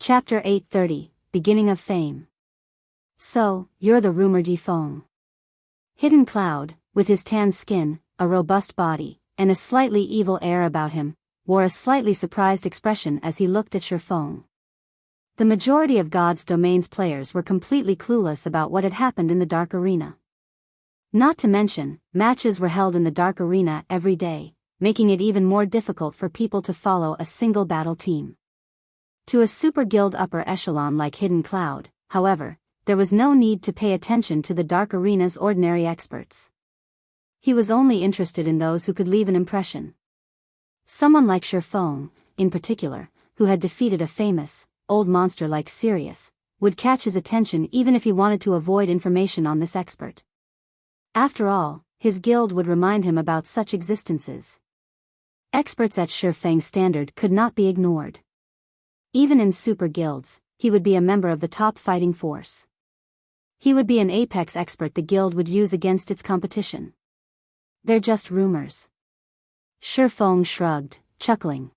Chapter 830, Beginning of Fame. So, you're the rumored Feng. Hidden Cloud, with his tan skin, a robust body, and a slightly evil air about him, wore a slightly surprised expression as he looked at Feng. The majority of God's Domain's players were completely clueless about what had happened in the Dark Arena. Not to mention, matches were held in the Dark Arena every day, making it even more difficult for people to follow a single battle team. To a super guild upper echelon like Hidden Cloud, however, there was no need to pay attention to the Dark Arena's ordinary experts. He was only interested in those who could leave an impression. Someone like Feng, in particular, who had defeated a famous, old monster like Sirius, would catch his attention even if he wanted to avoid information on this expert. After all, his guild would remind him about such existences. Experts at Feng's standard could not be ignored. Even in super guilds, he would be a member of the top fighting force. He would be an apex expert the guild would use against its competition. They're just rumors. Feng shrugged, chuckling.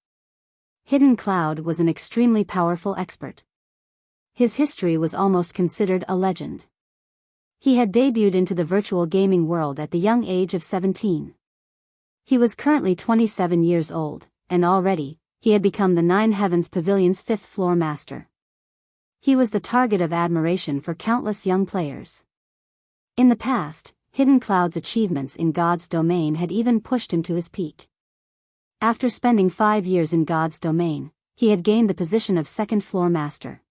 Hidden Cloud was an extremely powerful expert. His history was almost considered a legend. He had debuted into the virtual gaming world at the young age of 17. He was currently 27 years old, and already, he had become the Nine Heavens Pavilion's fifth-floor master. He was the target of admiration for countless young players. In the past, Hidden Cloud's achievements in God's Domain had even pushed him to his peak. After spending 5 years in God's Domain, he had gained the position of second-floor master.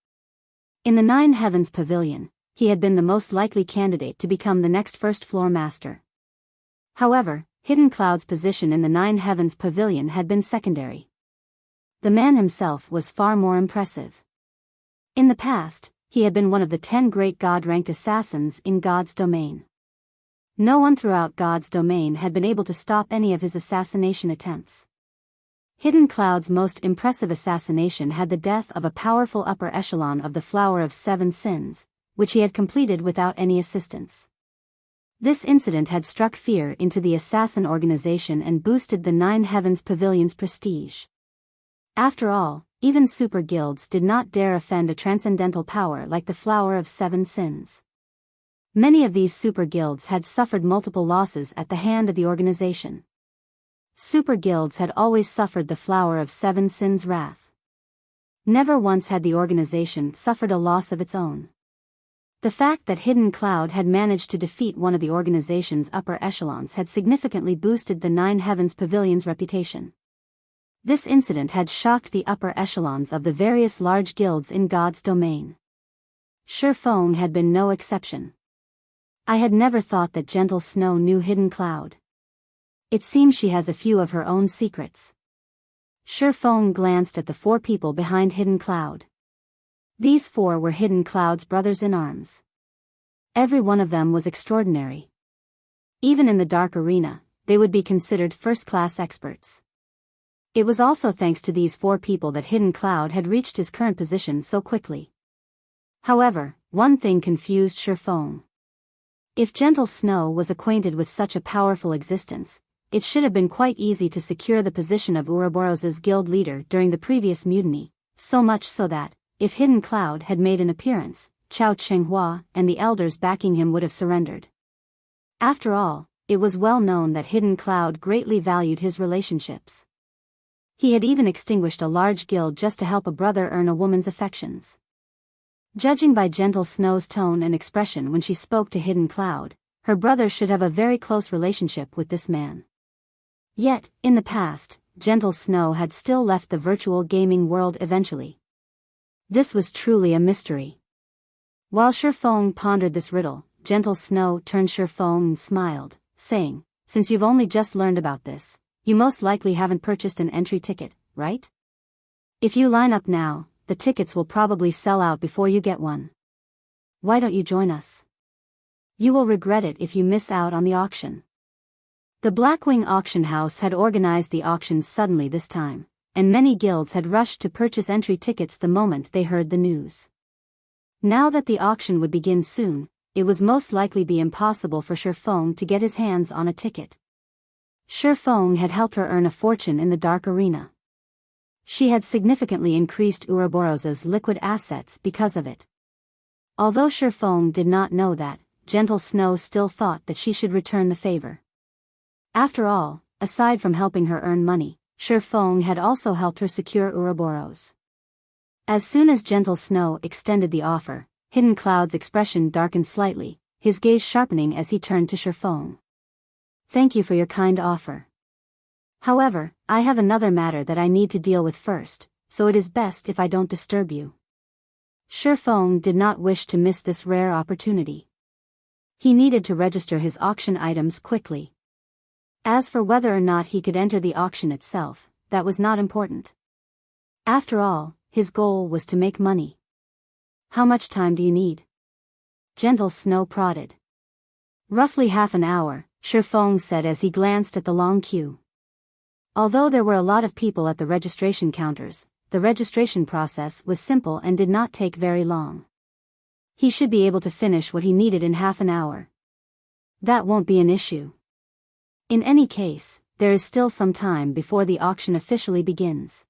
In the Nine Heavens Pavilion, he had been the most likely candidate to become the next first-floor master. However, Hidden Cloud's position in the Nine Heavens Pavilion had been secondary. The man himself was far more impressive. In the past, he had been one of the 10 great God-ranked assassins in God's Domain. No one throughout God's Domain had been able to stop any of his assassination attempts. Hidden Cloud's most impressive assassination had the death of a powerful upper echelon of the Flower of Seven Sins, which he had completed without any assistance. This incident had struck fear into the assassin organization and boosted the Nine Heavens Pavilion's prestige. After all, even super guilds did not dare offend a transcendental power like the Flower of Seven Sins. Many of these super guilds had suffered multiple losses at the hand of the organization. Super guilds had always suffered the Flower of Seven Sins' wrath. Never once had the organization suffered a loss of its own. The fact that Hidden Cloud had managed to defeat one of the organization's upper echelons had significantly boosted the Nine Heavens Pavilion's reputation. This incident had shocked the upper echelons of the various large guilds in God's Domain. Feng had been no exception. I had never thought that Gentle Snow knew Hidden Cloud. It seems she has a few of her own secrets. Feng glanced at the 4 people behind Hidden Cloud. These 4 were Hidden Cloud's brothers-in-arms. Every one of them was extraordinary. Even in the Dark Arena, they would be considered first-class experts. It was also thanks to these 4 people that Hidden Cloud had reached his current position so quickly. However, one thing confused Feng. If Gentle Snow was acquainted with such a powerful existence, it should have been quite easy to secure the position of Ouroboros's guild leader during the previous mutiny, so much so that, if Hidden Cloud had made an appearance, Chao Chenghua and the elders backing him would have surrendered. After all, it was well known that Hidden Cloud greatly valued his relationships. He had even extinguished a large guild just to help a brother earn a woman's affections. Judging by Gentle Snow's tone and expression when she spoke to Hidden Cloud, her brother should have a very close relationship with this man. Yet, in the past, Gentle Snow had still left the virtual gaming world eventually. This was truly a mystery. While Feng pondered this riddle, Gentle Snow turned Feng and smiled, saying, "Since you've only just learned about this, you most likely haven't purchased an entry ticket, right? If you line up now, the tickets will probably sell out before you get one. Why don't you join us? You will regret it if you miss out on the auction." The Blackwing auction house had organized the auction suddenly this time, and many guilds had rushed to purchase entry tickets the moment they heard the news. Now that the auction would begin soon, it was most likely be impossible for Feng to get his hands on a ticket. Feng had helped her earn a fortune in the Dark Arena. She had significantly increased Ouroboros's liquid assets because of it. Although Feng did not know that, Gentle Snow still thought that she should return the favor. After all, aside from helping her earn money, Feng had also helped her secure Ouroboros. As soon as Gentle Snow extended the offer, Hidden Cloud's expression darkened slightly, his gaze sharpening as he turned to Feng. Thank you for your kind offer. However, I have another matter that I need to deal with first, so it is best if I don't disturb you. Feng did not wish to miss this rare opportunity. He needed to register his auction items quickly. As for whether or not he could enter the auction itself, that was not important. After all, his goal was to make money. How much time do you need? Gentle Snow prodded. Roughly half an hour, Feng said as he glanced at the long queue. Although there were a lot of people at the registration counters, the registration process was simple and did not take very long. He should be able to finish what he needed in half an hour. That won't be an issue. In any case, there is still some time before the auction officially begins.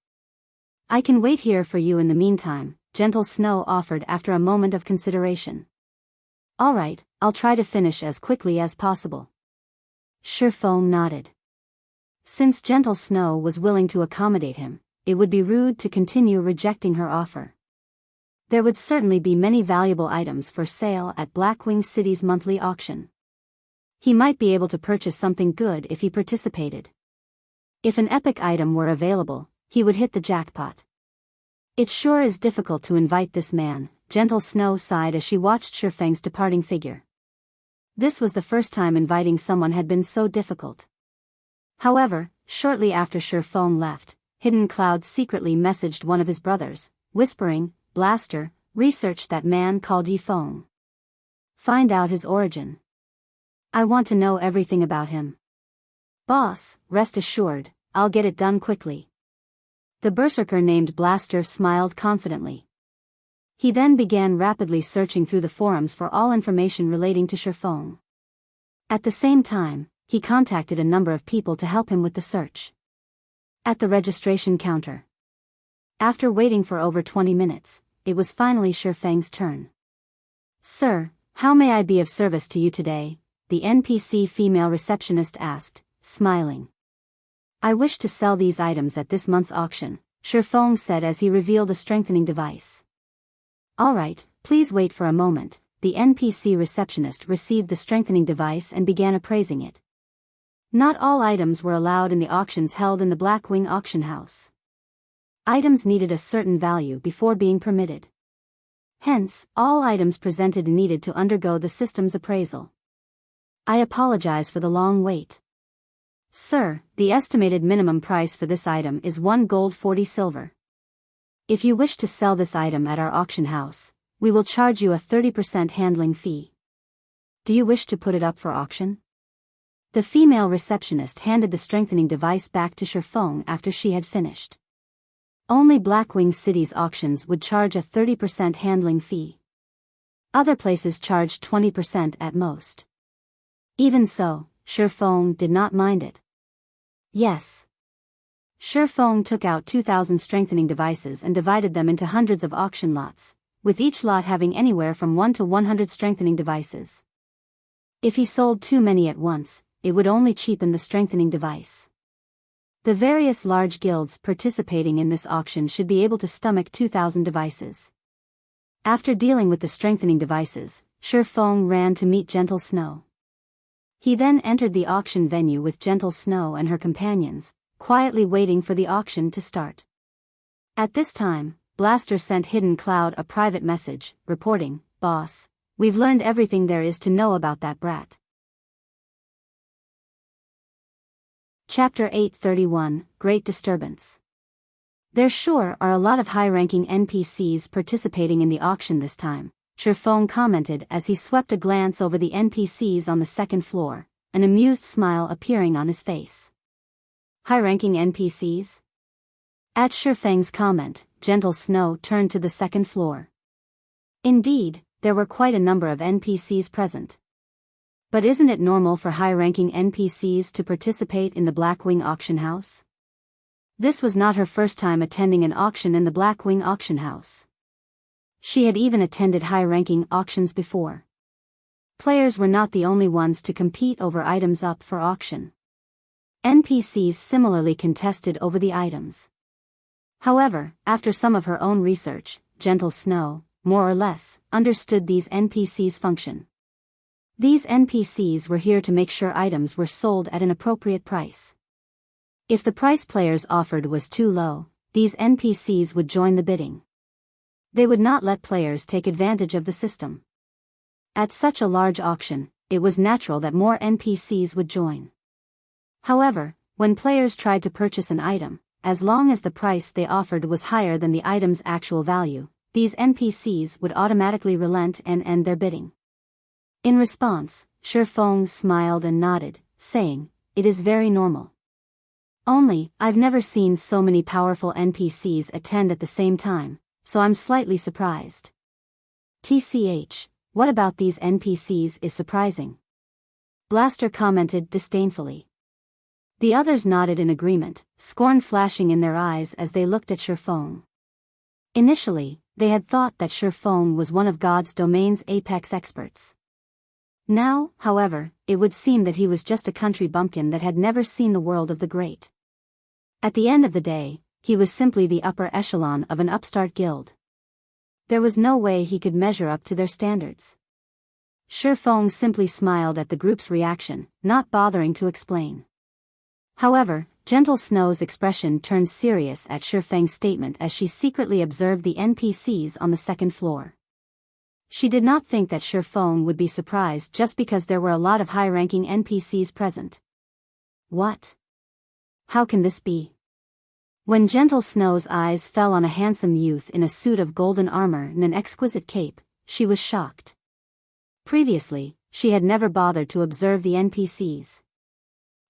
I can wait here for you in the meantime, Gentle Snow offered after a moment of consideration. Alright, I'll try to finish as quickly as possible. Feng nodded. Since Gentle Snow was willing to accommodate him, it would be rude to continue rejecting her offer. There would certainly be many valuable items for sale at Blackwing City's monthly auction. He might be able to purchase something good if he participated. If an epic item were available, he would hit the jackpot. It sure is difficult to invite this man, Gentle Snow sighed as she watched Feng's departing figure. This was the first time inviting someone had been so difficult. However, shortly after Feng left, Hidden Cloud secretly messaged one of his brothers, whispering, Blaster, research that man called Feng. Find out his origin. I want to know everything about him. Boss, rest assured, I'll get it done quickly. The berserker named Blaster smiled confidently. He then began rapidly searching through the forums for all information relating to Feng. At the same time, he contacted a number of people to help him with the search. At the registration counter. After waiting for over 20 minutes, it was finally Feng's turn. Sir, how may I be of service to you today? The NPC female receptionist asked, smiling. I wish to sell these items at this month's auction, Feng said as he revealed a strengthening device. Alright, please wait for a moment. The NPC receptionist received the strengthening device and began appraising it. Not all items were allowed in the auctions held in the Blackwing auction house. Items needed a certain value before being permitted. Hence, all items presented needed to undergo the system's appraisal. I apologize for the long wait. Sir, the estimated minimum price for this item is 1 gold 40 silver. If you wish to sell this item at our auction house, we will charge you a 30% handling fee. Do you wish to put it up for auction? The female receptionist handed the strengthening device back to Feng after she had finished. Only Blackwing City's auctions would charge a 30% handling fee. Other places charged 20% at most. Even so, Feng did not mind it. Yes. Feng took out 2,000 strengthening devices and divided them into hundreds of auction lots, with each lot having anywhere from 1 to 100 strengthening devices. If he sold too many at once, it would only cheapen the strengthening device. The various large guilds participating in this auction should be able to stomach 2,000 devices. After dealing with the strengthening devices, Feng ran to meet Gentle Snow. He then entered the auction venue with Gentle Snow and her companions, quietly waiting for the auction to start. At this time, Blaster sent Hidden Cloud a private message, reporting, Boss, we've learned everything there is to know about that brat. Chapter 831, Great Disturbance. There sure are a lot of high-ranking NPCs participating in the auction this time, Feng commented as he swept a glance over the NPCs on the second floor, an amused smile appearing on his face. High-ranking NPCs? At Feng's comment, Gentle Snow turned to the second floor. Indeed, there were quite a number of NPCs present. But isn't it normal for high-ranking NPCs to participate in the Blackwing auction house? This was not her first time attending an auction in the Blackwing auction house. She had even attended high-ranking auctions before. Players were not the only ones to compete over items up for auction. NPCs similarly contested over the items. However, after some of her own research, Gentle Snow, more or less, understood these NPCs' function. These NPCs were here to make sure items were sold at an appropriate price. If the price players offered was too low, these NPCs would join the bidding. They would not let players take advantage of the system. At such a large auction, it was natural that more NPCs would join. However, when players tried to purchase an item, as long as the price they offered was higher than the item's actual value, these NPCs would automatically relent and end their bidding. In response, Feng smiled and nodded, saying, "It is very normal. Only, I've never seen so many powerful NPCs attend at the same time, so I'm slightly surprised." TCH, what about these NPCs is surprising? Blaster commented disdainfully. The others nodded in agreement, scorn flashing in their eyes as they looked at Feng. Initially, they had thought that Feng was one of God's domain's apex experts. Now, however, it would seem that he was just a country bumpkin that had never seen the world of the great. At the end of the day, he was simply the upper echelon of an upstart guild. There was no way he could measure up to their standards. Feng simply smiled at the group's reaction, not bothering to explain. However, Gentle Snow's expression turned serious at Feng's statement as she secretly observed the NPCs on the second floor. She did not think that Feng would be surprised just because there were a lot of high-ranking NPCs present. What? How can this be? When Gentle Snow's eyes fell on a handsome youth in a suit of golden armor and an exquisite cape, she was shocked. Previously, she had never bothered to observe the NPCs.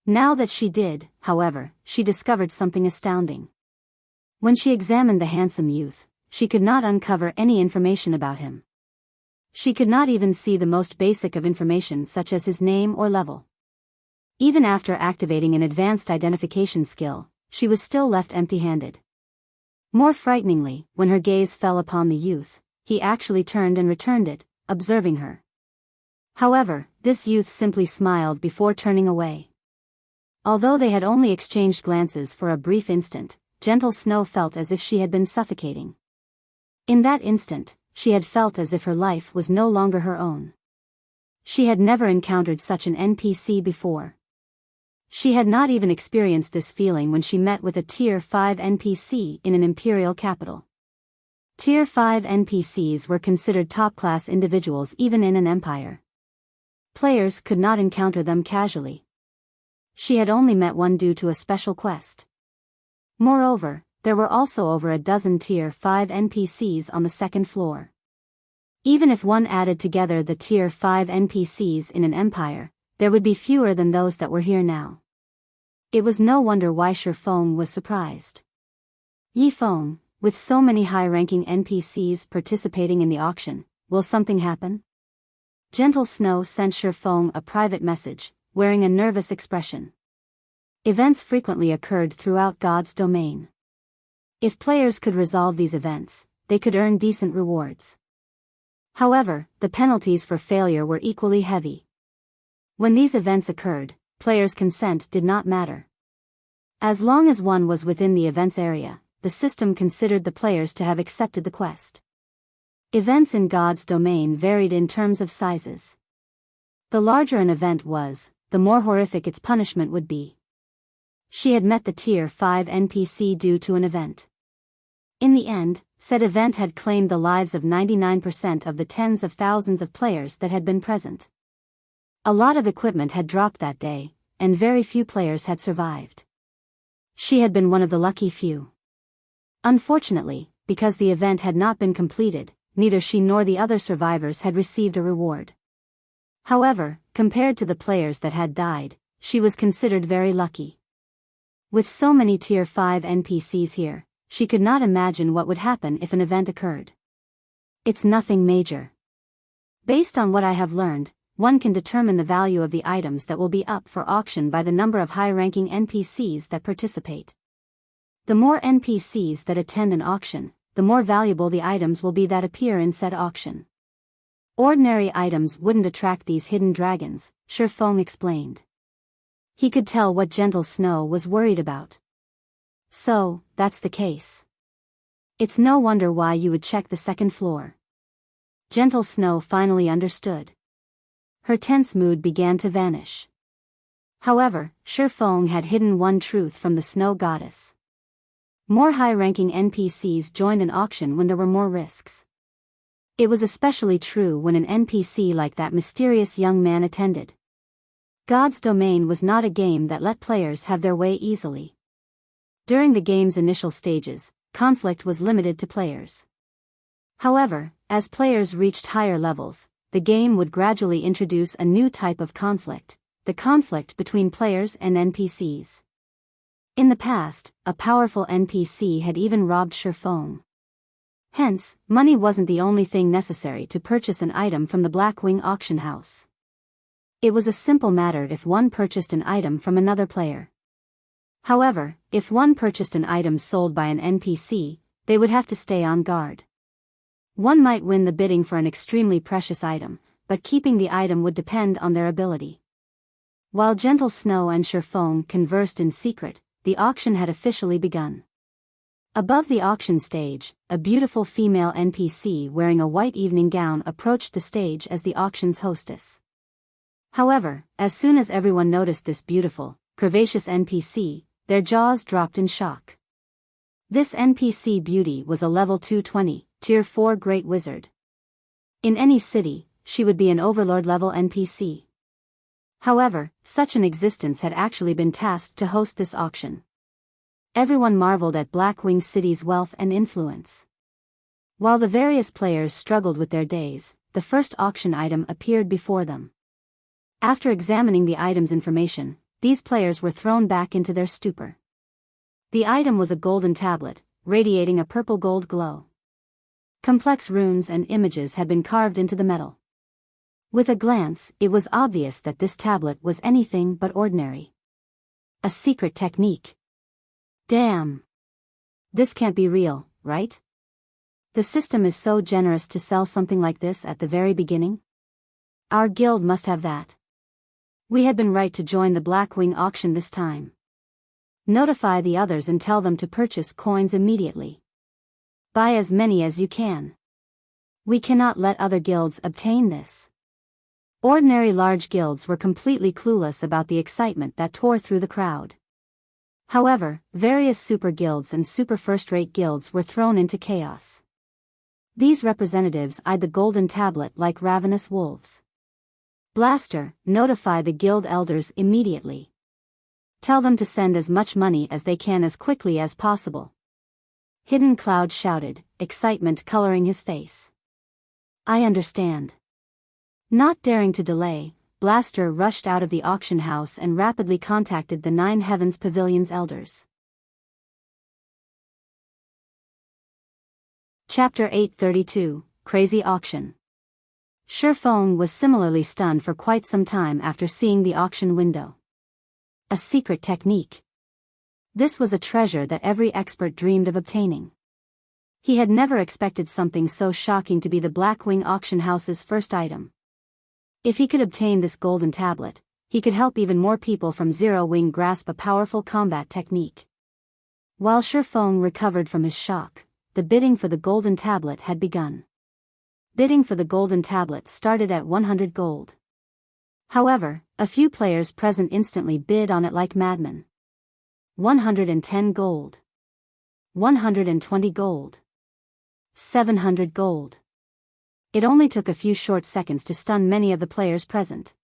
Now that she did, however, she discovered something astounding. When she examined the handsome youth, she could not uncover any information about him. She could not even see the most basic of information such as his name or level. Even after activating an advanced identification skill, she was still left empty-handed. More frighteningly, when her gaze fell upon the youth, he actually turned and returned it, observing her. However, this youth simply smiled before turning away. Although they had only exchanged glances for a brief instant, Gentle Snow felt as if she had been suffocating. In that instant, she had felt as if her life was no longer her own. She had never encountered such an NPC before. She had not even experienced this feeling when she met with a Tier 5 NPC in an imperial capital. Tier 5 NPCs were considered top-class individuals even in an empire. Players could not encounter them casually. She had only met one due to a special quest. Moreover, there were also over a dozen Tier 5 NPCs on the second floor. Even if one added together the Tier 5 NPCs in an empire, there would be fewer than those that were here now. It was no wonder why Feng was surprised. Feng, with so many high-ranking NPCs participating in the auction, will something happen? Gentle Snow sent Feng a private message, wearing a nervous expression. Events frequently occurred throughout God's domain. If players could resolve these events, they could earn decent rewards. However, the penalties for failure were equally heavy. When these events occurred, players' consent did not matter. As long as one was within the event's area, the system considered the players to have accepted the quest. Events in God's domain varied in terms of sizes. The larger an event was, the more horrific its punishment would be. She had met the Tier 5 NPC due to an event. In the end, said event had claimed the lives of 99% of the tens of thousands of players that had been present. A lot of equipment had dropped that day, and very few players had survived. She had been one of the lucky few. Unfortunately, because the event had not been completed, neither she nor the other survivors had received a reward. However, compared to the players that had died, she was considered very lucky. With so many Tier 5 NPCs here, she could not imagine what would happen if an event occurred. It's nothing major. Based on what I have learned, one can determine the value of the items that will be up for auction by the number of high-ranking NPCs that participate. The more NPCs that attend an auction, the more valuable the items will be that appear in said auction. Ordinary items wouldn't attract these hidden dragons, Feng explained. He could tell what Gentle Snow was worried about. So, that's the case. It's no wonder why you would check the second floor. Gentle Snow finally understood. Her tense mood began to vanish. However, Feng had hidden one truth from the snow goddess. More high-ranking NPCs joined an auction when there were more risks. It was especially true when an NPC like that mysterious young man attended. God's Domain was not a game that let players have their way easily. During the game's initial stages, conflict was limited to players. However, as players reached higher levels, the game would gradually introduce a new type of conflict, the conflict between players and NPCs. In the past, a powerful NPC had even robbed Feng. Hence, money wasn't the only thing necessary to purchase an item from the Blackwing auction house. It was a simple matter if one purchased an item from another player. However, if one purchased an item sold by an NPC, they would have to stay on guard. One might win the bidding for an extremely precious item, but keeping the item would depend on their ability. While Gentle Snow and Feng conversed in secret, the auction had officially begun. Above the auction stage, a beautiful female NPC wearing a white evening gown approached the stage as the auction's hostess. However, as soon as everyone noticed this beautiful, curvaceous NPC, their jaws dropped in shock. This NPC beauty was a level 220, Tier 4 Great Wizard. In any city, she would be an Overlord-level NPC. However, such an existence had actually been tasked to host this auction. Everyone marveled at Blackwing City's wealth and influence. While the various players struggled with their days, the first auction item appeared before them. After examining the item's information, these players were thrown back into their stupor. The item was a golden tablet, radiating a purple-gold glow. Complex runes and images had been carved into the metal. With a glance, it was obvious that this tablet was anything but ordinary. A secret technique. Damn. This can't be real, right? The system is so generous to sell something like this at the very beginning. Our guild must have that. We had been right to join the Blackwing auction this time. Notify the others and tell them to purchase coins immediately. Buy as many as you can. We cannot let other guilds obtain this. Ordinary large guilds were completely clueless about the excitement that tore through the crowd. However, various super guilds and super first-rate guilds were thrown into chaos. These representatives eyed the golden tablet like ravenous wolves. Blaster, notify the guild elders immediately. Tell them to send as much money as they can as quickly as possible. Hidden Cloud shouted, excitement coloring his face. I understand. Not daring to delay, Blaster rushed out of the auction house and rapidly contacted the Nine Heavens Pavilion's elders. Chapter 832, Crazy Auction. Feng was similarly stunned for quite some time after seeing the auction window. A secret technique. This was a treasure that every expert dreamed of obtaining. He had never expected something so shocking to be the Blackwing auction house's first item. If he could obtain this golden tablet, he could help even more people from Zero Wing grasp a powerful combat technique. While Feng recovered from his shock, the bidding for the golden tablet had begun. Bidding for the golden tablet started at 100 gold. However, a few players present instantly bid on it like madmen. 110 gold. 120 gold. 700 gold. It only took a few short seconds to stun many of the players present.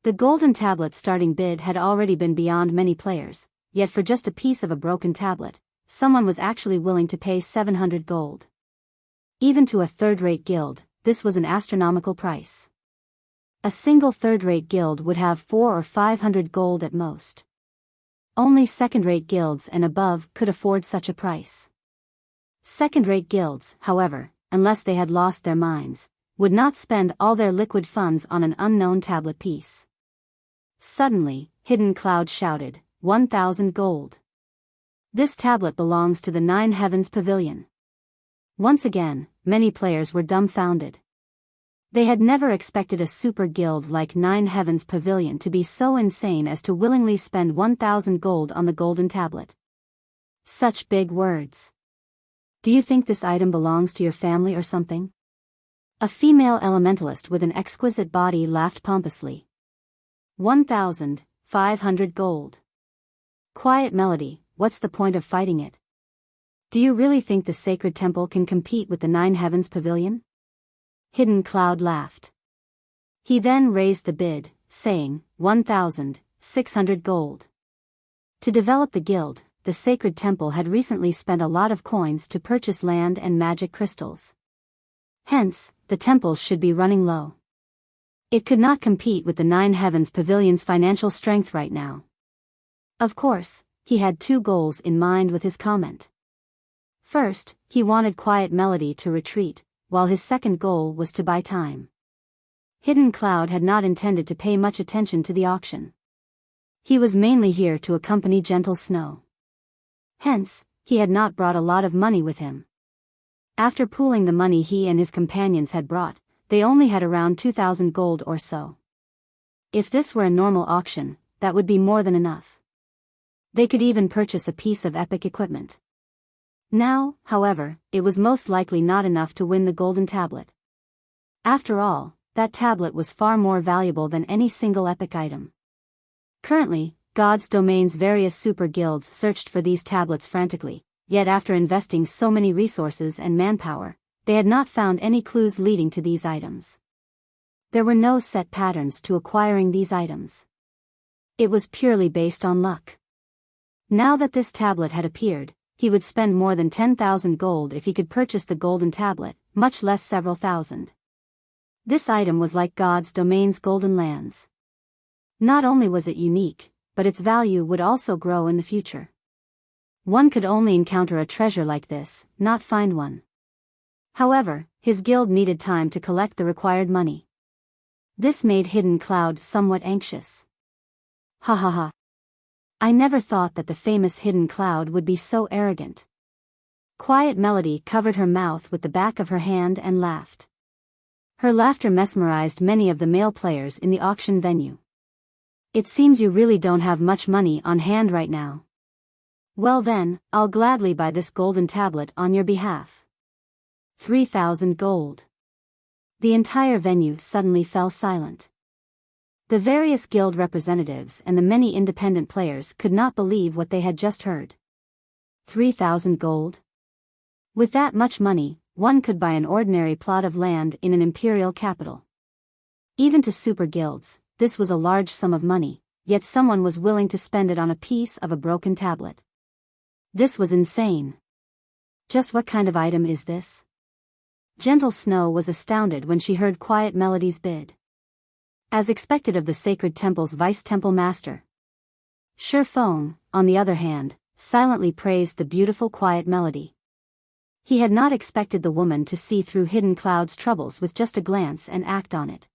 The golden tablet's starting bid had already been beyond many players, yet for just a piece of a broken tablet, someone was actually willing to pay 700 gold. Even to a third-rate guild, this was an astronomical price. A single third-rate guild would have 400 or 500 gold at most. Only second-rate guilds and above could afford such a price. Second-rate guilds, however, unless they had lost their minds, would not spend all their liquid funds on an unknown tablet piece. Suddenly, Hidden Cloud shouted, 1,000 gold. This tablet belongs to the Nine Heavens Pavilion. Once again, many players were dumbfounded. They had never expected a super guild like Nine Heavens Pavilion to be so insane as to willingly spend 1,000 gold on the golden tablet. Such big words. Do you think this item belongs to your family or something? A female elementalist with an exquisite body laughed pompously. 1,500 gold. Quiet Melody, what's the point of fighting it? Do you really think the sacred temple can compete with the Nine Heavens Pavilion? Hidden Cloud laughed. He then raised the bid, saying, 1,600 gold. To develop the guild, the sacred temple had recently spent a lot of coins to purchase land and magic crystals. Hence, the temples should be running low. It could not compete with the Nine Heavens Pavilion's financial strength right now. Of course, he had two goals in mind with his comment. First, he wanted Quiet Melody to retreat, while his second goal was to buy time. Hidden Cloud had not intended to pay much attention to the auction. He was mainly here to accompany Gentle Snow. Hence, he had not brought a lot of money with him. After pooling the money he and his companions had brought, they only had around 2,000 gold or so. If this were a normal auction, that would be more than enough. They could even purchase a piece of epic equipment. Now, however, it was most likely not enough to win the golden tablet. After all, that tablet was far more valuable than any single epic item. Currently, God's Domain's various super guilds searched for these tablets frantically, yet after investing so many resources and manpower, they had not found any clues leading to these items. There were no set patterns to acquiring these items. It was purely based on luck. Now that this tablet had appeared, he would spend more than 10,000 gold if he could purchase the golden tablet, much less several thousand. This item was like God's Domain's golden lands. Not only was it unique, but its value would also grow in the future. One could only encounter a treasure like this, not find one. However, his guild needed time to collect the required money. This made Hidden Cloud somewhat anxious. Ha ha ha. I never thought that the famous Hidden Cloud would be so arrogant. Quiet Melody covered her mouth with the back of her hand and laughed. Her laughter mesmerized many of the male players in the auction venue. It seems you really don't have much money on hand right now. Well then, I'll gladly buy this golden tablet on your behalf. 3,000 gold. The entire venue suddenly fell silent. The various guild representatives and the many independent players could not believe what they had just heard. 3,000 gold? With that much money, one could buy an ordinary plot of land in an imperial capital. Even to super guilds, this was a large sum of money, yet someone was willing to spend it on a piece of a broken tablet. This was insane. Just what kind of item is this? Gentle Snow was astounded when she heard Quiet Melody's bid. As expected of the Sacred Temple's Vice-Temple Master. Feng, on the other hand, silently praised the beautiful Quiet Melody. He had not expected the woman to see through Hidden Cloud's troubles with just a glance and act on it.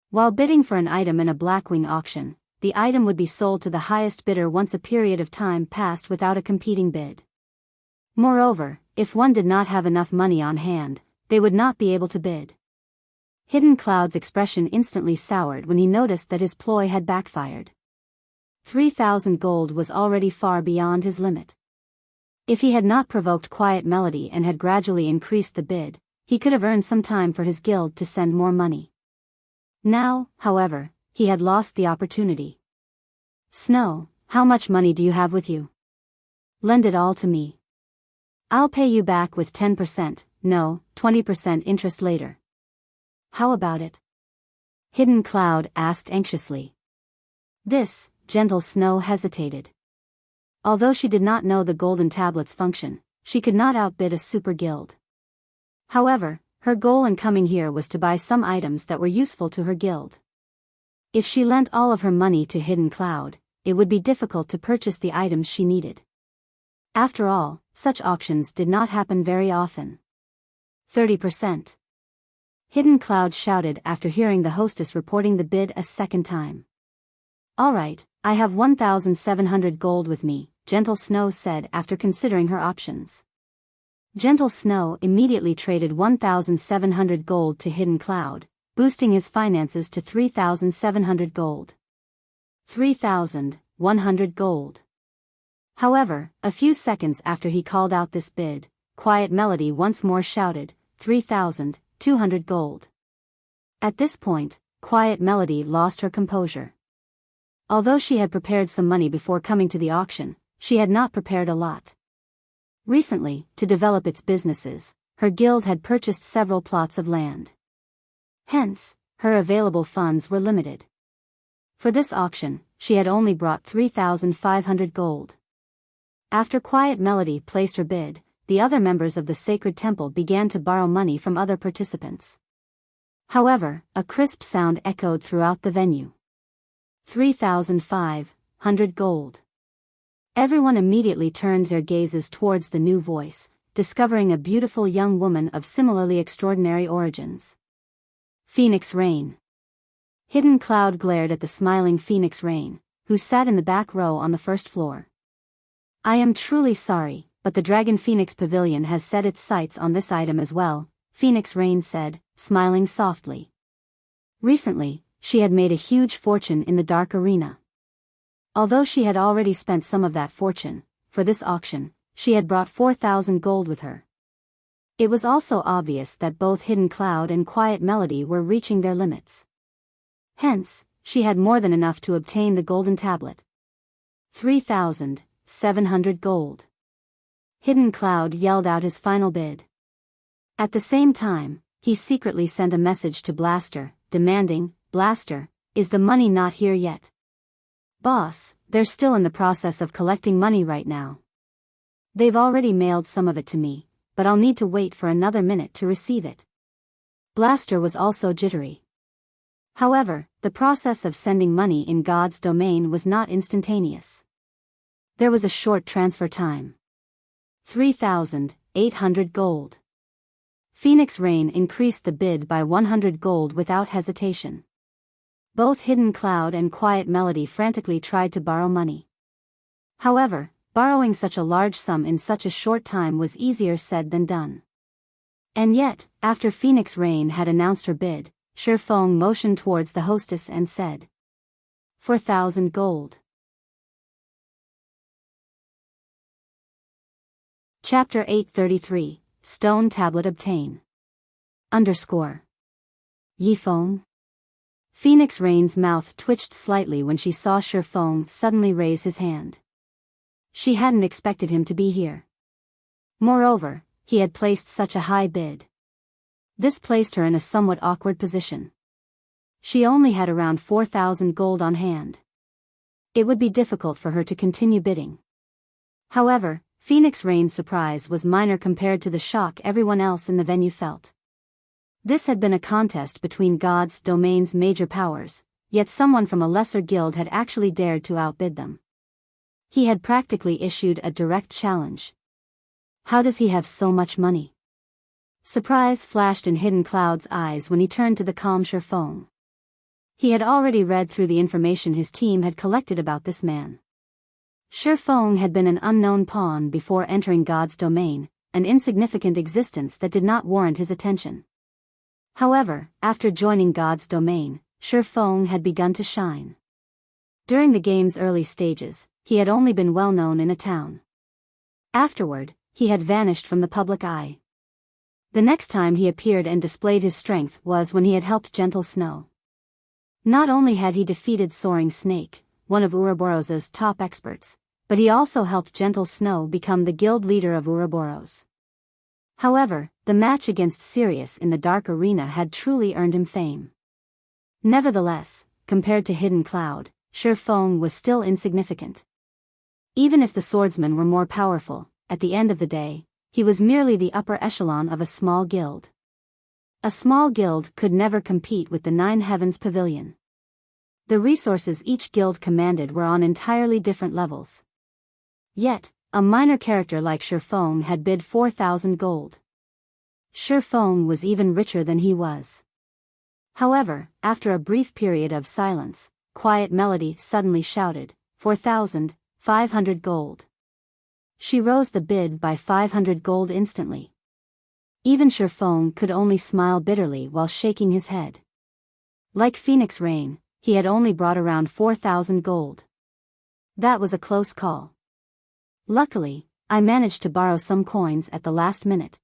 While bidding for an item in a Blackwing auction, the item would be sold to the highest bidder once a period of time passed without a competing bid. Moreover, if one did not have enough money on hand, they would not be able to bid. Hidden Cloud's expression instantly soured when he noticed that his ploy had backfired. 3,000 gold was already far beyond his limit. If he had not provoked Quiet Melody and had gradually increased the bid, he could have earned some time for his guild to send more money. Now, however, he had lost the opportunity. Snow, how much money do you have with you? Lend it all to me. I'll pay you back with 10%, no, 20% interest later. How about it? Hidden Cloud asked anxiously. This, Gentle Snow hesitated. Although she did not know the golden tablet's function, she could not outbid a super guild. However, her goal in coming here was to buy some items that were useful to her guild. If she lent all of her money to Hidden Cloud, it would be difficult to purchase the items she needed. After all, such auctions did not happen very often. 30%. Hidden Cloud shouted after hearing the hostess reporting the bid a second time. Alright, I have 1,700 gold with me, Gentle Snow said after considering her options. Gentle Snow immediately traded 1,700 gold to Hidden Cloud, boosting his finances to 3,700 gold. 3,100 gold. However, a few seconds after he called out this bid, Quiet Melody once more shouted, 3,200 gold. At this point, Quiet Melody lost her composure. Although she had prepared some money before coming to the auction, she had not prepared a lot. Recently, to develop its businesses, her guild had purchased several plots of land. Hence, her available funds were limited. For this auction, she had only brought 3,500 gold. After Quiet Melody placed her bid, the other members of the Sacred Temple began to borrow money from other participants. However, a crisp sound echoed throughout the venue. 3,500 gold. Everyone immediately turned their gazes towards the new voice, discovering a beautiful young woman of similarly extraordinary origins. Phoenix Rain. Hidden Cloud glared at the smiling Phoenix Rain, who sat in the back row on the first floor. I am truly sorry, but the Dragon Phoenix Pavilion has set its sights on this item as well, Phoenix Rain said, smiling softly. Recently, she had made a huge fortune in the Dark Arena. Although she had already spent some of that fortune, for this auction, she had brought 4,000 gold with her. It was also obvious that both Hidden Cloud and Quiet Melody were reaching their limits. Hence, she had more than enough to obtain the golden tablet. 3,700 gold. Hidden Cloud yelled out his final bid. At the same time, he secretly sent a message to Blaster, demanding, Blaster, is the money not here yet? Boss, they're still in the process of collecting money right now. They've already mailed some of it to me, but I'll need to wait for another minute to receive it. Blaster was also jittery. However, the process of sending money in God's domain was not instantaneous. There was a short transfer time. 3,800 gold. Phoenix Rain increased the bid by 100 gold without hesitation. Both Hidden Cloud and Quiet Melody frantically tried to borrow money. However, borrowing such a large sum in such a short time was easier said than done. And yet, after Phoenix Rain had announced her bid, Feng motioned towards the hostess and said, 4,000 gold. Chapter 833, Stone Tablet Obtain. Yifeng. Phoenix Rain's mouth twitched slightly when she saw Feng suddenly raise his hand. She hadn't expected him to be here. Moreover, he had placed such a high bid. This placed her in a somewhat awkward position. She only had around 4,000 gold on hand. It would be difficult for her to continue bidding. However, Phoenix Rain's surprise was minor compared to the shock everyone else in the venue felt. This had been a contest between God's domain's major powers, yet someone from a lesser guild had actually dared to outbid them. He had practically issued a direct challenge. How does he have so much money? Surprise flashed in Hidden Cloud's eyes when he turned to the calm Feng. He had already read through the information his team had collected about this man. Feng had been an unknown pawn before entering God's domain, an insignificant existence that did not warrant his attention. However, after joining God's domain, Feng had begun to shine. During the game's early stages, he had only been well known in a town. Afterward, he had vanished from the public eye. The next time he appeared and displayed his strength was when he had helped Gentle Snow. Not only had he defeated Soaring Snake, one of Ouroboros's top experts, but he also helped Gentle Snow become the guild leader of Ouroboros. However, the match against Sirius in the Dark Arena had truly earned him fame. Nevertheless, compared to Hidden Cloud, Feng was still insignificant. Even if the swordsmen were more powerful, at the end of the day, he was merely the upper echelon of a small guild. A small guild could never compete with the Nine Heavens Pavilion. The resources each guild commanded were on entirely different levels. Yet, a minor character like Feng had bid 4,000 gold. Feng was even richer than he was. However, after a brief period of silence, Quiet Melody suddenly shouted, 4,500 gold. She rose the bid by 500 gold instantly. Even Feng could only smile bitterly while shaking his head. Like Phoenix Rain, he had only brought around 4,000 gold. That was a close call. Luckily, I managed to borrow some coins at the last minute.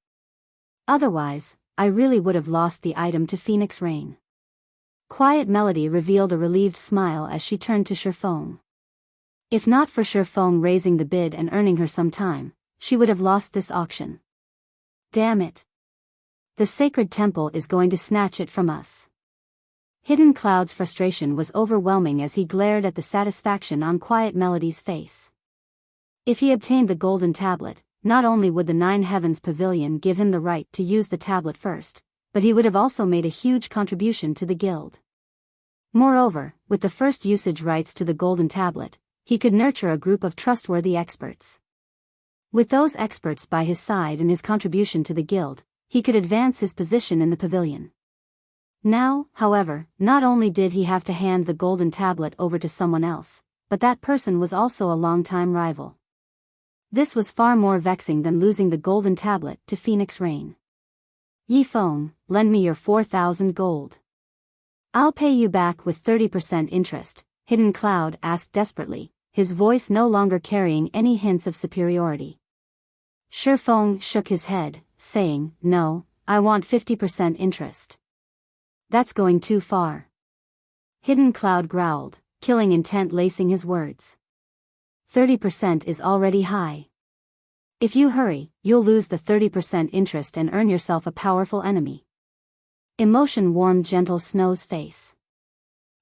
Otherwise, I really would have lost the item to Phoenix Rain. Quiet Melody revealed a relieved smile as she turned to Feng. If not for Feng raising the bid and earning her some time, she would have lost this auction. Damn it. The sacred temple is going to snatch it from us. Hidden Cloud's frustration was overwhelming as he glared at the satisfaction on Quiet Melody's face. If he obtained the golden tablet, not only would the Nine Heavens Pavilion give him the right to use the tablet first, but he would have also made a huge contribution to the guild. Moreover, with the first usage rights to the golden tablet, he could nurture a group of trustworthy experts. With those experts by his side and his contribution to the guild, he could advance his position in the pavilion. Now, however, not only did he have to hand the golden tablet over to someone else, but that person was also a longtime rival. This was far more vexing than losing the golden tablet to Phoenix Rain. Yi Feng, lend me your 4,000 gold. I'll pay you back with 30% interest, Hidden Cloud asked desperately, his voice no longer carrying any hints of superiority. Feng shook his head, saying, No, I want 50% interest. That's going too far. Hidden Cloud growled, killing intent lacing his words. 30% is already high. If you hurry, you'll lose the 30% interest and earn yourself a powerful enemy. Emotion warmed gentle Snow's face.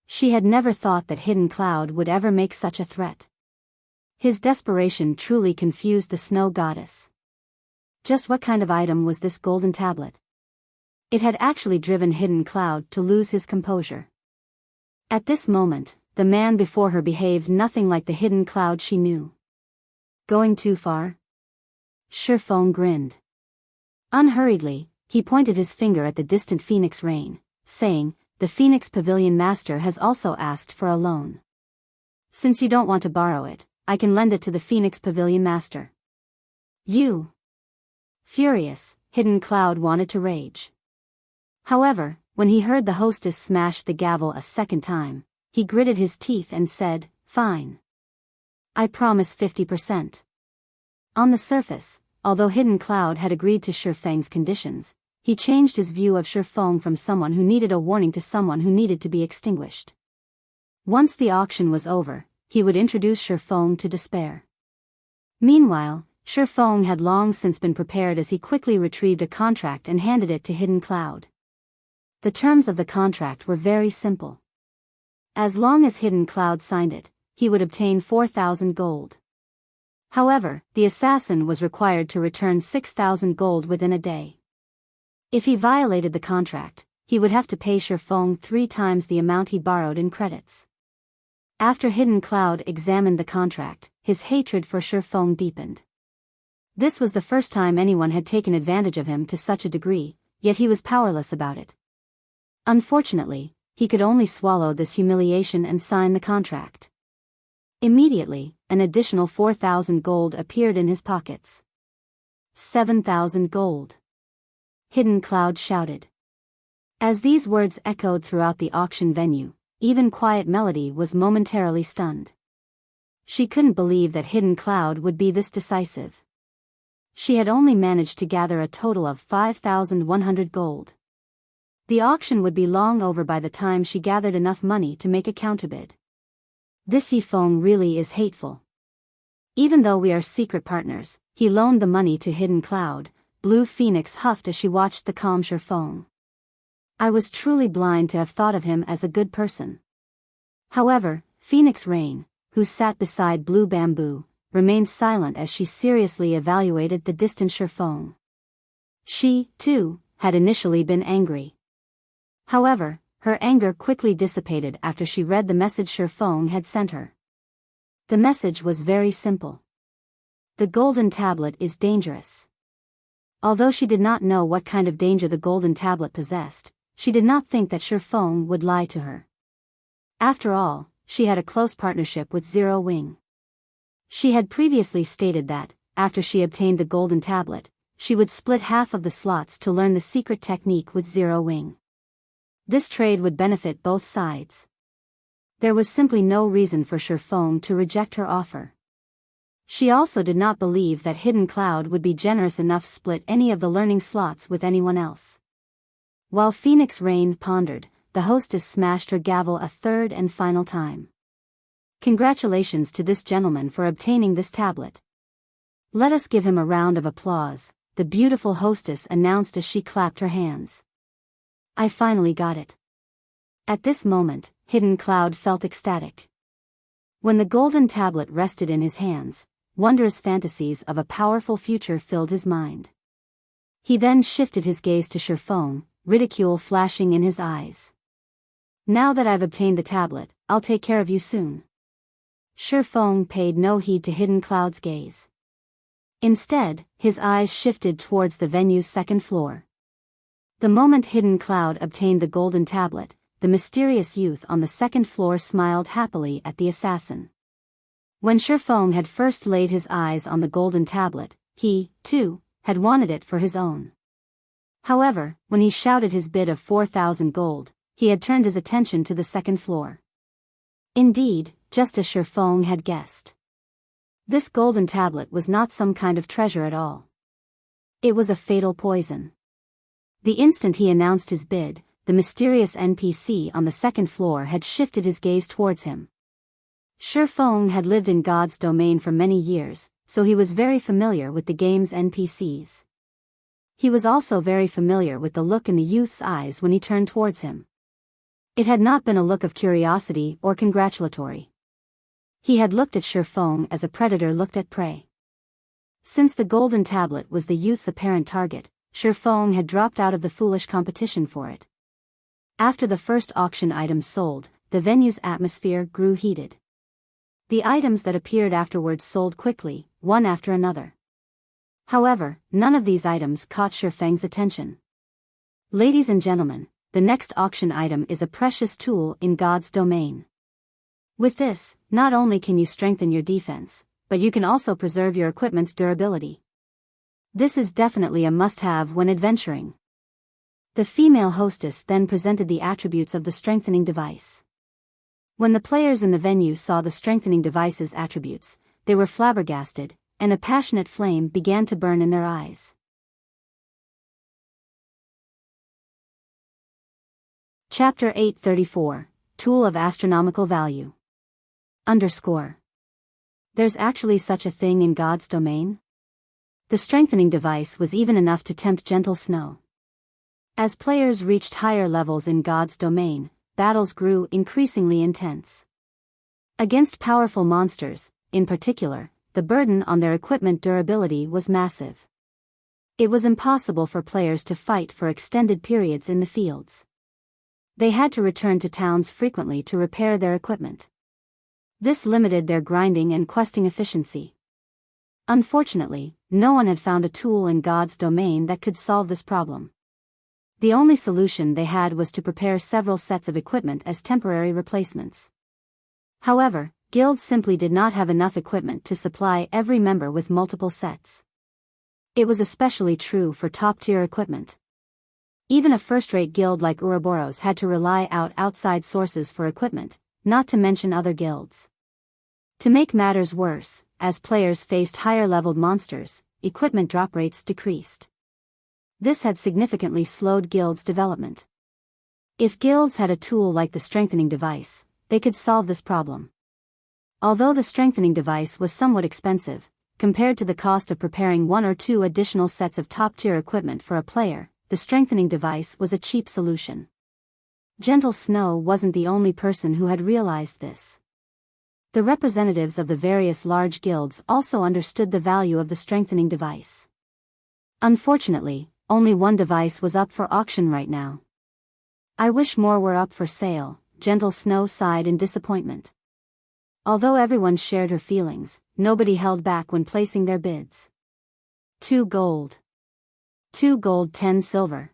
She had never thought that Hidden Cloud would ever make such a threat. His desperation truly confused the Snow Goddess. Just what kind of item was this golden tablet? It had actually driven Hidden Cloud to lose his composure. At this moment, the man before her behaved nothing like the Hidden Cloud she knew. Going too far? Feng grinned. Unhurriedly, he pointed his finger at the distant Phoenix Rain, saying, The Phoenix Pavilion Master has also asked for a loan. Since you don't want to borrow it, I can lend it to the Phoenix Pavilion Master. You! Furious, Hidden Cloud wanted to rage. However, when he heard the hostess smash the gavel a second time, he gritted his teeth and said, Fine. I promise 50%. On the surface, although Hidden Cloud had agreed to Feng's conditions, he changed his view of Feng from someone who needed a warning to someone who needed to be extinguished. Once the auction was over, he would introduce Feng to despair. Meanwhile, Feng had long since been prepared as he quickly retrieved a contract and handed it to Hidden Cloud. The terms of the contract were very simple. As long as Hidden Cloud signed it, he would obtain 4,000 gold. However, the assassin was required to return 6,000 gold within a day. If he violated the contract, he would have to pay Feng 3 times the amount he borrowed in credits. After Hidden Cloud examined the contract, his hatred for Feng deepened. This was the first time anyone had taken advantage of him to such a degree, yet he was powerless about it. Unfortunately, he could only swallow this humiliation and sign the contract. Immediately, an additional 4,000 gold appeared in his pockets. 7,000 gold. Hidden Cloud shouted. As these words echoed throughout the auction venue, even Quiet Melody was momentarily stunned. She couldn't believe that Hidden Cloud would be this decisive. She had only managed to gather a total of 5,100 gold. The auction would be long over by the time she gathered enough money to make a counterbid. This Yi Feng really is hateful. Even though we are secret partners, he loaned the money to Hidden Cloud, Blue Phoenix huffed as she watched the calm Feng. I was truly blind to have thought of him as a good person. However, Phoenix Rain, who sat beside Blue Bamboo, remained silent as she seriously evaluated the distant Feng. She, too, had initially been angry. However, her anger quickly dissipated after she read the message Feng had sent her. The message was very simple. The golden tablet is dangerous. Although she did not know what kind of danger the golden tablet possessed, she did not think that Feng would lie to her. After all, she had a close partnership with Zero Wing. She had previously stated that, after she obtained the golden tablet, she would split half of the slots to learn the secret technique with Zero Wing. This trade would benefit both sides. There was simply no reason for Feng to reject her offer. She also did not believe that Hidden Cloud would be generous enough to split any of the learning slots with anyone else. While Phoenix Rain pondered, the hostess smashed her gavel a third and final time. Congratulations to this gentleman for obtaining this tablet. Let us give him a round of applause, the beautiful hostess announced as she clapped her hands. I finally got it. At this moment, Hidden Cloud felt ecstatic. When the golden tablet rested in his hands, wondrous fantasies of a powerful future filled his mind. He then shifted his gaze to Feng, ridicule flashing in his eyes. Now that I've obtained the tablet, I'll take care of you soon. Feng paid no heed to Hidden Cloud's gaze. Instead, his eyes shifted towards the venue's second floor. The moment Hidden Cloud obtained the golden tablet, the mysterious youth on the second floor smiled happily at the assassin. When Feng had first laid his eyes on the golden tablet, he, too, had wanted it for his own. However, when he shouted his bid of 4,000 gold, he had turned his attention to the second floor. Indeed, just as Feng had guessed. This golden tablet was not some kind of treasure at all. It was a fatal poison. The instant he announced his bid, the mysterious NPC on the second floor had shifted his gaze towards him. Feng had lived in God's domain for many years, so he was very familiar with the game's NPCs. He was also very familiar with the look in the youth's eyes when he turned towards him. It had not been a look of curiosity or congratulatory. He had looked at Feng as a predator looked at prey. Since the golden tablet was the youth's apparent target, Feng had dropped out of the foolish competition for it. After the first auction items sold, the venue's atmosphere grew heated. The items that appeared afterwards sold quickly, one after another. However, none of these items caught Feng's attention. Ladies and gentlemen, the next auction item is a precious tool in God's domain. With this, not only can you strengthen your defense, but you can also preserve your equipment's durability. This is definitely a must-have when adventuring. The female hostess then presented the attributes of the strengthening device. When the players in the venue saw the strengthening device's attributes, they were flabbergasted, and a passionate flame began to burn in their eyes. Chapter 834, Tool of Astronomical Value. There's actually such a thing in God's domain? The strengthening device was even enough to tempt gentle Snow. As players reached higher levels in God's domain, battles grew increasingly intense. Against powerful monsters, in particular, the burden on their equipment durability was massive. It was impossible for players to fight for extended periods in the fields. They had to return to towns frequently to repair their equipment. This limited their grinding and questing efficiency. Unfortunately, no one had found a tool in God's domain that could solve this problem. The only solution they had was to prepare several sets of equipment as temporary replacements. However, guilds simply did not have enough equipment to supply every member with multiple sets. It was especially true for top-tier equipment. Even a first-rate guild like Ouroboros had to rely on outside sources for equipment, not to mention other guilds. To make matters worse, as players faced higher-leveled monsters, equipment drop rates decreased. This had significantly slowed guilds' development. If guilds had a tool like the strengthening device, they could solve this problem. Although the strengthening device was somewhat expensive, compared to the cost of preparing one or two additional sets of top-tier equipment for a player, the strengthening device was a cheap solution. Gentle Snow wasn't the only person who had realized this. The representatives of the various large guilds also understood the value of the strengthening device. Unfortunately, only one device was up for auction right now. I wish more were up for sale, Gentle Snow sighed in disappointment. Although everyone shared her feelings, nobody held back when placing their bids. 2 gold. 2 gold 10 silver.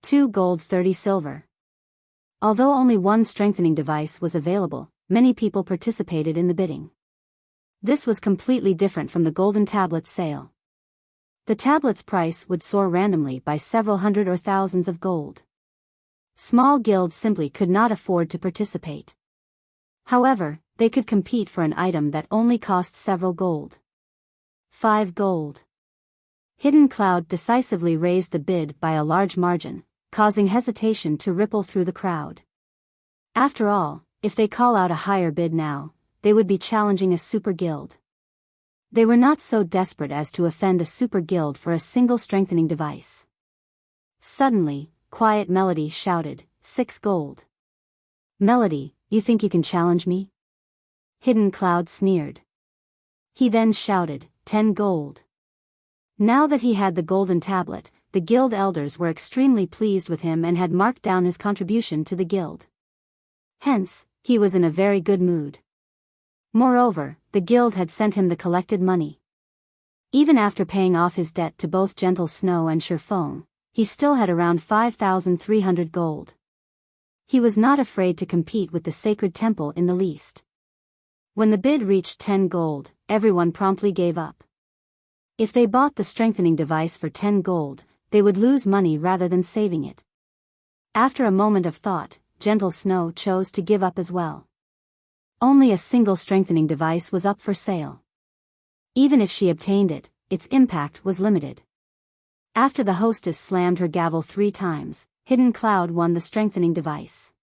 2 gold 30 silver. Although only one strengthening device was available, many people participated in the bidding. This was completely different from the golden tablet's sale. The tablet's price would soar randomly by several hundred or thousands of gold. Small guilds simply could not afford to participate. However, they could compete for an item that only cost several gold. 5 gold. Hidden Cloud decisively raised the bid by a large margin, causing hesitation to ripple through the crowd. After all, if they call out a higher bid now, they would be challenging a super guild. They were not so desperate as to offend a super guild for a single strengthening device. Suddenly, Quiet Melody shouted, 6 gold. Melody, you think you can challenge me? Hidden Cloud sneered. He then shouted, 10 gold. Now that he had the golden tablet, the guild elders were extremely pleased with him and had marked down his contribution to the guild. Hence, he was in a very good mood. Moreover, the guild had sent him the collected money. Even after paying off his debt to both Gentle Snow and Feng, he still had around 5,300 gold. He was not afraid to compete with the sacred temple in the least. When the bid reached 10 gold, everyone promptly gave up. If they bought the strengthening device for 10 gold, they would lose money rather than saving it. After a moment of thought, Gentle Snow chose to give up as well. Only a single strengthening device was up for sale. Even if she obtained it, its impact was limited. After the hostess slammed her gavel 3 times, Hidden Cloud won the strengthening device.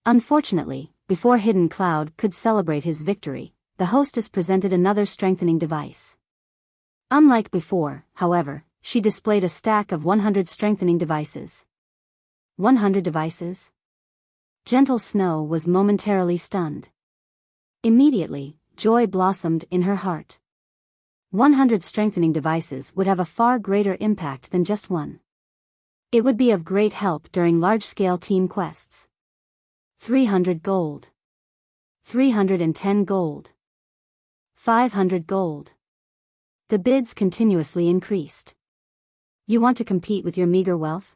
Unfortunately, before Hidden Cloud could celebrate his victory, the hostess presented another strengthening device. Unlike before, however, she displayed a stack of 100 strengthening devices. 100 devices? Gentle Snow was momentarily stunned. Immediately, joy blossomed in her heart. 100 strengthening devices would have a far greater impact than just one. It would be of great help during large-scale team quests. 300 gold. 310 gold. 500 gold. The bids continuously increased. You want to compete with your meager wealth?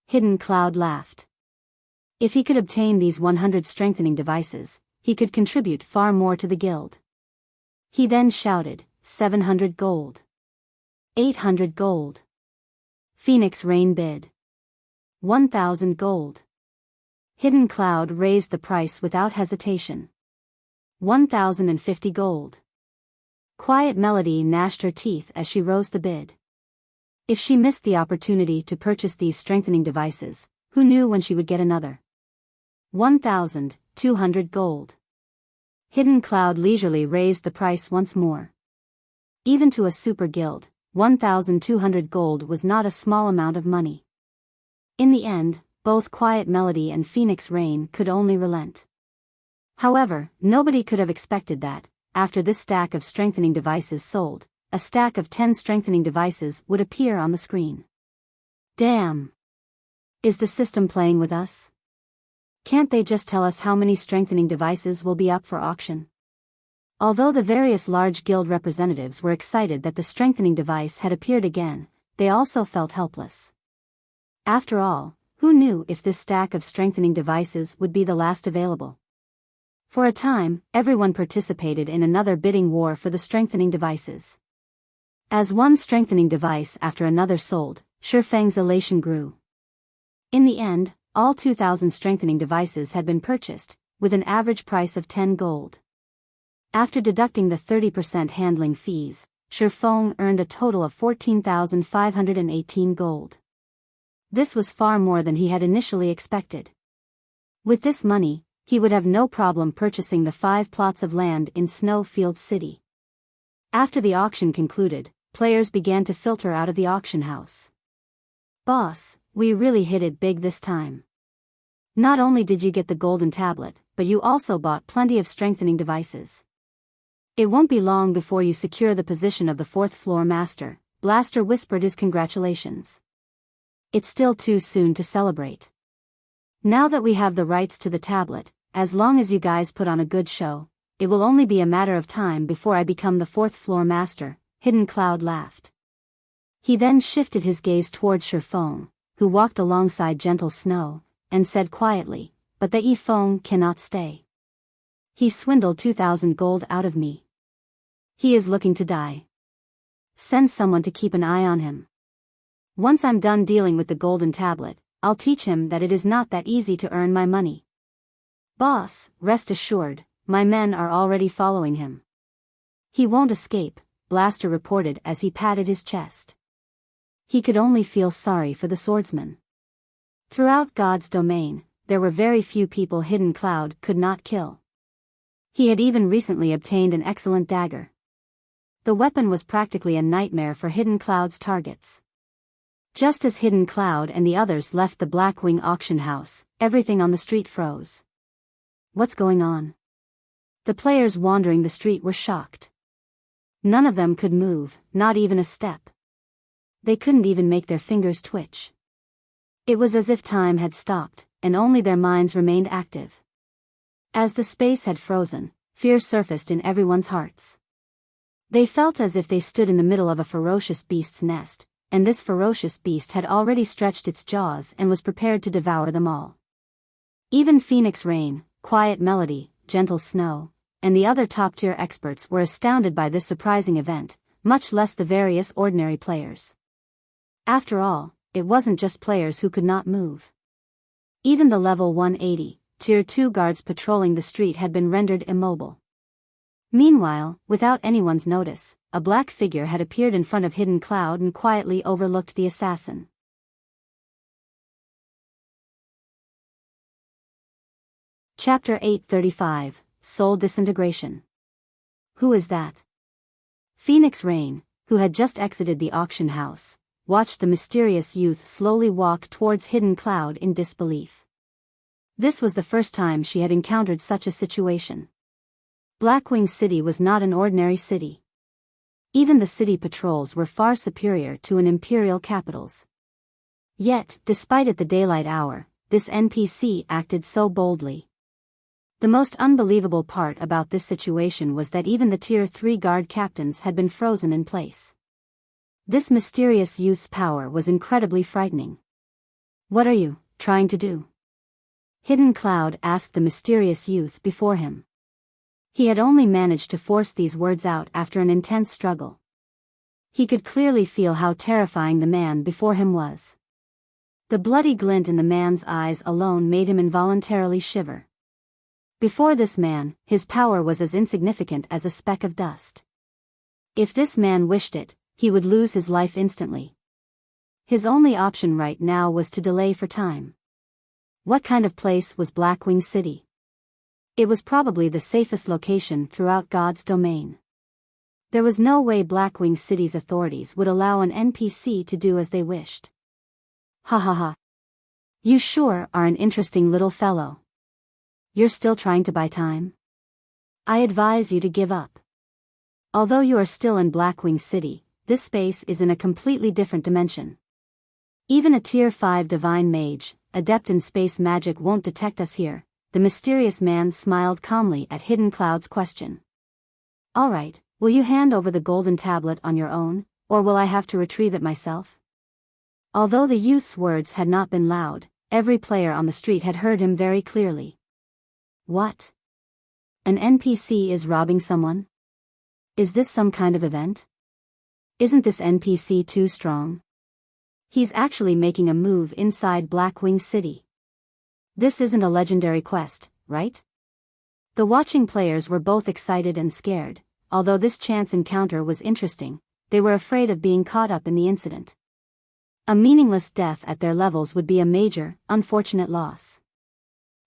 Hidden Cloud laughed. If he could obtain these 100 strengthening devices, he could contribute far more to the guild. He then shouted, 700 gold. 800 gold. Phoenix Rain bid. 1,000 gold. Hidden Cloud raised the price without hesitation. 1,050 gold. Quiet Melody gnashed her teeth as she rose the bid. If she missed the opportunity to purchase these strengthening devices, who knew when she would get another? 1,200 gold. Hidden Cloud leisurely raised the price once more. Even to a super guild, 1,200 gold was not a small amount of money. In the end, both Quiet Melody and Phoenix Rain could only relent. However, nobody could have expected that, after this stack of strengthening devices sold, a stack of 10 strengthening devices would appear on the screen. Damn! Is the system playing with us? Can't they just tell us how many strengthening devices will be up for auction? Although the various large guild representatives were excited that the strengthening device had appeared again, they also felt helpless. After all, who knew if this stack of strengthening devices would be the last available? For a time, everyone participated in another bidding war for the strengthening devices. As one strengthening device after another sold, Feng's elation grew. In the end, all 2,000 strengthening devices had been purchased, with an average price of 10 gold. After deducting the 30% handling fees, Feng earned a total of 14,518 gold. This was far more than he had initially expected. With this money, he would have no problem purchasing the 5 plots of land in Snowfield City. After the auction concluded, players began to filter out of the auction house. Boss, we really hit it big this time. Not only did you get the golden tablet, but you also bought plenty of strengthening devices. It won't be long before you secure the position of the 4th floor master, Blaster whispered his congratulations. It's still too soon to celebrate. Now that we have the rights to the tablet, as long as you guys put on a good show, it will only be a matter of time before I become the 4th floor master, Hidden Cloud laughed. He then shifted his gaze toward Feng, who walked alongside Gentle Snow, and said quietly, but the Feng cannot stay. He swindled 2,000 gold out of me. He is looking to die. Send someone to keep an eye on him. Once I'm done dealing with the golden tablet, I'll teach him that it is not that easy to earn my money. Boss, rest assured, my men are already following him. He won't escape, Blaster reported as he patted his chest. He could only feel sorry for the swordsman. Throughout God's domain, there were very few people Hidden Cloud could not kill. He had even recently obtained an excellent dagger. The weapon was practically a nightmare for Hidden Cloud's targets. Just as Hidden Cloud and the others left the Blackwing auction house, everything on the street froze. What's going on? The players wandering the street were shocked. None of them could move, not even a step. They couldn't even make their fingers twitch. It was as if time had stopped, and only their minds remained active. As the space had frozen, fear surfaced in everyone's hearts. They felt as if they stood in the middle of a ferocious beast's nest, and this ferocious beast had already stretched its jaws and was prepared to devour them all. Even Phoenix Rain, Quiet Melody, Gentle Snow, and the other top-tier experts were astounded by this surprising event, much less the various ordinary players. After all, it wasn't just players who could not move. Even the level 180, Tier 2 guards patrolling the street had been rendered immobile. Meanwhile, without anyone's notice, a black figure had appeared in front of Hidden Cloud and quietly overlooked the assassin. Chapter 835, Soul Disintegration. Who is that? Phoenix Rain, who had just exited the auction house, watched the mysterious youth slowly walk towards Hidden Cloud in disbelief. This was the first time she had encountered such a situation. Blackwing City was not an ordinary city. Even the city patrols were far superior to an imperial capital's. Yet, despite it the daylight hour, this NPC acted so boldly. The most unbelievable part about this situation was that even the Tier 3 guard captains had been frozen in place. This mysterious youth's power was incredibly frightening. What are you trying to do? Hidden Cloud asked the mysterious youth before him. He had only managed to force these words out after an intense struggle. He could clearly feel how terrifying the man before him was. The bloody glint in the man's eyes alone made him involuntarily shiver. Before this man, his power was as insignificant as a speck of dust. If this man wished it, he would lose his life instantly. His only option right now was to delay for time. What kind of place was Blackwing City? It was probably the safest location throughout God's domain. There was no way Blackwing City's authorities would allow an NPC to do as they wished. Ha ha ha. You sure are an interesting little fellow. You're still trying to buy time? I advise you to give up. Although you are still in Blackwing City, this space is in a completely different dimension. Even a Tier 5 divine mage, adept in space magic, won't detect us here. The mysterious man smiled calmly at Hidden Cloud's question. Alright, will you hand over the golden tablet on your own, or will I have to retrieve it myself? Although the youth's words had not been loud, every player on the street had heard him very clearly. What? An NPC is robbing someone? Is this some kind of event? Isn't this NPC too strong? He's actually making a move inside Blackwing City. This isn't a legendary quest, right? The watching players were both excited and scared. Although this chance encounter was interesting, they were afraid of being caught up in the incident. A meaningless death at their levels would be a major, unfortunate loss.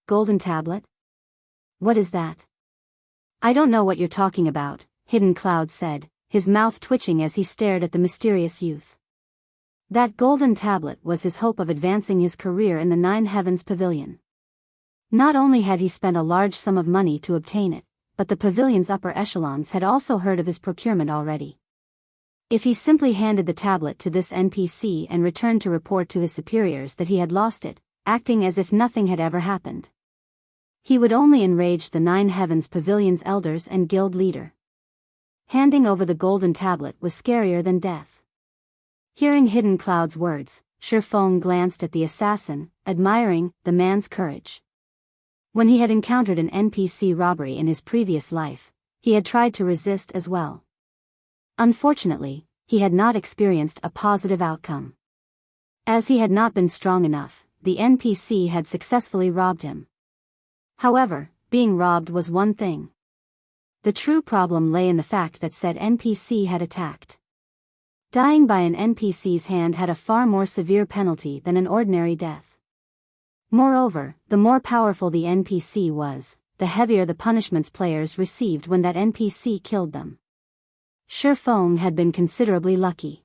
Golden tablet? What is that? I don't know what you're talking about, Hidden Cloud said, his mouth twitching as he stared at the mysterious youth. That golden tablet was his hope of advancing his career in the Nine Heavens Pavilion. Not only had he spent a large sum of money to obtain it, but the pavilion's upper echelons had also heard of his procurement already. If he simply handed the tablet to this NPC and returned to report to his superiors that he had lost it, acting as if nothing had ever happened, he would only enrage the Nine Heavens Pavilion's elders and guild leader. Handing over the golden tablet was scarier than death. Hearing Hidden Cloud's words, Feng glanced at the assassin, admiring the man's courage. When he had encountered an NPC robbery in his previous life, he had tried to resist as well. Unfortunately, he had not experienced a positive outcome. As he had not been strong enough, the NPC had successfully robbed him. However, being robbed was one thing. The true problem lay in the fact that said NPC had attacked. Dying by an NPC's hand had a far more severe penalty than an ordinary death. Moreover, the more powerful the NPC was, the heavier the punishments players received when that NPC killed them. Feng had been considerably lucky.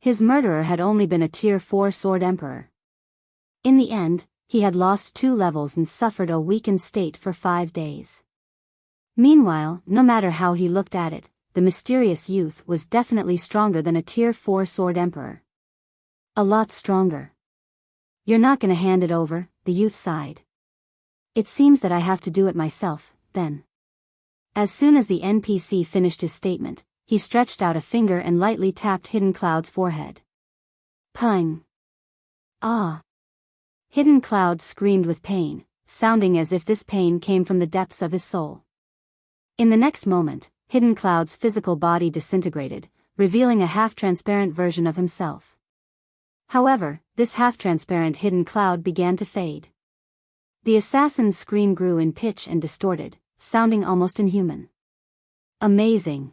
His murderer had only been a Tier 4 Sword Emperor. In the end, he had lost 2 levels and suffered a weakened state for 5 days. Meanwhile, no matter how he looked at it, the mysterious youth was definitely stronger than a Tier 4 Sword Emperor. A lot stronger. "You're not gonna hand it over," the youth sighed. "It seems that I have to do it myself, then." As soon as the NPC finished his statement, he stretched out a finger and lightly tapped Hidden Cloud's forehead. Pung! Ah! Hidden Cloud screamed with pain, sounding as if this pain came from the depths of his soul. In the next moment, Hidden Cloud's physical body disintegrated, revealing a half-transparent version of himself. However, this half-transparent Hidden Cloud began to fade. The assassin's scream grew in pitch and distorted, sounding almost inhuman. Amazing!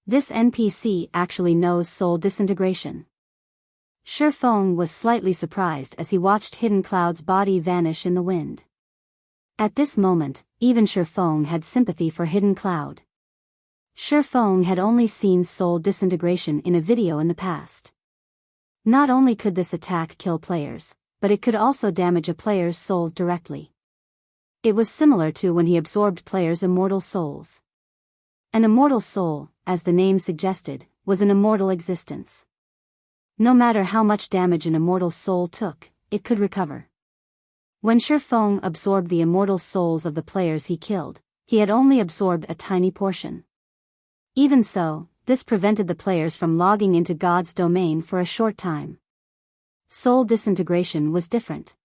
This NPC actually knows soul disintegration. Feng was slightly surprised as he watched Hidden Cloud's body vanish in the wind. At this moment, even Feng had sympathy for Hidden Cloud. Feng had only seen soul disintegration in a video in the past. Not only could this attack kill players, but it could also damage a player's soul directly. It was similar to when he absorbed players' immortal souls. An immortal soul, as the name suggested, was an immortal existence. No matter how much damage an immortal soul took, it could recover. When Feng absorbed the immortal souls of the players he killed, he had only absorbed a tiny portion. Even so, this prevented the players from logging into God's domain for a short time. Soul disintegration was different.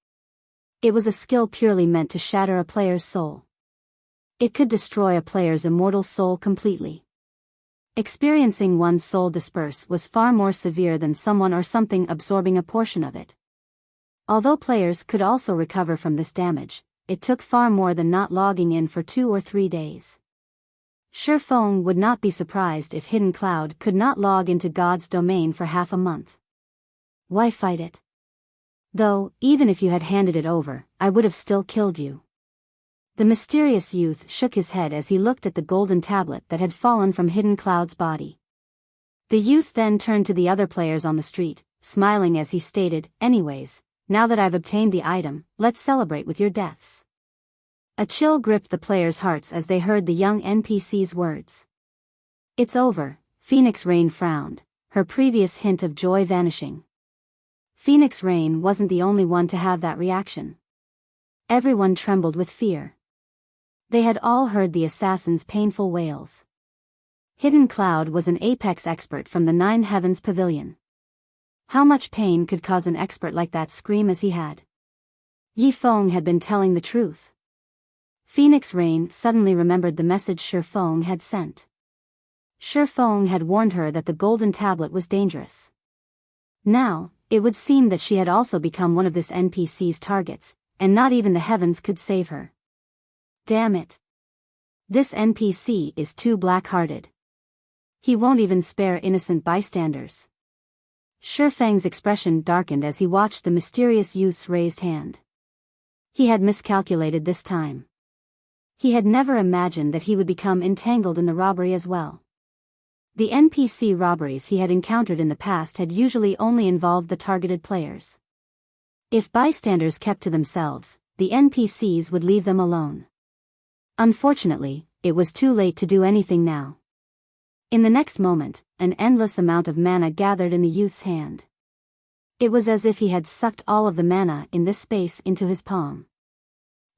It was a skill purely meant to shatter a player's soul. It could destroy a player's immortal soul completely. Experiencing one's soul disperse was far more severe than someone or something absorbing a portion of it. Although players could also recover from this damage, it took far more than not logging in for 2 or 3 days. Feng would not be surprised if Hidden Cloud could not log into God's domain for half a month. Why fight it? Though, even if you had handed it over, I would have still killed you. The mysterious youth shook his head as he looked at the golden tablet that had fallen from Hidden Cloud's body. The youth then turned to the other players on the street, smiling as he stated, "Anyways, now that I've obtained the item, let's celebrate with your deaths." A chill gripped the players' hearts as they heard the young NPC's words. "It's over," Phoenix Rain frowned, her previous hint of joy vanishing. Phoenix Rain wasn't the only one to have that reaction. Everyone trembled with fear. They had all heard the assassin's painful wails. Hidden Cloud was an apex expert from the Nine Heavens Pavilion. How much pain could cause an expert like that scream as he had? Feng had been telling the truth. Phoenix Rain suddenly remembered the message Feng had sent. Feng had warned her that the golden tablet was dangerous. Now, it would seem that she had also become one of this NPC's targets, and not even the heavens could save her. Damn it. This NPC is too black-hearted. He won't even spare innocent bystanders. Feng's expression darkened as he watched the mysterious youth's raised hand. He had miscalculated this time. He had never imagined that he would become entangled in the robbery as well. The NPC robberies he had encountered in the past had usually only involved the targeted players. If bystanders kept to themselves, the NPCs would leave them alone. Unfortunately, it was too late to do anything now. In the next moment, an endless amount of mana gathered in the youth's hand. It was as if he had sucked all of the mana in this space into his palm.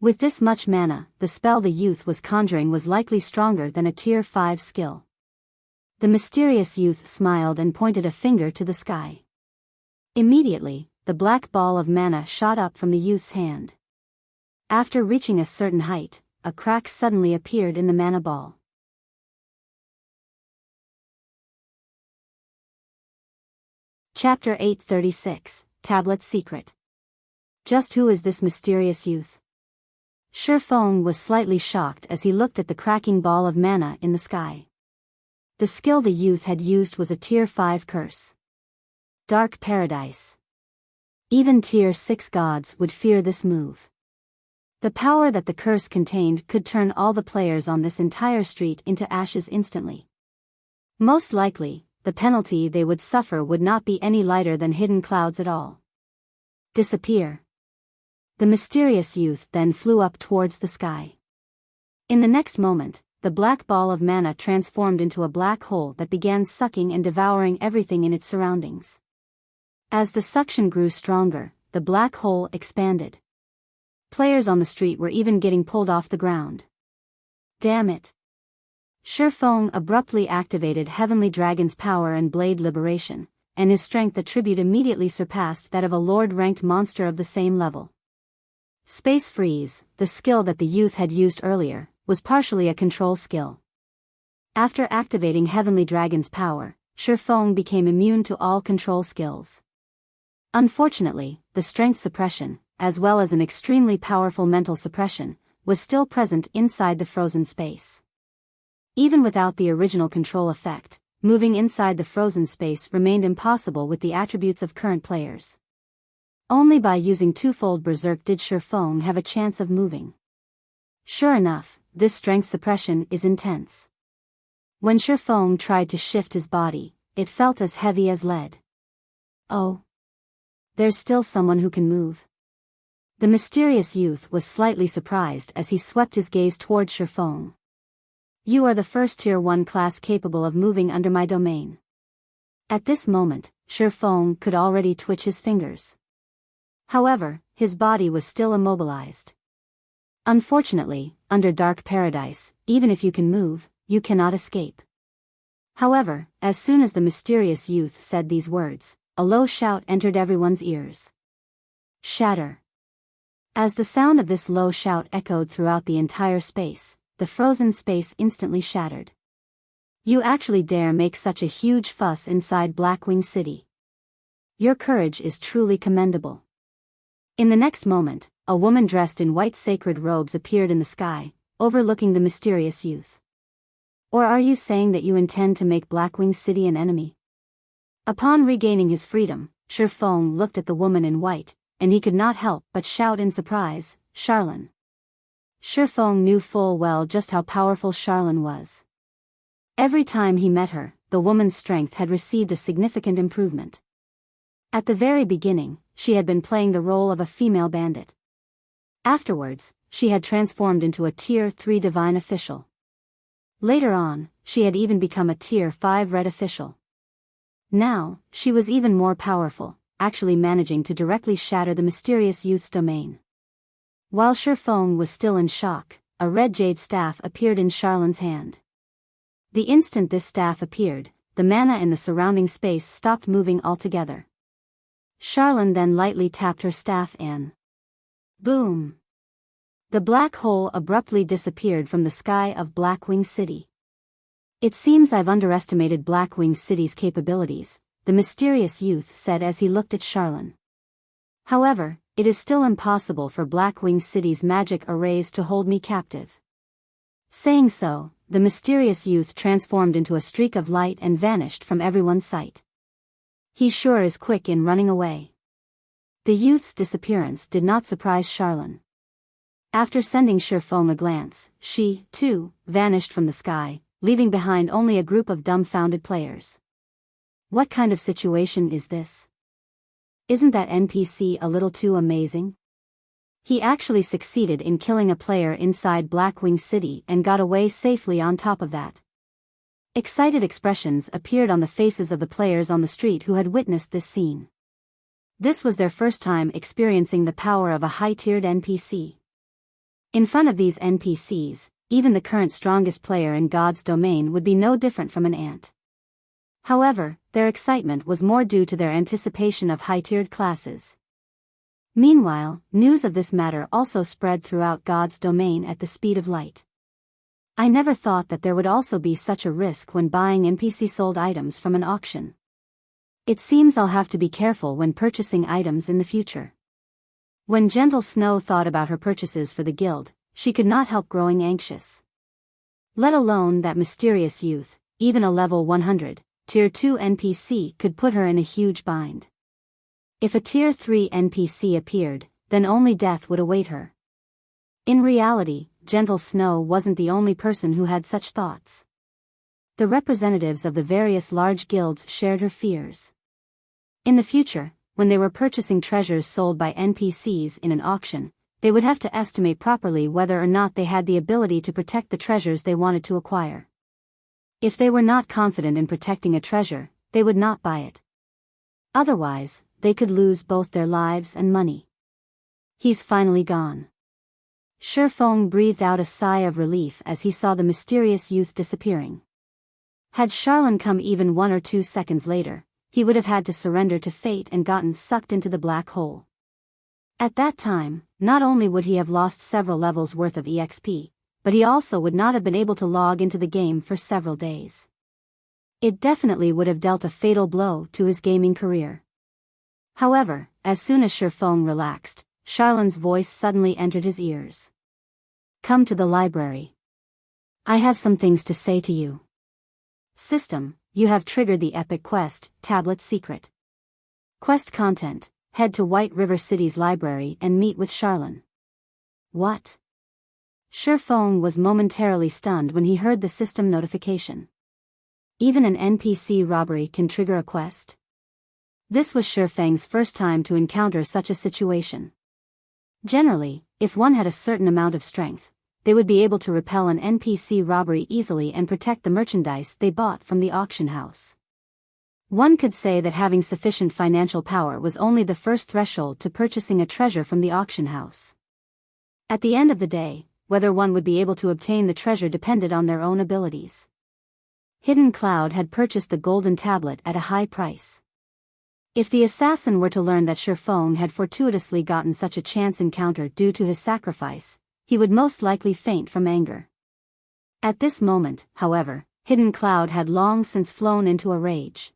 With this much mana, the spell the youth was conjuring was likely stronger than a Tier 5 skill. The mysterious youth smiled and pointed a finger to the sky. Immediately, the black ball of mana shot up from the youth's hand. After reaching a certain height, a crack suddenly appeared in the mana ball. Chapter 836, Tablet's Secret. Just who is this mysterious youth? Feng was slightly shocked as he looked at the cracking ball of mana in the sky. The skill the youth had used was a Tier 5 curse. Dark Paradise. Even Tier 6 gods would fear this move. The power that the curse contained could turn all the players on this entire street into ashes instantly. Most likely, the penalty they would suffer would not be any lighter than hidden clouds at all. Disappear. The mysterious youth then flew up towards the sky. In the next moment, the black ball of mana transformed into a black hole that began sucking and devouring everything in its surroundings. As the suction grew stronger, the black hole expanded. Players on the street were even getting pulled off the ground. Damn it. Feng abruptly activated Heavenly Dragon's power and blade liberation, and his strength attribute immediately surpassed that of a Lord-ranked monster of the same level. Space Freeze, the skill that the youth had used earlier, was partially a control skill. After activating Heavenly Dragon's power, Feng became immune to all control skills. Unfortunately, the strength suppression, as well as an extremely powerful mental suppression, was still present inside the frozen space. Even without the original control effect, moving inside the frozen space remained impossible with the attributes of current players. Only by using twofold Berserk did Feng have a chance of moving. Sure enough, this strength suppression is intense. When Feng tried to shift his body, it felt as heavy as lead. Oh. There's still someone who can move. The mysterious youth was slightly surprised as he swept his gaze towards Feng. You are the first Tier 1 class capable of moving under my domain. At this moment, Feng could already twitch his fingers. However, his body was still immobilized. Unfortunately, under Dark Paradise, even if you can move, you cannot escape. However, as soon as the mysterious youth said these words, a low shout entered everyone's ears. Shatter. As the sound of this low shout echoed throughout the entire space, the frozen space instantly shattered. You actually dare make such a huge fuss inside Blackwing City. Your courage is truly commendable. In the next moment, a woman dressed in white sacred robes appeared in the sky, overlooking the mysterious youth. Or are you saying that you intend to make Blackwing City an enemy? Upon regaining his freedom, Feng looked at the woman in white, and he could not help but shout in surprise, Charlene. Feng knew full well just how powerful Charlene was. Every time he met her, the woman's strength had received a significant improvement. At the very beginning, she had been playing the role of a female bandit. Afterwards, she had transformed into a Tier 3 divine official. Later on, she had even become a Tier 5 red official. Now, she was even more powerful, actually managing to directly shatter the mysterious youth's domain. While Feng was still in shock, a red jade staff appeared in Charlene's hand. The instant this staff appeared, the mana in the surrounding space stopped moving altogether. Charlene then lightly tapped her staff and boom! The black hole abruptly disappeared from the sky of Blackwing City. It seems I've underestimated Blackwing City's capabilities, the mysterious youth said as he looked at Charlene. However, it is still impossible for Blackwing City's magic arrays to hold me captive. Saying so, the mysterious youth transformed into a streak of light and vanished from everyone's sight. He sure is quick in running away. The youth's disappearance did not surprise Charlene. After sending Feng a glance, she, too, vanished from the sky, leaving behind only a group of dumbfounded players. What kind of situation is this? Isn't that NPC a little too amazing? He actually succeeded in killing a player inside Blackwing City and got away safely on top of that. Excited expressions appeared on the faces of the players on the street who had witnessed this scene. This was their first time experiencing the power of a high-tiered NPC. In front of these NPCs, even the current strongest player in God's domain would be no different from an ant. However, their excitement was more due to their anticipation of high-tiered classes. Meanwhile, news of this matter also spread throughout God's domain at the speed of light. I never thought that there would also be such a risk when buying NPC-sold items from an auction. It seems I'll have to be careful when purchasing items in the future. When Gentle Snow thought about her purchases for the guild, she could not help growing anxious. Let alone that mysterious youth, even a level 100, Tier 2 NPC could put her in a huge bind. If a Tier 3 NPC appeared, then only death would await her. In reality, Gentle Snow wasn't the only person who had such thoughts. The representatives of the various large guilds shared her fears. In the future, when they were purchasing treasures sold by NPCs in an auction, they would have to estimate properly whether or not they had the ability to protect the treasures they wanted to acquire. If they were not confident in protecting a treasure, they would not buy it. Otherwise, they could lose both their lives and money. He's finally gone. Feng breathed out a sigh of relief as he saw the mysterious youth disappearing. Had Charlene come even 1 or 2 seconds later, he would have had to surrender to fate and gotten sucked into the black hole. At that time, not only would he have lost several levels worth of EXP, but he also would not have been able to log into the game for several days. It definitely would have dealt a fatal blow to his gaming career. However, as soon as Feng relaxed, Charlene's voice suddenly entered his ears. "Come to the library. I have some things to say to you." System, you have triggered the epic quest, Tablet Secret. Quest content, head to White River City's library and meet with Charlene. What? Feng was momentarily stunned when he heard the system notification. Even an NPC robbery can trigger a quest? This was Feng's first time to encounter such a situation. Generally, if one had a certain amount of strength, they would be able to repel an NPC robbery easily and protect the merchandise they bought from the auction house. One could say that having sufficient financial power was only the first threshold to purchasing a treasure from the auction house. At the end of the day, whether one would be able to obtain the treasure depended on their own abilities. Hidden Cloud had purchased the golden tablet at a high price. If the assassin were to learn that Feng had fortuitously gotten such a chance encounter due to his sacrifice, he would most likely faint from anger. At this moment, however, Hidden Cloud had long since flown into a rage.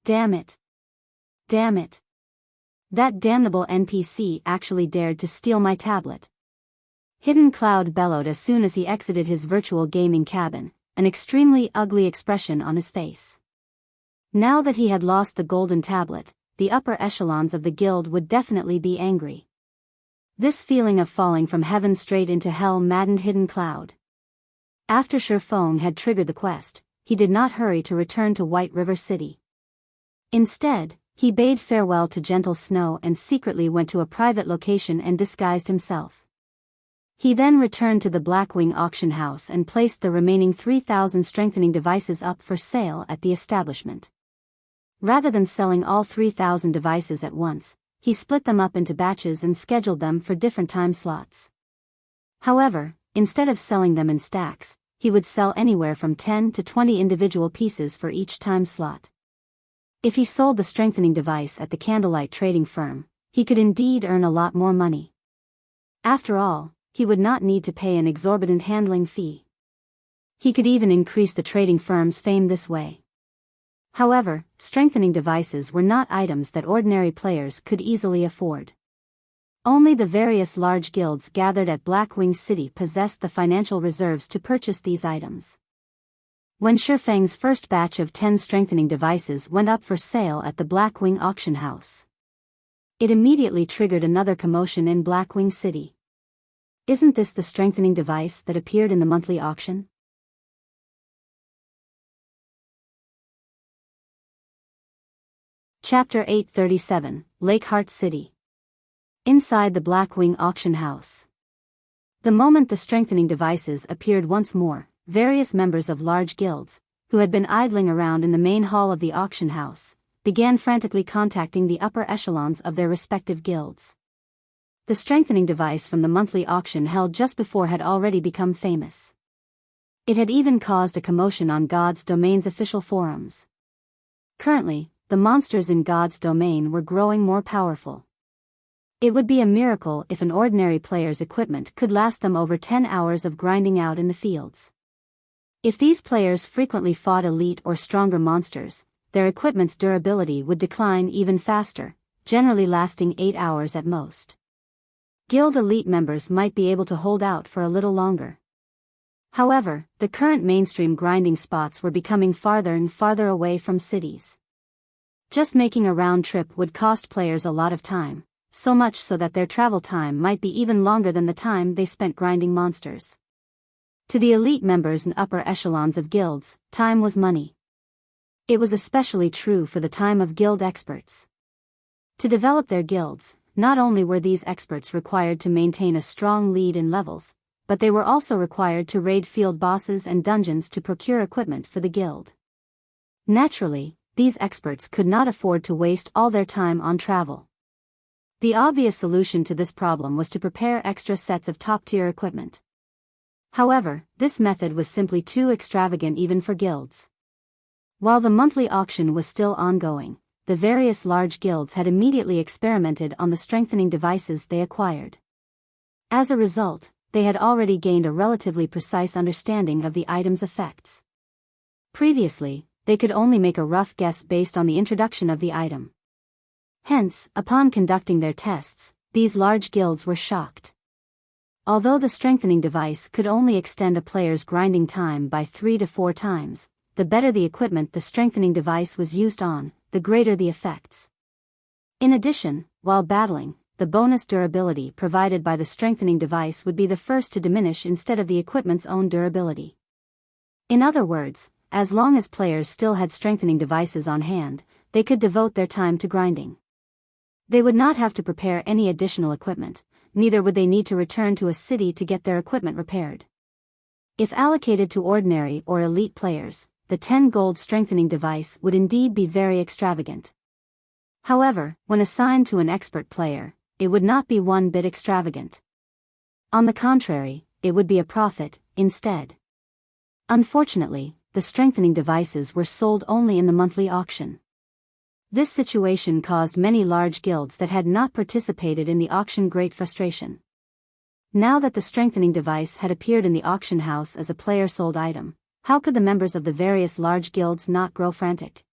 Damn it! Damn it! That damnable NPC actually dared to steal my tablet. Hidden Cloud bellowed as soon as he exited his virtual gaming cabin, an extremely ugly expression on his face. Now that he had lost the golden tablet, the upper echelons of the guild would definitely be angry. This feeling of falling from heaven straight into hell maddened Hidden Cloud. After Feng had triggered the quest, he did not hurry to return to White River City. Instead, he bade farewell to Gentle Snow and secretly went to a private location and disguised himself. He then returned to the Blackwing auction house and placed the remaining 3,000 strengthening devices up for sale at the establishment. Rather than selling all 3,000 devices at once, he split them up into batches and scheduled them for different time slots. However, instead of selling them in stacks, he would sell anywhere from 10 to 20 individual pieces for each time slot. If he sold the strengthening device at the Candlelight trading firm, he could indeed earn a lot more money. After all, he would not need to pay an exorbitant handling fee. He could even increase the trading firm's fame this way. However, strengthening devices were not items that ordinary players could easily afford. Only the various large guilds gathered at Blackwing City possessed the financial reserves to purchase these items. When Feng's first batch of 10 strengthening devices went up for sale at the Blackwing auction house, it immediately triggered another commotion in Blackwing City. Isn't this the strengthening device that appeared in the monthly auction? Chapter 837, Lakeheart City. Inside the Blackwing auction house. The moment the strengthening devices appeared once more, various members of large guilds, who had been idling around in the main hall of the auction house, began frantically contacting the upper echelons of their respective guilds. The strengthening device from the monthly auction held just before had already become famous. It had even caused a commotion on God's Domain's official forums. Currently, the monsters in God's Domain were growing more powerful. It would be a miracle if an ordinary player's equipment could last them over 10 hours of grinding out in the fields. If these players frequently fought elite or stronger monsters, their equipment's durability would decline even faster, generally lasting 8 hours at most. Guild elite members might be able to hold out for a little longer. However, the current mainstream grinding spots were becoming farther and farther away from cities. Just making a round trip would cost players a lot of time, so much so that their travel time might be even longer than the time they spent grinding monsters. To the elite members and upper echelons of guilds, time was money. It was especially true for the time of guild experts. To develop their guilds, not only were these experts required to maintain a strong lead in levels, but they were also required to raid field bosses and dungeons to procure equipment for the guild. Naturally, these experts could not afford to waste all their time on travel. The obvious solution to this problem was to prepare extra sets of top-tier equipment. However, this method was simply too extravagant even for guilds. While the monthly auction was still ongoing, the various large guilds had immediately experimented on the strengthening devices they acquired. As a result, they had already gained a relatively precise understanding of the item's effects. Previously, they could only make a rough guess based on the introduction of the item. Hence, upon conducting their tests, these large guilds were shocked. Although the strengthening device could only extend a player's grinding time by 3 to 4 times, the better the equipment the strengthening device was used on, the greater the effects. In addition, while battling, the bonus durability provided by the strengthening device would be the first to diminish instead of the equipment's own durability. In other words, as long as players still had strengthening devices on hand, they could devote their time to grinding. They would not have to prepare any additional equipment, neither would they need to return to a city to get their equipment repaired. If allocated to ordinary or elite players, the 10 gold strengthening device would indeed be very extravagant. However, when assigned to an expert player, it would not be one bit extravagant. On the contrary, it would be a profit, instead. Unfortunately, the strengthening devices were sold only in the monthly auction. This situation caused many large guilds that had not participated in the auction great frustration. Now that the strengthening device had appeared in the auction house as a player-sold item, how could the members of the various large guilds not grow frantic?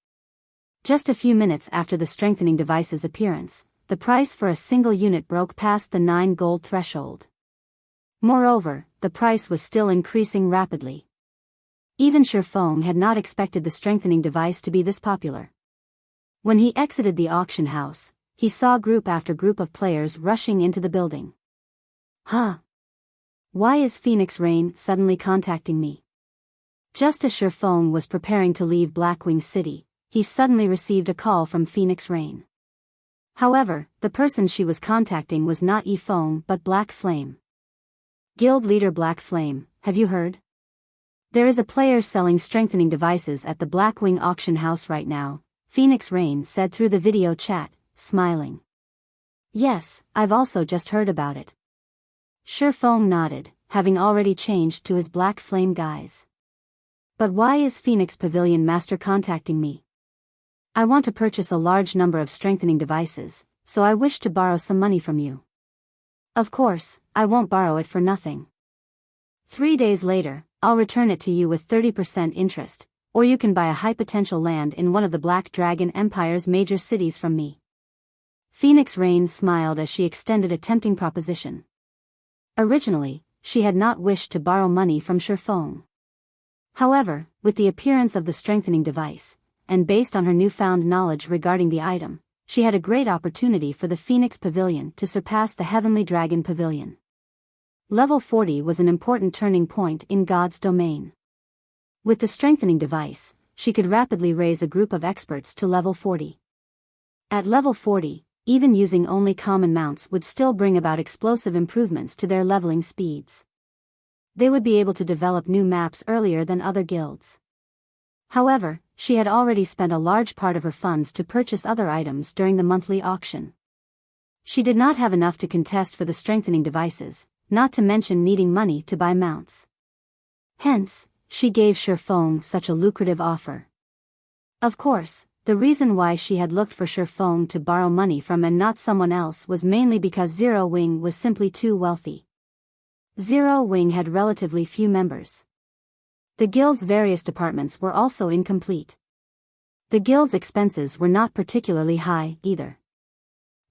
Just a few minutes after the strengthening device's appearance, the price for a single unit broke past the 9 gold threshold. Moreover, the price was still increasing rapidly. Even Feng had not expected the strengthening device to be this popular. When he exited the auction house, he saw group after group of players rushing into the building. Huh? Why is Phoenix Rain suddenly contacting me? Just as Feng was preparing to leave Blackwing City, he suddenly received a call from Phoenix Rain. However, the person she was contacting was not Feng but Black Flame. Guild leader Black Flame, have you heard? There is a player selling strengthening devices at the Blackwing auction house right now, Phoenix Rain said through the video chat, smiling. Yes, I've also just heard about it. Feng nodded, having already changed to his Black Flame guise. But why is Phoenix Pavilion Master contacting me? I want to purchase a large number of strengthening devices, so I wish to borrow some money from you. Of course, I won't borrow it for nothing. 3 days later, I'll return it to you with 30% interest, or you can buy a high-potential land in one of the Black Dragon Empire's major cities from me. Phoenix Rain smiled as she extended a tempting proposition. Originally, she had not wished to borrow money from Feng. However, with the appearance of the strengthening device, and based on her newfound knowledge regarding the item, she had a great opportunity for the Phoenix Pavilion to surpass the Heavenly Dragon Pavilion. Level 40 was an important turning point in God's domain. With the strengthening device, she could rapidly raise a group of experts to level 40. At level 40, even using only common mounts would still bring about explosive improvements to their leveling speeds. They would be able to develop new maps earlier than other guilds. However, she had already spent a large part of her funds to purchase other items during the monthly auction. She did not have enough to contest for the strengthening devices, not to mention needing money to buy mounts. Hence, she gave Feng such a lucrative offer. Of course, the reason why she had looked for Feng to borrow money from and not someone else was mainly because Zero Wing was simply too wealthy. Zero Wing had relatively few members. The guild's various departments were also incomplete. The guild's expenses were not particularly high, either.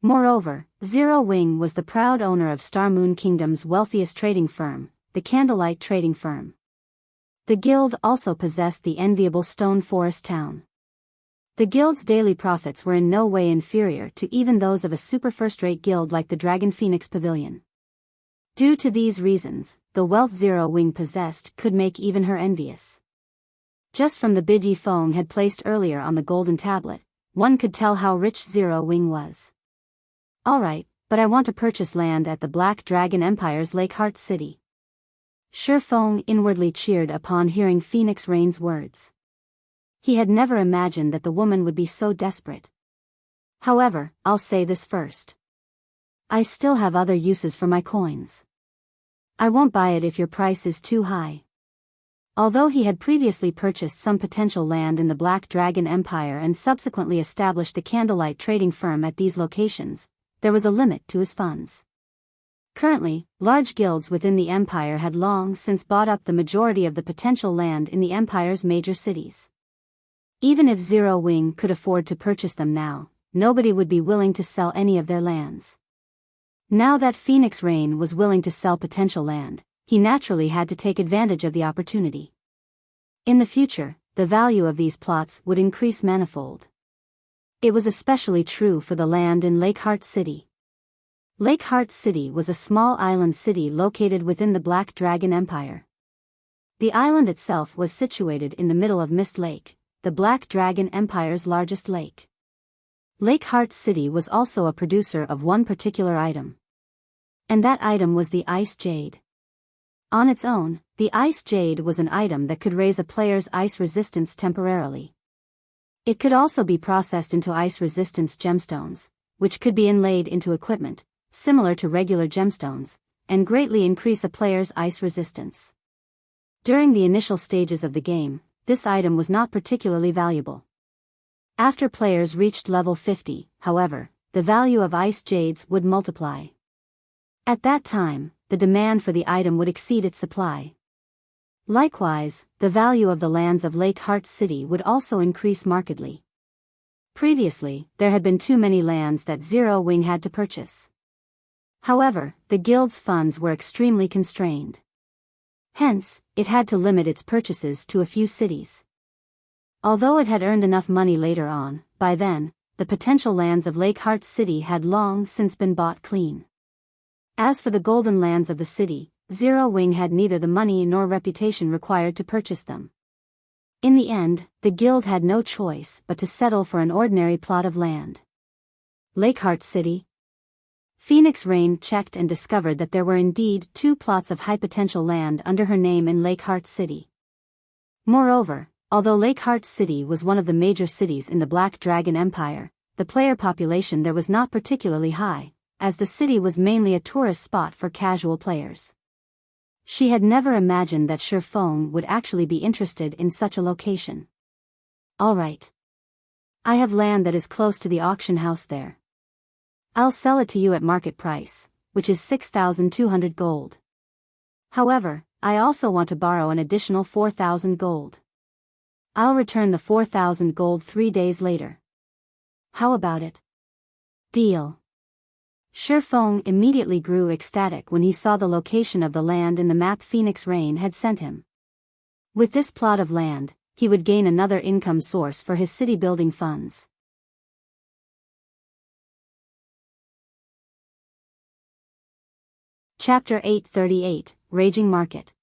Moreover, Zero Wing was the proud owner of Star Moon Kingdom's wealthiest trading firm, the Candlelight Trading Firm. The guild also possessed the enviable Stone Forest town. The guild's daily profits were in no way inferior to even those of a super first-rate guild like the Dragon Phoenix Pavilion. Due to these reasons, the wealth Zero Wing possessed could make even her envious. Just from the bid Yi Feng had placed earlier on the golden tablet, one could tell how rich Zero Wing was. Alright, but I want to purchase land at the Black Dragon Empire's Lakeheart City. Shi Feng inwardly cheered upon hearing Phoenix Rain's words. He had never imagined that the woman would be so desperate. However, I'll say this first. I still have other uses for my coins. I won't buy it if your price is too high. Although he had previously purchased some potential land in the Black Dragon Empire and subsequently established the Candlelight Trading Firm at these locations, there was a limit to his funds. Currently, large guilds within the empire had long since bought up the majority of the potential land in the empire's major cities. Even if Zero Wing could afford to purchase them now, nobody would be willing to sell any of their lands. Now that Phoenix Rain was willing to sell potential land, he naturally had to take advantage of the opportunity. In the future, the value of these plots would increase manifold. It was especially true for the land in Lakeheart City. Lakeheart City was a small island city located within the Black Dragon Empire. The island itself was situated in the middle of Mist Lake, the Black Dragon Empire's largest lake. Lakeheart City was also a producer of one particular item. And that item was the Ice Jade. On its own, the Ice Jade was an item that could raise a player's ice resistance temporarily. It could also be processed into ice resistance gemstones, which could be inlaid into equipment, similar to regular gemstones, and greatly increase a player's ice resistance. During the initial stages of the game, this item was not particularly valuable. After players reached level 50, however, the value of ice jades would multiply. At that time, the demand for the item would exceed its supply. Likewise, the value of the lands of Lakeheart City would also increase markedly. Previously, there had been too many lands that Zero Wing had to purchase. However, the guild's funds were extremely constrained. Hence, it had to limit its purchases to a few cities. Although it had earned enough money later on, by then, the potential lands of Lakeheart City had long since been bought clean. As for the golden lands of the city, Zero Wing had neither the money nor reputation required to purchase them. In the end, the guild had no choice but to settle for an ordinary plot of land. Lakeheart City. Phoenix Rain checked and discovered that there were indeed 2 plots of high potential land under her name in Lakeheart City. Moreover, although Lakeheart City was one of the major cities in the Black Dragon Empire, the player population there was not particularly high, as the city was mainly a tourist spot for casual players. She had never imagined that Shi Feng would actually be interested in such a location. Alright. I have land that is close to the auction house there. I'll sell it to you at market price, which is 6,200 gold. However, I also want to borrow an additional 4,000 gold. I'll return the 4,000 gold 3 days later. How about it? Deal. Shi Feng immediately grew ecstatic when he saw the location of the land in the map Phoenix Rain had sent him. With this plot of land, he would gain another income source for his city-building funds. Chapter 838, Raging Market.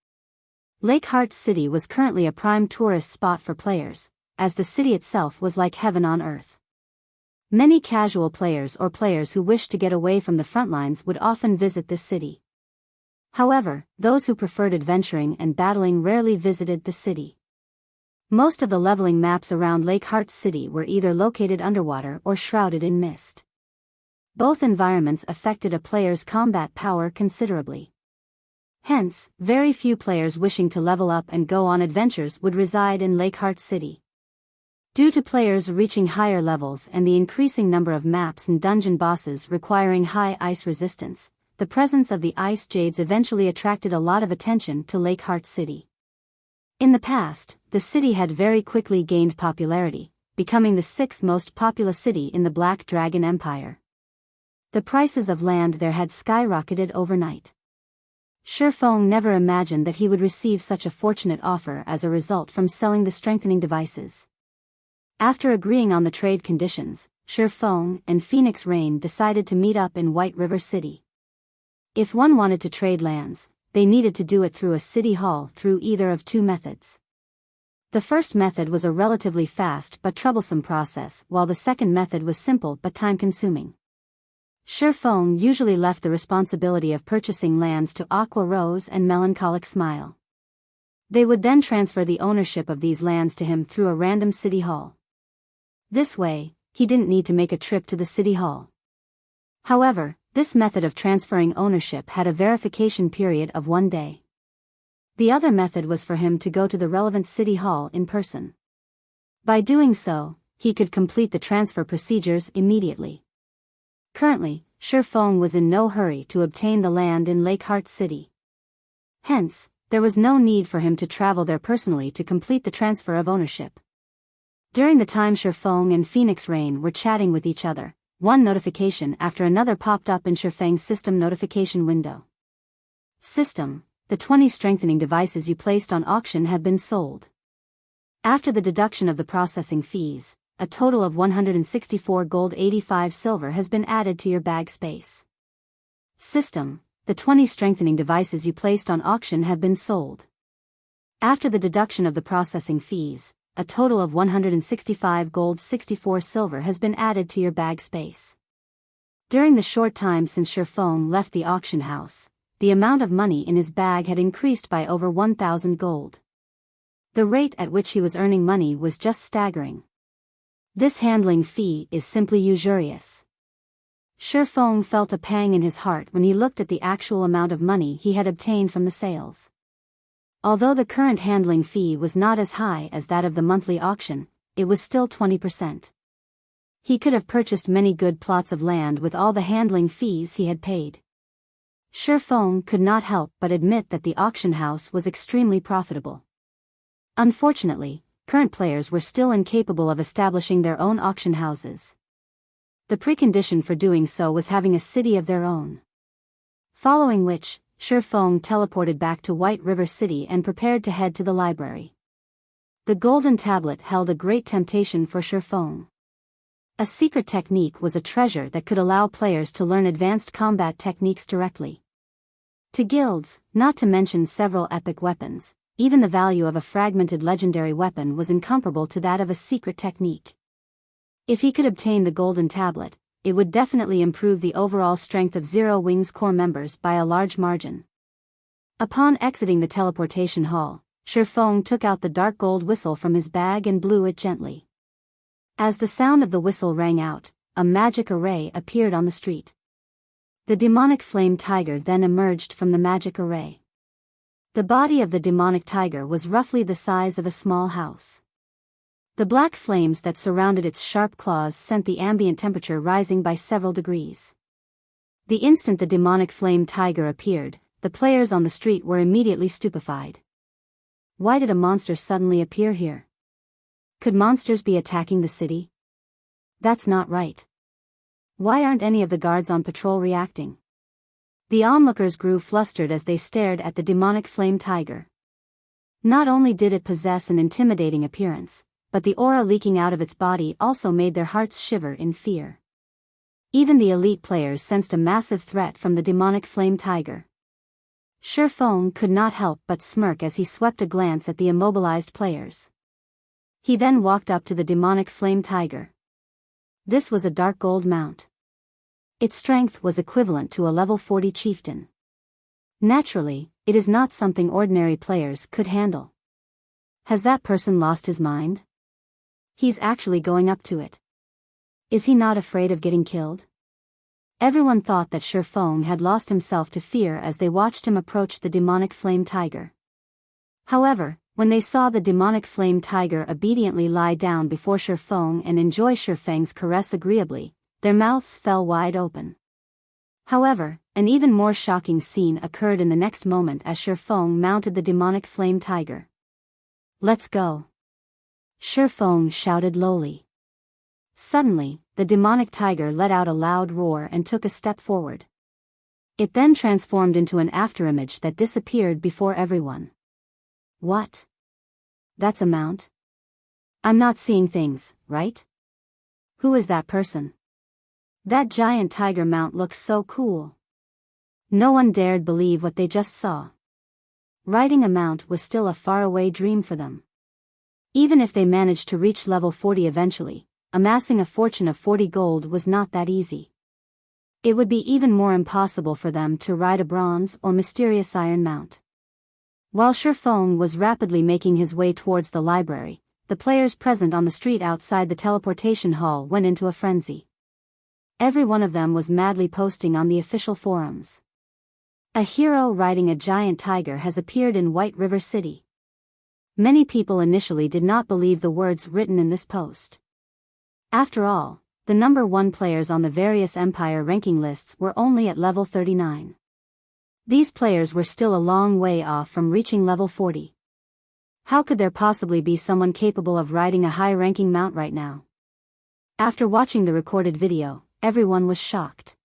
Lakeheart City was currently a prime tourist spot for players, as the city itself was like heaven on earth. Many casual players or players who wished to get away from the front lines would often visit this city. However, those who preferred adventuring and battling rarely visited the city. Most of the leveling maps around Lakeheart City were either located underwater or shrouded in mist. Both environments affected a player's combat power considerably. Hence, very few players wishing to level up and go on adventures would reside in Lakeheart City. Due to players reaching higher levels and the increasing number of maps and dungeon bosses requiring high ice resistance, the presence of the ice jades eventually attracted a lot of attention to Lakeheart City. In the past, the city had very quickly gained popularity, becoming the 6th most populous city in the Black Dragon Empire. The prices of land there had skyrocketed overnight. Feng never imagined that he would receive such a fortunate offer as a result from selling the strengthening devices. After agreeing on the trade conditions, Feng and Phoenix Rain decided to meet up in White River City. If one wanted to trade lands, they needed to do it through a city hall through either of two methods. The first method was a relatively fast but troublesome process, while the second method was simple but time-consuming. Feng usually left the responsibility of purchasing lands to Aqua Rose and Melancholic Smile. They would then transfer the ownership of these lands to him through a random city hall. This way, he didn't need to make a trip to the city hall. However, this method of transferring ownership had a verification period of 1 day. The other method was for him to go to the relevant city hall in person. By doing so, he could complete the transfer procedures immediately. Currently, Feng was in no hurry to obtain the land in Lakeheart City. Hence, there was no need for him to travel there personally to complete the transfer of ownership. During the time Feng and Phoenix Rain were chatting with each other, one notification after another popped up in Feng's system notification window. System: the 20 strengthening devices you placed on auction have been sold. After the deduction of the processing fees, a total of 164 gold 85 silver has been added to your bag space. System: the 20 strengthening devices you placed on auction have been sold. After the deduction of the processing fees, a total of 165 gold 64 silver has been added to your bag space. During the short time since Feng left the auction house, the amount of money in his bag had increased by over 1,000 gold. The rate at which he was earning money was just staggering. This handling fee is simply usurious. Feng felt a pang in his heart when he looked at the actual amount of money he had obtained from the sales. Although the current handling fee was not as high as that of the monthly auction, it was still 20%. He could have purchased many good plots of land with all the handling fees he had paid. Feng could not help but admit that the auction house was extremely profitable. Unfortunately, current players were still incapable of establishing their own auction houses. The precondition for doing so was having a city of their own. Following which, Feng teleported back to White River City and prepared to head to the library. The golden tablet held a great temptation for Feng. A secret technique was a treasure that could allow players to learn advanced combat techniques directly. To guilds, not to mention several epic weapons, even the value of a fragmented legendary weapon was incomparable to that of a secret technique. If he could obtain the golden tablet, it would definitely improve the overall strength of Zero Wings core members by a large margin. Upon exiting the teleportation hall, Feng took out the dark gold whistle from his bag and blew it gently. As the sound of the whistle rang out, a magic array appeared on the street. The demonic flame tiger then emerged from the magic array. The body of the demonic tiger was roughly the size of a small house. The black flames that surrounded its sharp claws sent the ambient temperature rising by several degrees. The instant the demonic flame tiger appeared, the players on the street were immediately stupefied. Why did a monster suddenly appear here? Could monsters be attacking the city? That's not right. Why aren't any of the guards on patrol reacting? The onlookers grew flustered as they stared at the demonic flame tiger. Not only did it possess an intimidating appearance, but the aura leaking out of its body also made their hearts shiver in fear. Even the elite players sensed a massive threat from the demonic flame tiger. Feng could not help but smirk as he swept a glance at the immobilized players. He then walked up to the demonic flame tiger. This was a dark gold mount. Its strength was equivalent to a level 40 chieftain. Naturally, it is not something ordinary players could handle. Has that person lost his mind? He's actually going up to it. Is he not afraid of getting killed? Everyone thought that Feng had lost himself to fear as they watched him approach the demonic flame tiger. However, when they saw the demonic flame tiger obediently lie down before Feng and enjoy Feng's caress agreeably, their mouths fell wide open. However, an even more shocking scene occurred in the next moment as Feng mounted the demonic flame tiger. Let's go. Feng shouted lowly. Suddenly, the demonic tiger let out a loud roar and took a step forward. It then transformed into an afterimage that disappeared before everyone. What? That's a mount? I'm not seeing things, right? Who is that person? That giant tiger mount looks so cool. No one dared believe what they just saw. Riding a mount was still a faraway dream for them. Even if they managed to reach level 40 eventually, amassing a fortune of 40 gold was not that easy. It would be even more impossible for them to ride a bronze or mysterious iron mount. While Feng was rapidly making his way towards the library, the players present on the street outside the teleportation hall went into a frenzy. Every one of them was madly posting on the official forums. A hero riding a giant tiger has appeared in White River City. Many people initially did not believe the words written in this post. After all, the number 1 players on the various Empire ranking lists were only at level 39. These players were still a long way off from reaching level 40. How could there possibly be someone capable of riding a high-ranking mount right now? After watching the recorded video, everyone was shocked.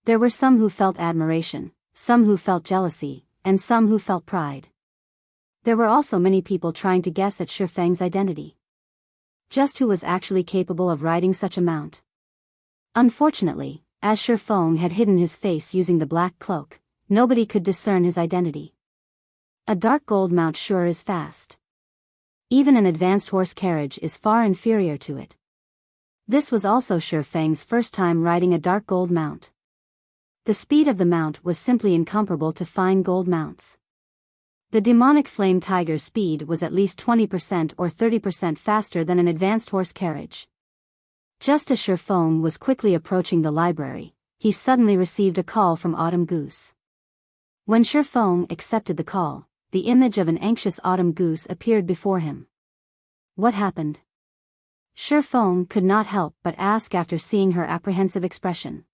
There were some who felt admiration, some who felt jealousy, and some who felt pride. There were also many people trying to guess at Feng's identity. Just who was actually capable of riding such a mount? Unfortunately, as Feng had hidden his face using the black cloak, nobody could discern his identity. A dark gold mount sure is fast. Even an advanced horse carriage is far inferior to it. This was also Feng's first time riding a dark gold mount. The speed of the mount was simply incomparable to fine gold mounts. The demonic flame tiger's speed was at least 20% or 30% faster than an advanced horse carriage. Just as Feng was quickly approaching the library, he suddenly received a call from Autumn Goose. When Feng accepted the call, the image of an anxious Autumn Goose appeared before him. What happened? Feng could not help but ask after seeing her apprehensive expression.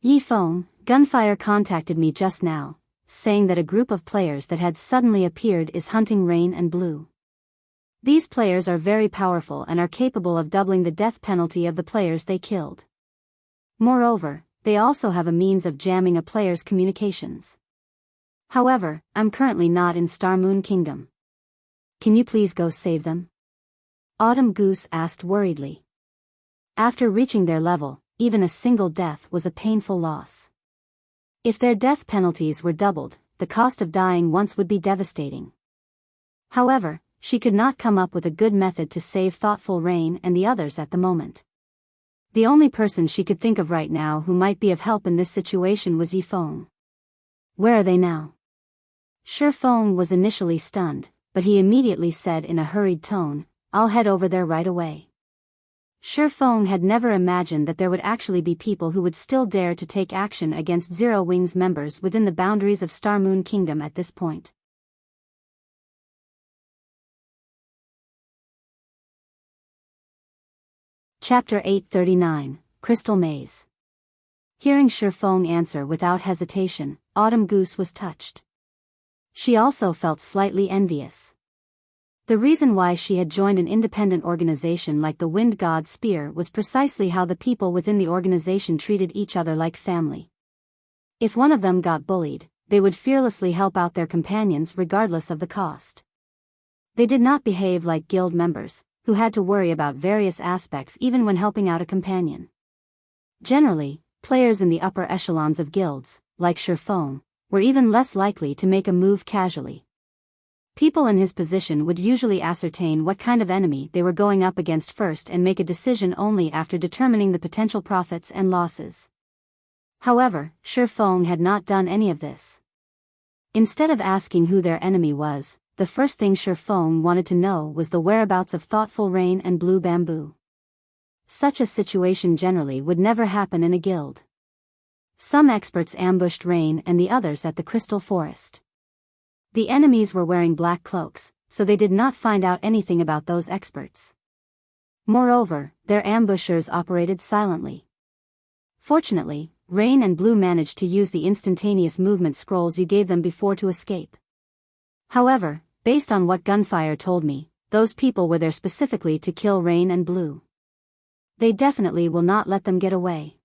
Feng, Gunfire contacted me just now, saying that a group of players that had suddenly appeared is hunting Rain and Blue. These players are very powerful and are capable of doubling the death penalty of the players they killed. Moreover, they also have a means of jamming a player's communications. However, I'm currently not in Star Moon Kingdom. Can you please go save them? Autumn Goose asked worriedly. After reaching their level, even a single death was a painful loss. If their death penalties were doubled, the cost of dying once would be devastating. However, she could not come up with a good method to save Thoughtful Rain and the others at the moment. The only person she could think of right now who might be of help in this situation was Feng. Where are they now? Feng was initially stunned, but he immediately said in a hurried tone, I'll head over there right away. Feng had never imagined that there would actually be people who would still dare to take action against Zero Wings members within the boundaries of Star Moon Kingdom at this point. Chapter 839, Crystal Maze. Hearing Feng answer without hesitation, Autumn Goose was touched. She also felt slightly envious. The reason why she had joined an independent organization like the Wind God Spear was precisely how the people within the organization treated each other like family. If one of them got bullied, they would fearlessly help out their companions regardless of the cost. They did not behave like guild members, who had to worry about various aspects even when helping out a companion. Generally, players in the upper echelons of guilds, like Feng, were even less likely to make a move casually. People in his position would usually ascertain what kind of enemy they were going up against first and make a decision only after determining the potential profits and losses. However, Feng had not done any of this. Instead of asking who their enemy was, the first thing Feng wanted to know was the whereabouts of Thoughtful Rain and Blue Bamboo. Such a situation generally would never happen in a guild. Some experts ambushed Rain and the others at the Crystal Forest. The enemies were wearing black cloaks, so they did not find out anything about those experts. Moreover, their ambushers operated silently. Fortunately, Rain and Blue managed to use the instantaneous movement scrolls you gave them before to escape. However, based on what Gunfire told me, those people were there specifically to kill Rain and Blue. They definitely will not let them get away.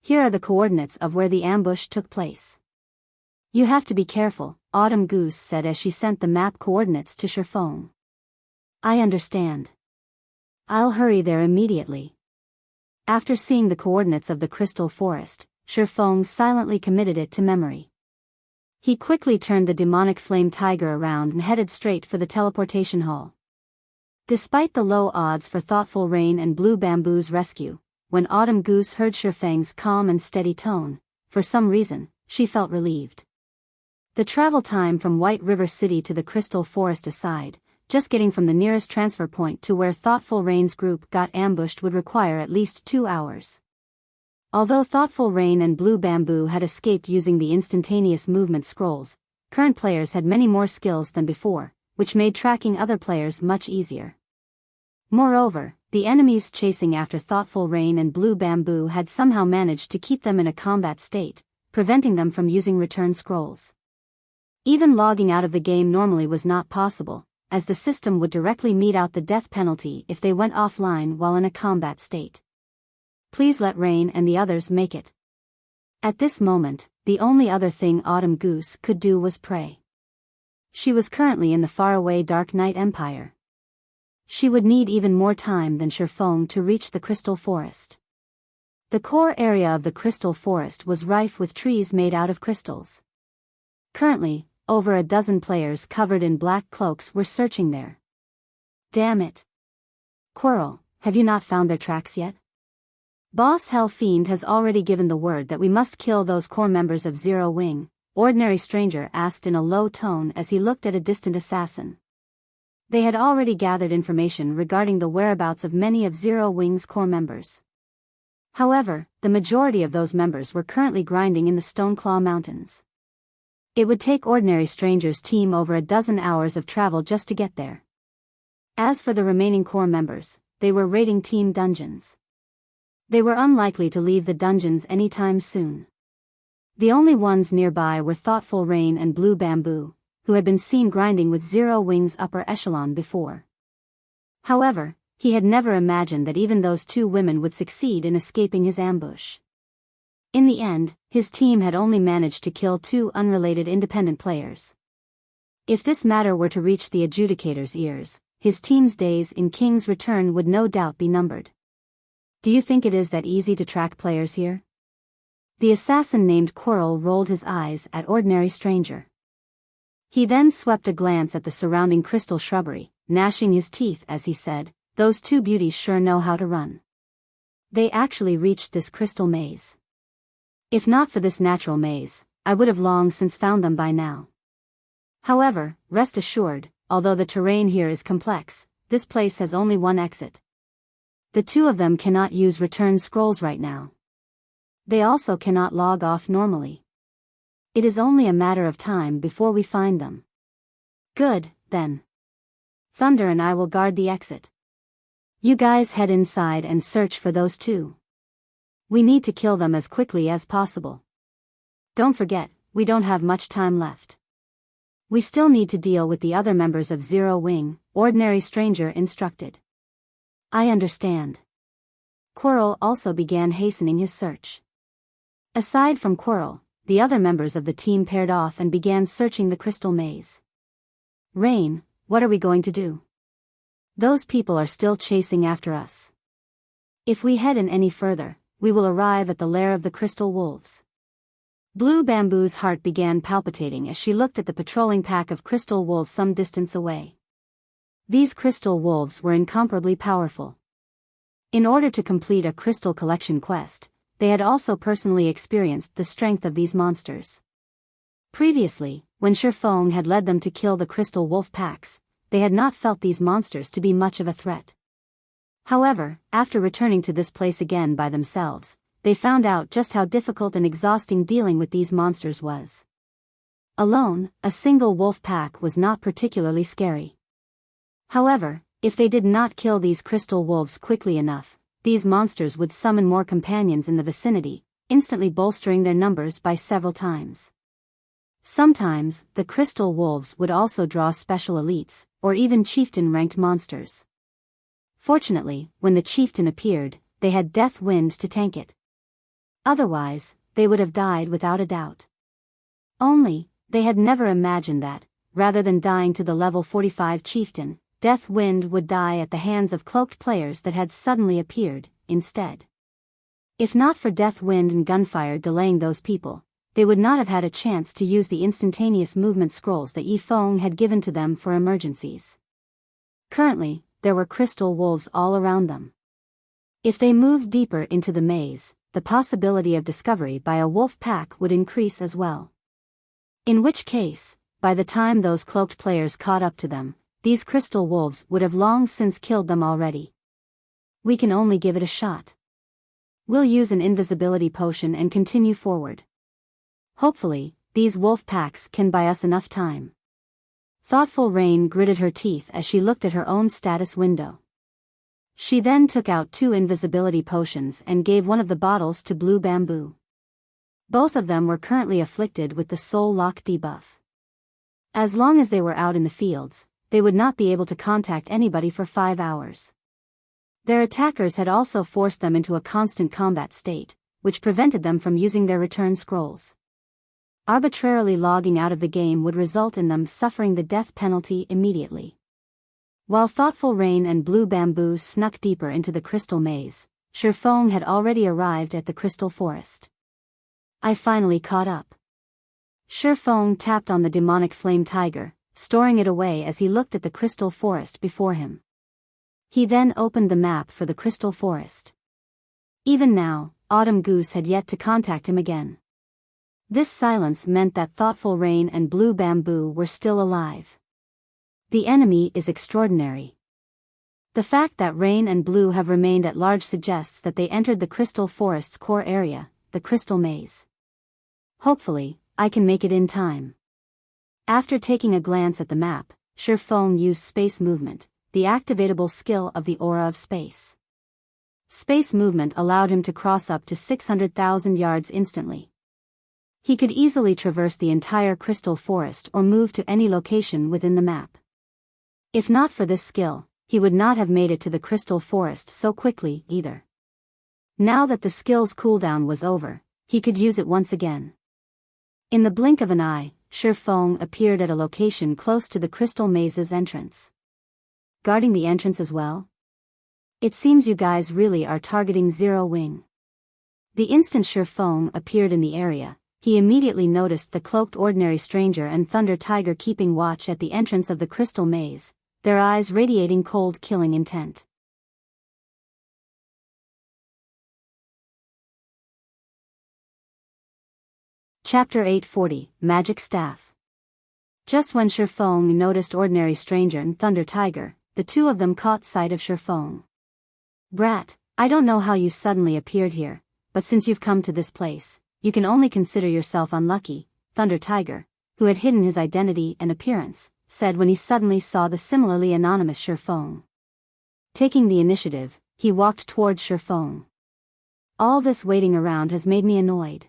Here are the coordinates of where the ambush took place. You have to be careful, Autumn Goose said as she sent the map coordinates to Feng. I understand. I'll hurry there immediately. After seeing the coordinates of the crystal forest, Feng silently committed it to memory. He quickly turned the demonic flame tiger around and headed straight for the teleportation hall. Despite the low odds for thoughtful Rain and Blue Bamboo's rescue, when Autumn Goose heard Feng's calm and steady tone, for some reason, she felt relieved. The travel time from White River City to the Crystal Forest aside, just getting from the nearest transfer point to where Thoughtful Rain's group got ambushed would require at least 2 hours. Although Thoughtful Rain and Blue Bamboo had escaped using the instantaneous movement scrolls, current players had many more skills than before, which made tracking other players much easier. Moreover, the enemies chasing after Thoughtful Rain and Blue Bamboo had somehow managed to keep them in a combat state, preventing them from using return scrolls. Even logging out of the game normally was not possible, as the system would directly mete out the death penalty if they went offline while in a combat state. Please let Rain and the others make it. At this moment, the only other thing Autumn Goose could do was pray. She was currently in the faraway Dark Knight Empire. She would need even more time than Feng to reach the Crystal Forest. The core area of the Crystal Forest was rife with trees made out of crystals. Currently, over a dozen players covered in black cloaks were searching there. Damn it. Quirrell, have you not found their tracks yet? Boss Hell Fiend has already given the word that we must kill those core members of Zero Wing, Ordinary Stranger asked in a low tone as he looked at a distant assassin. They had already gathered information regarding the whereabouts of many of Zero Wing's core members. However, the majority of those members were currently grinding in the Stoneclaw Mountains. It would take Ordinary Stranger's team over a dozen hours of travel just to get there. As for the remaining core members, they were raiding team dungeons. They were unlikely to leave the dungeons anytime soon. The only ones nearby were Thoughtful Rain and Blue Bamboo, who had been seen grinding with Zero Wing's upper echelon before. However, he had never imagined that even those 2 women would succeed in escaping his ambush. In the end, his team had only managed to kill 2 unrelated independent players. If this matter were to reach the adjudicator's ears, his team's days in King's Return would no doubt be numbered. Do you think it is that easy to track players here? The assassin named Quirrell rolled his eyes at Ordinary Stranger. He then swept a glance at the surrounding crystal shrubbery, gnashing his teeth as he said, "Those 2 beauties sure know how to run. They actually reached this crystal maze. If not for this natural maze, I would have long since found them by now. However, rest assured, although the terrain here is complex, this place has only one exit. The 2 of them cannot use return scrolls right now. They also cannot log off normally. It is only a matter of time before we find them." Good, then. Thunder and I will guard the exit. You guys head inside and search for those 2. We need to kill them as quickly as possible. Don't forget, we don't have much time left. We still need to deal with the other members of Zero Wing, Ordinary Stranger instructed. I understand. Quirrell also began hastening his search. Aside from Quirrell, the other members of the team paired off and began searching the crystal maze. Rain, what are we going to do? Those people are still chasing after us. If we head in any further, we will arrive at the lair of the crystal wolves. Blue Bamboo's heart began palpitating as she looked at the patrolling pack of crystal wolves some distance away. These crystal wolves were incomparably powerful. In order to complete a crystal collection quest, they had also personally experienced the strength of these monsters. Previously, when Feng had led them to kill the crystal wolf packs, they had not felt these monsters to be much of a threat. However, after returning to this place again by themselves, they found out just how difficult and exhausting dealing with these monsters was. Alone, a single wolf pack was not particularly scary. However, if they did not kill these crystal wolves quickly enough, these monsters would summon more companions in the vicinity, instantly bolstering their numbers by several times. Sometimes, the crystal wolves would also draw special elites, or even chieftain-ranked monsters. Fortunately, when the chieftain appeared, they had Death Wind to tank it. Otherwise, they would have died without a doubt. Only, they had never imagined that, rather than dying to the level 45 chieftain, Death Wind would die at the hands of cloaked players that had suddenly appeared, instead. If not for Death Wind and gunfire delaying those people, they would not have had a chance to use the instantaneous movement scrolls that Feng had given to them for emergencies. Currently, there were crystal wolves all around them. If they moved deeper into the maze, the possibility of discovery by a wolf pack would increase as well. In which case, by the time those cloaked players caught up to them, these crystal wolves would have long since killed them already. We can only give it a shot. We'll use an invisibility potion and continue forward. Hopefully, these wolf packs can buy us enough time. Thoughtful Rain gritted her teeth as she looked at her own status window. She then took out 2 invisibility potions and gave one of the bottles to Blue Bamboo. Both of them were currently afflicted with the Soul Lock debuff. As long as they were out in the fields, they would not be able to contact anybody for 5 hours. Their attackers had also forced them into a constant combat state, which prevented them from using their return scrolls. Arbitrarily logging out of the game would result in them suffering the death penalty immediately. While Thoughtful Rain and Blue Bamboo snuck deeper into the crystal maze, Feng had already arrived at the crystal forest. I finally caught up. Feng tapped on the demonic flame tiger, storing it away as he looked at the crystal forest before him. He then opened the map for the crystal forest. Even now, Autumn Goose had yet to contact him again. This silence meant that Thoughtful Rain and Blue Bamboo were still alive. The enemy is extraordinary. The fact that Rain and Blue have remained at large suggests that they entered the crystal forest's core area, the crystal maze. Hopefully, I can make it in time. After taking a glance at the map, Feng used space movement, the activatable skill of the aura of space. Space movement allowed him to cross up to 600,000 yards instantly. He could easily traverse the entire crystal forest or move to any location within the map. If not for this skill, he would not have made it to the crystal forest so quickly, either. Now that the skill's cooldown was over, he could use it once again. In the blink of an eye, Feng appeared at a location close to the crystal maze's entrance. Guarding the entrance as well? It seems you guys really are targeting Zero Wing. The instant Feng appeared in the area, he immediately noticed the cloaked Ordinary Stranger and Thunder Tiger keeping watch at the entrance of the crystal maze, their eyes radiating cold killing intent. Chapter 840, Magic Staff. Just when Feng noticed Ordinary Stranger and Thunder Tiger, the two of them caught sight of Feng. Brat, I don't know how you suddenly appeared here, but since you've come to this place, you can only consider yourself unlucky, Thunder Tiger, who had hidden his identity and appearance, said when he suddenly saw the similarly anonymous Feng. Taking the initiative, he walked towards Feng. All this waiting around has made me annoyed.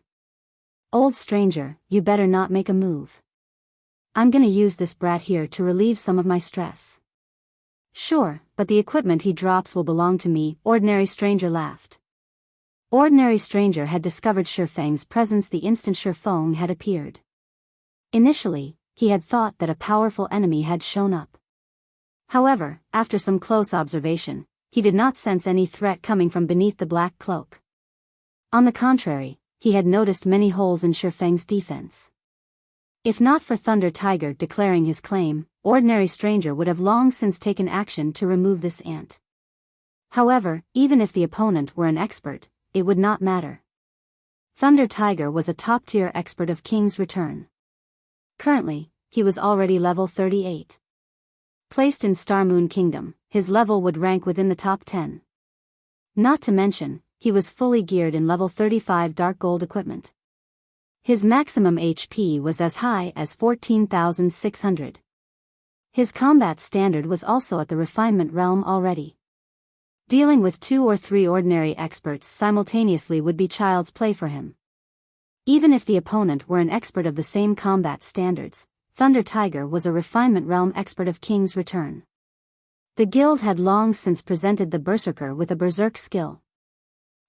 Old stranger, you better not make a move. I'm gonna use this brat here to relieve some of my stress. Sure, but the equipment he drops will belong to me, Ordinary Stranger laughed. Ordinary Stranger had discovered Feng's presence the instant Feng had appeared. Initially, he had thought that a powerful enemy had shown up. However, after some close observation, he did not sense any threat coming from beneath the black cloak. On the contrary, he had noticed many holes in Feng's defense. If not for Thunder Tiger declaring his claim, Ordinary Stranger would have long since taken action to remove this ant. However, even if the opponent were an expert, it would not matter. Thunder Tiger was a top-tier expert of King's Return. Currently, he was already level 38. Placed in Star Moon Kingdom, his level would rank within the top 10. Not to mention, he was fully geared in level 35 Dark Gold equipment. His maximum HP was as high as 14,600. His combat standard was also at the refinement realm already. Dealing with 2 or 3 ordinary experts simultaneously would be child's play for him. Even if the opponent were an expert of the same combat standards, Thunder Tiger was a refinement realm expert of King's Return. The guild had long since presented the Berserker with a Berserk skill.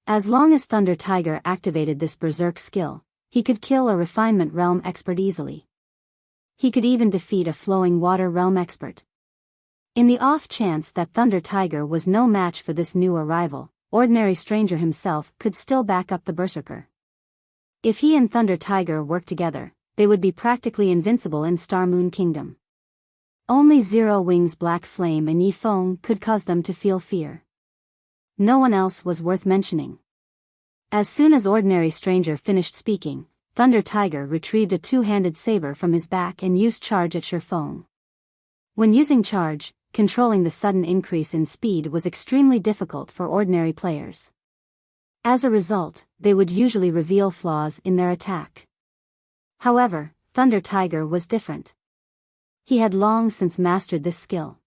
As long as Thunder Tiger activated this Berserk skill, he could kill a refinement realm expert easily. He could even defeat a flowing water realm expert. In the off chance that Thunder Tiger was no match for this new arrival, Ordinary Stranger himself could still back up the Berserker. If he and Thunder Tiger worked together, they would be practically invincible in Star Moon Kingdom. Only Zero Wings Black Flame and Yi Feng could cause them to feel fear. No one else was worth mentioning. As soon as Ordinary Stranger finished speaking, Thunder Tiger retrieved a two-handed saber from his back and used charge at Feng. When using charge, controlling the sudden increase in speed was extremely difficult for ordinary players. As a result, they would usually reveal flaws in their attack. However, Thunder Tiger was different. He had long since mastered this skill.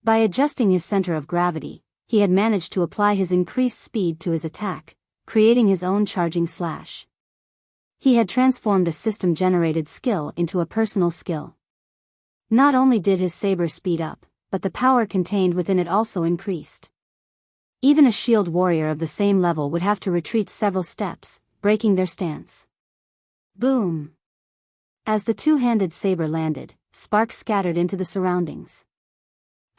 By adjusting his center of gravity, he had managed to apply his increased speed to his attack, creating his own charging slash. He had transformed a system-generated skill into a personal skill. Not only did his saber speed up, but the power contained within it also increased. Even a shield warrior of the same level would have to retreat several steps, breaking their stance. Boom! As the two-handed saber landed, sparks scattered into the surroundings.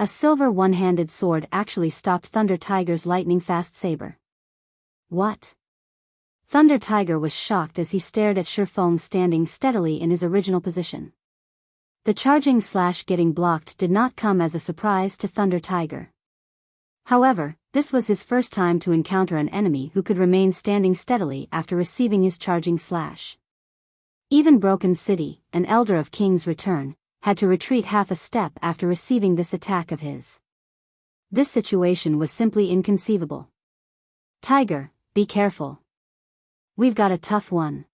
A silver one-handed sword actually stopped Thunder Tiger's lightning-fast saber. What? Thunder Tiger was shocked as he stared at Feng standing steadily in his original position. The charging slash getting blocked did not come as a surprise to Thunder Tiger. However, this was his first time to encounter an enemy who could remain standing steadily after receiving his charging slash. Even Broken City, an elder of King's Return, had to retreat half a step after receiving this attack of his. This situation was simply inconceivable. Tiger, be careful. We've got a tough one.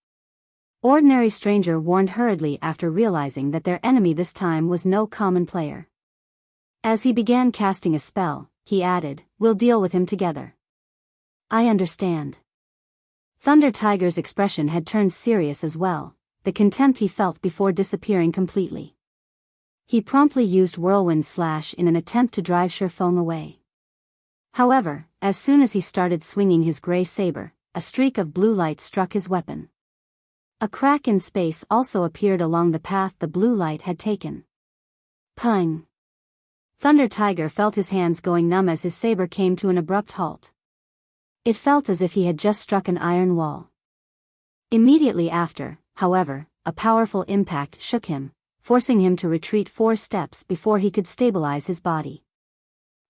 Ordinary Stranger warned hurriedly after realizing that their enemy this time was no common player. As he began casting a spell, he added, "We'll deal with him together." I understand. Thunder Tiger's expression had turned serious as well, the contempt he felt before disappearing completely. He promptly used Whirlwind Slash in an attempt to drive Feng away. However, as soon as he started swinging his gray saber, a streak of blue light struck his weapon. A crack in space also appeared along the path the blue light had taken. Pung! Thunder Tiger felt his hands going numb as his saber came to an abrupt halt. It felt as if he had just struck an iron wall. Immediately after, however, a powerful impact shook him, forcing him to retreat 4 steps before he could stabilize his body.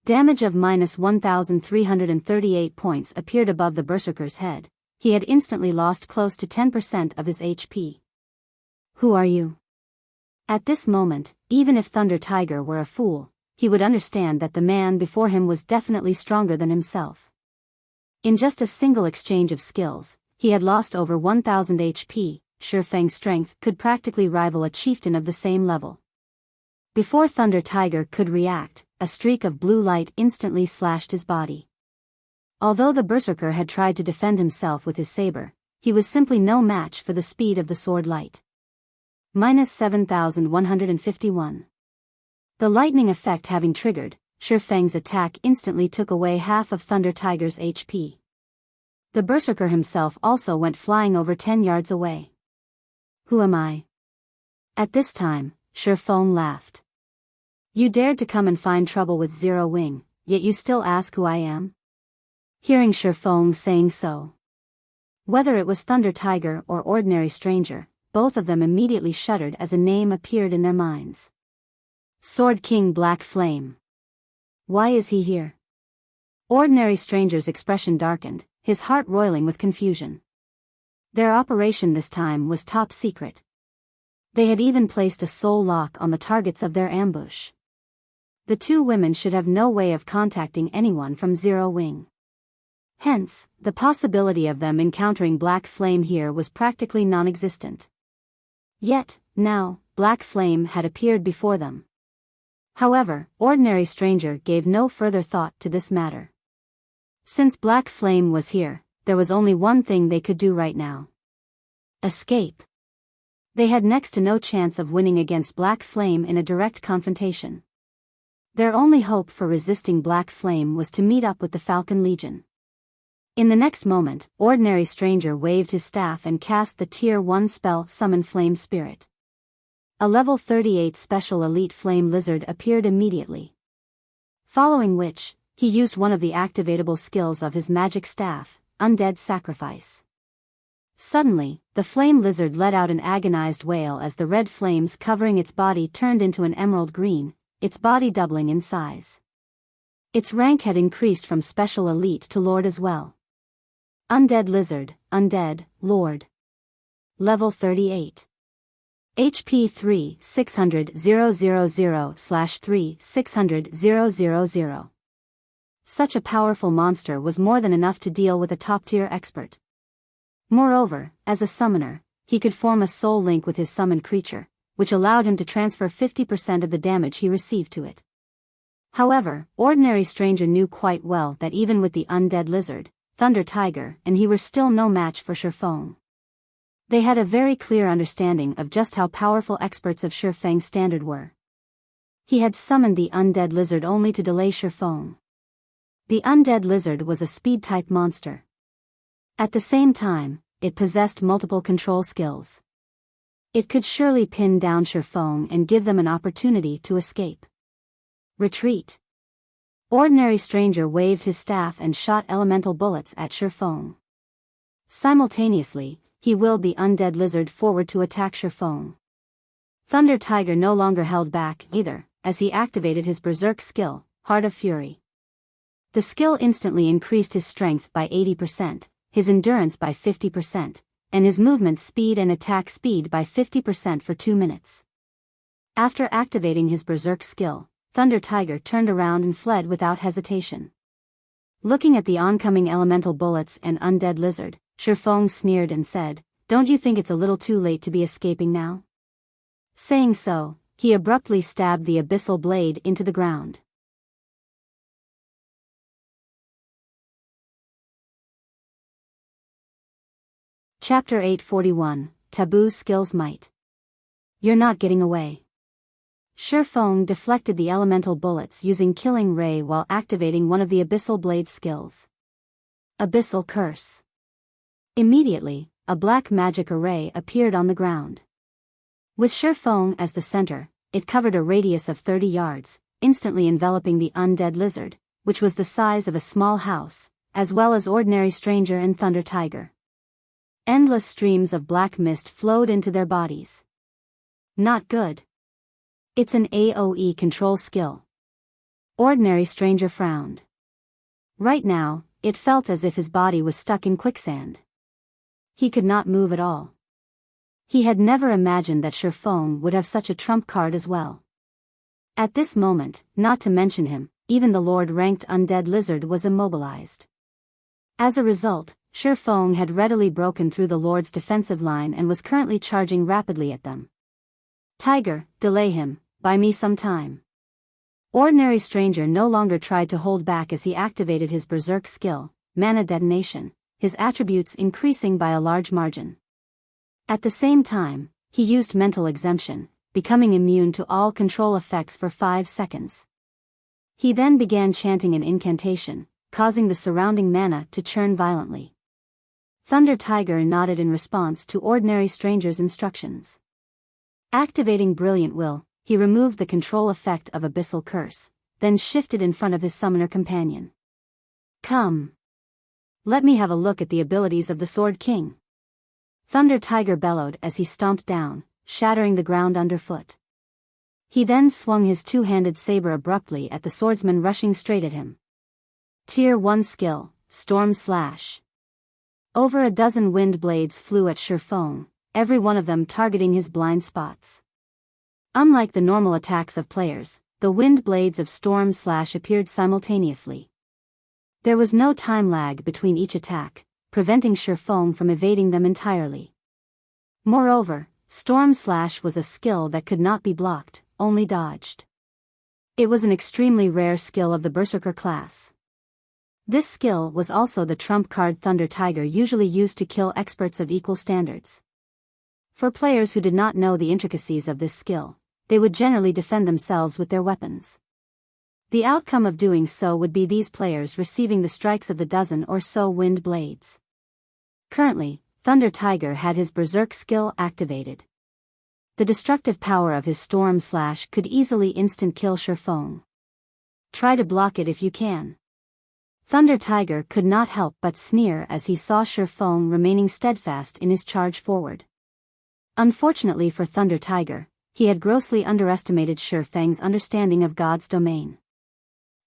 Damage of -1,338 points appeared above the Berserker's head. He had instantly lost close to 10% of his HP. Who are you? At this moment, even if Thunder Tiger were a fool, he would understand that the man before him was definitely stronger than himself. In just a single exchange of skills, he had lost over 1,000 HP. Feng's strength could practically rival a chieftain of the same level. Before Thunder Tiger could react, a streak of blue light instantly slashed his body. Although the Berserker had tried to defend himself with his saber, he was simply no match for the speed of the sword light. -7,151. The lightning effect having triggered, Feng's attack instantly took away half of Thunder Tiger's HP. The Berserker himself also went flying over 10 yards away. Who am I? At this time, Feng laughed. You dared to come and find trouble with Zero Wing, yet you still ask who I am? Hearing Feng saying so. Whether it was Thunder Tiger or Ordinary Stranger, both of them immediately shuddered as a name appeared in their minds. Sword King Black Flame. Why is he here? Ordinary Stranger's expression darkened, his heart roiling with confusion. Their operation this time was top secret. They had even placed a soul lock on the targets of their ambush. The two women should have no way of contacting anyone from Zero Wing. Hence, the possibility of them encountering Black Flame here was practically non-existent. Yet, now, Black Flame had appeared before them. However, Ordinary Stranger gave no further thought to this matter. Since Black Flame was here, there was only one thing they could do right now. Escape. They had next to no chance of winning against Black Flame in a direct confrontation. Their only hope for resisting Black Flame was to meet up with the Falcon Legion. In the next moment, Ordinary Stranger waved his staff and cast the Tier 1 spell Summon Flame Spirit. A level 38 special elite flame lizard appeared immediately. Following which, he used one of the activatable skills of his magic staff, Undead Sacrifice. Suddenly, the flame lizard let out an agonized wail as the red flames covering its body turned into an emerald green, its body doubling in size. Its rank had increased from special elite to lord as well. Undead Lizard, Undead, Lord. Level 38. HP 3 600 000/3 600 000. Such a powerful monster was more than enough to deal with a top-tier expert. Moreover, as a summoner, he could form a soul link with his summoned creature, which allowed him to transfer 50% of the damage he received to it. However, Ordinary Stranger knew quite well that even with the Undead Lizard, Thunder Tiger and he were still no match for Feng. They had a very clear understanding of just how powerful experts of Feng's standard were. He had summoned the Undead Lizard only to delay Feng. The Undead Lizard was a speed-type monster. At the same time, it possessed multiple control skills. It could surely pin down Feng and give them an opportunity to escape. Retreat. Ordinary Stranger waved his staff and shot elemental bullets at Feng. Simultaneously, he willed the Undead Lizard forward to attack Feng. Thunder Tiger no longer held back either, as he activated his berserk skill, Heart of Fury. The skill instantly increased his strength by 80%, his endurance by 50%, and his movement speed and attack speed by 50% for 2 minutes. After activating his berserk skill, Thunder Tiger turned around and fled without hesitation. Looking at the oncoming elemental bullets and Undead Lizard, Feng sneered and said, "Don't you think it's a little too late to be escaping now?" Saying so, he abruptly stabbed the abyssal blade into the ground. Chapter 841, Taboo Skills Might. You're not getting away. Feng deflected the elemental bullets using Killing Ray while activating one of the abyssal blade skills. Abyssal Curse. Immediately, a black magic array appeared on the ground. With Feng as the center, it covered a radius of 30 yards, instantly enveloping the Undead Lizard, which was the size of a small house, as well as Ordinary Stranger and Thunder Tiger. Endless streams of black mist flowed into their bodies. Not good. It's an AoE control skill. Ordinary Stranger frowned. Right now, it felt as if his body was stuck in quicksand. He could not move at all. He had never imagined that Feng would have such a trump card as well. At this moment, not to mention him, even the Lord-ranked Undead Lizard was immobilized. As a result, Feng had readily broken through the Lord's defensive line and was currently charging rapidly at them. "Tiger, delay him, buy me some time." Ordinary Stranger no longer tried to hold back as he activated his berserk skill, Mana Detonation, his attributes increasing by a large margin. At the same time, he used Mental Exemption, becoming immune to all control effects for 5 seconds. He then began chanting an incantation, causing the surrounding mana to churn violently. Thunder Tiger nodded in response to Ordinary Stranger's instructions. Activating Brilliant Will, he removed the control effect of Abyssal Curse, then shifted in front of his summoner companion. "Come. Let me have a look at the abilities of the Sword King." Thunder Tiger bellowed as he stomped down, shattering the ground underfoot. He then swung his two-handed saber abruptly at the swordsman rushing straight at him. Tier 1 skill, Storm Slash. Over a dozen wind blades flew at Feng, every one of them targeting his blind spots. Unlike the normal attacks of players, the wind blades of Storm Slash appeared simultaneously. There was no time lag between each attack, preventing Feng from evading them entirely. Moreover, Storm Slash was a skill that could not be blocked, only dodged. It was an extremely rare skill of the Berserker class. This skill was also the trump card Thunder Tiger usually used to kill experts of equal standards. For players who did not know the intricacies of this skill, they would generally defend themselves with their weapons. The outcome of doing so would be these players receiving the strikes of the dozen or so wind blades. Currently, Thunder Tiger had his Berserk skill activated. The destructive power of his Storm Slash could easily instant-kill Feng. Try to block it if you can. Thunder Tiger could not help but sneer as he saw Feng remaining steadfast in his charge forward. Unfortunately for Thunder Tiger, he had grossly underestimated Feng's understanding of God's domain.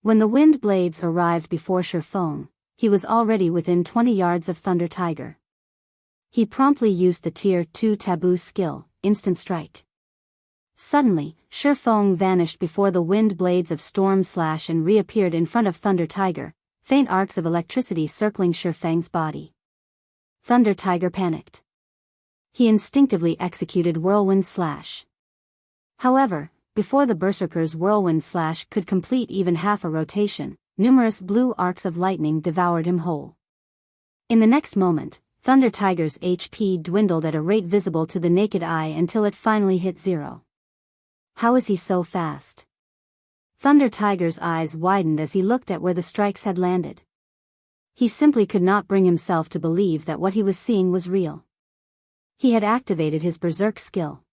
When the wind blades arrived before Feng, he was already within 20 yards of Thunder Tiger. He promptly used the Tier 2 Taboo skill, Instant Strike. Suddenly, Feng vanished before the wind blades of Storm Slash and reappeared in front of Thunder Tiger, faint arcs of electricity circling Feng's body. Thunder Tiger panicked. He instinctively executed Whirlwind Slash. However, before the Berserker's Whirlwind Slash could complete even half a rotation, numerous blue arcs of lightning devoured him whole. In the next moment, Thunder Tiger's HP dwindled at a rate visible to the naked eye until it finally hit 0. How is he so fast? Thunder Tiger's eyes widened as he looked at where the strikes had landed. He simply could not bring himself to believe that what he was seeing was real. He had activated his Berserk skill.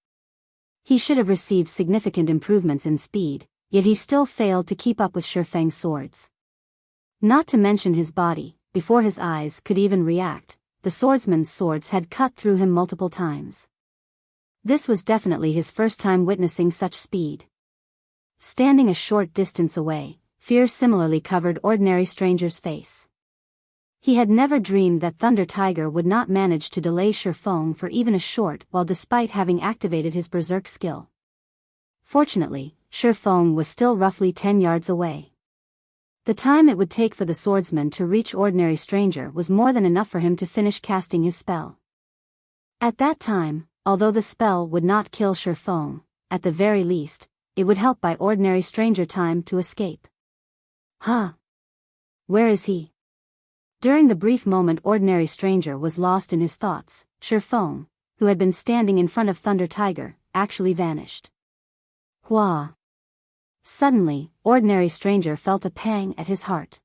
He should have received significant improvements in speed, yet he still failed to keep up with Feng's swords. Not to mention his body, before his eyes could even react, the swordsman's swords had cut through him multiple times. This was definitely his first time witnessing such speed. Standing a short distance away, fear similarly covered Ordinary Stranger's face. He had never dreamed that Thunder Tiger would not manage to delay Feng for even a short while despite having activated his Berserk skill. Fortunately, Feng was still roughly 10 yards away. The time it would take for the swordsman to reach Ordinary Stranger was more than enough for him to finish casting his spell. At that time, although the spell would not kill Feng, at the very least, it would help buy Ordinary Stranger time to escape. Huh? Where is he? During the brief moment Ordinary Stranger was lost in his thoughts, Feng, who had been standing in front of Thunder Tiger, actually vanished. Hua! Suddenly, Ordinary Stranger felt a pang at his heart.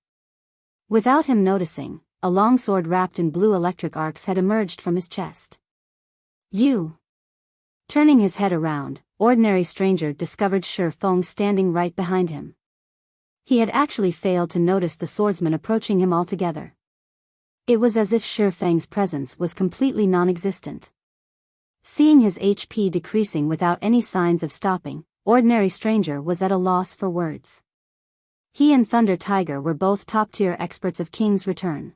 Without him noticing, a long sword wrapped in blue electric arcs had emerged from his chest. You! Turning his head around, Ordinary Stranger discovered Feng standing right behind him. He had actually failed to notice the swordsman approaching him altogether. It was as if Feng's presence was completely non-existent. Seeing his HP decreasing without any signs of stopping, Ordinary Stranger was at a loss for words. He and Thunder Tiger were both top-tier experts of King's Return.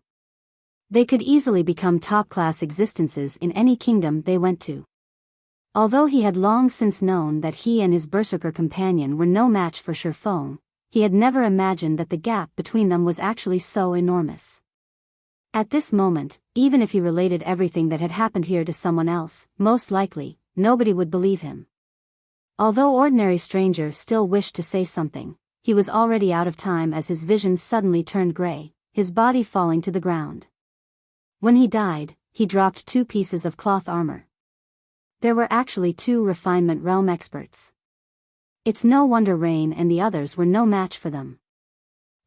They could easily become top-class existences in any kingdom they went to. Although he had long since known that he and his Berserker companion were no match for Feng, he had never imagined that the gap between them was actually so enormous. At this moment, even if he related everything that had happened here to someone else, most likely, nobody would believe him. Although Ordinary Stranger still wished to say something, he was already out of time as his vision suddenly turned gray, his body falling to the ground. When he died, he dropped 2 pieces of cloth armor. There were actually 2 Refinement Realm experts. It's no wonder Rain and the others were no match for them.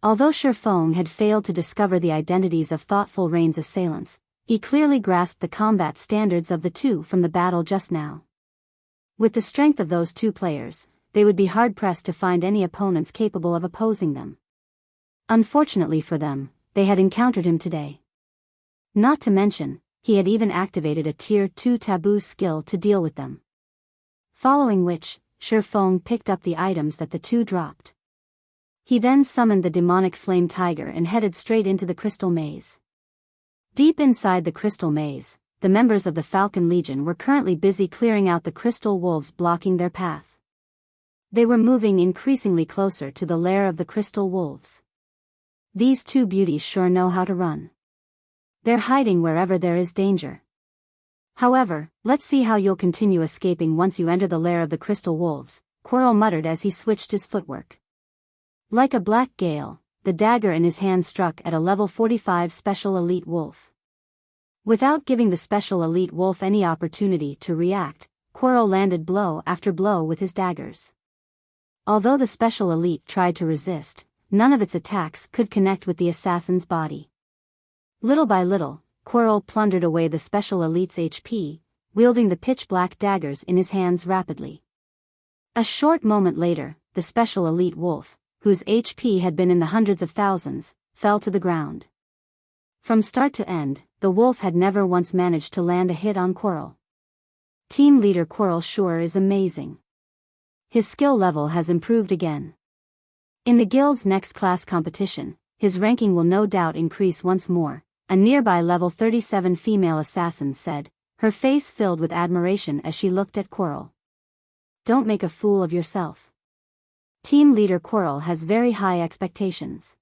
Although Feng had failed to discover the identities of thoughtful Rain's assailants, he clearly grasped the combat standards of the 2 from the battle just now. With the strength of those 2 players, they would be hard-pressed to find any opponents capable of opposing them. Unfortunately for them, they had encountered him today. Not to mention, he had even activated a Tier 2 Taboo skill to deal with them. Following which, Feng picked up the items that the 2 dropped. He then summoned the demonic flame tiger and headed straight into the crystal maze. Deep inside the crystal maze, the members of the Falcon Legion were currently busy clearing out the crystal wolves blocking their path. They were moving increasingly closer to the lair of the crystal wolves. These 2 beauties sure know how to run. They're hiding wherever there is danger. However, let's see how you'll continue escaping once you enter the lair of the crystal wolves, Quirrell muttered as he switched his footwork. Like a black gale, the dagger in his hand struck at a level 45 special elite wolf. Without giving the special elite wolf any opportunity to react, Quirrell landed blow after blow with his daggers. Although the special elite tried to resist, none of its attacks could connect with the assassin's body. Little by little, Quirrell plundered away the special elite's HP, wielding the pitch-black daggers in his hands rapidly. A short moment later, the special elite wolf, whose HP had been in the hundreds of thousands, fell to the ground. From start to end, the wolf had never once managed to land a hit on Quirrell. Team leader Quirrell sure is amazing. His skill level has improved again. In the guild's next class competition, his ranking will no doubt increase once more, a nearby level 37 female assassin said, her face filled with admiration as she looked at Quirrell. Don't make a fool of yourself. Team leader Quirrell has very high expectations.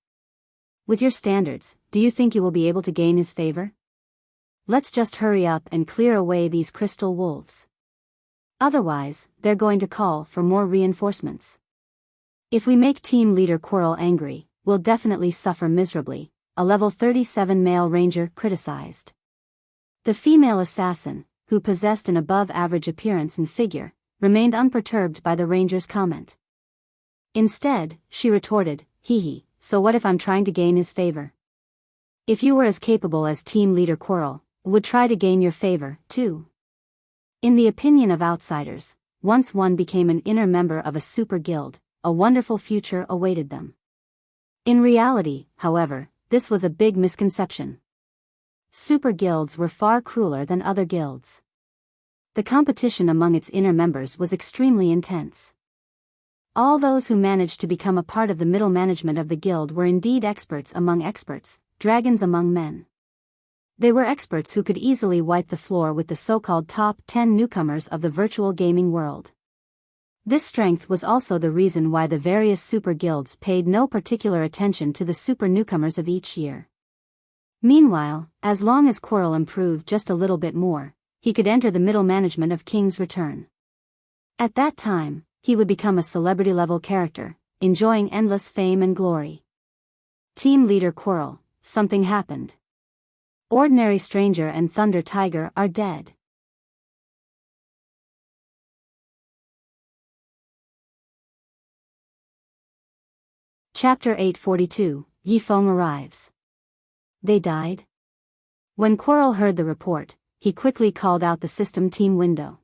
With your standards, do you think you will be able to gain his favor? Let's just hurry up and clear away these crystal wolves. Otherwise, they're going to call for more reinforcements. If we make team leader Quirrell angry, we'll definitely suffer miserably, a level 37 male ranger criticized. The female assassin, who possessed an above-average appearance and figure, remained unperturbed by the ranger's comment. Instead, she retorted, hee, so what if I'm trying to gain his favor? If you were as capable as team leader Quirrell, would try to gain your favor, too. In the opinion of outsiders, once one became an inner member of a super guild, a wonderful future awaited them. In reality, however, this was a big misconception. Super guilds were far crueler than other guilds. The competition among its inner members was extremely intense. All those who managed to become a part of the middle management of the guild were indeed experts among experts, dragons among men. They were experts who could easily wipe the floor with the so-called top 10 newcomers of the virtual gaming world. This strength was also the reason why the various super guilds paid no particular attention to the super newcomers of each year. Meanwhile, as long as Quirrell improved just a little bit more, he could enter the middle management of King's Return. At that time, he would become a celebrity-level character, enjoying endless fame and glory. Team leader Quirrell, something happened. Ordinary Stranger and Thunder Tiger are dead. Chapter 842, Yi Feng arrives. They died? When Quirrell heard the report, he quickly called out the system team window.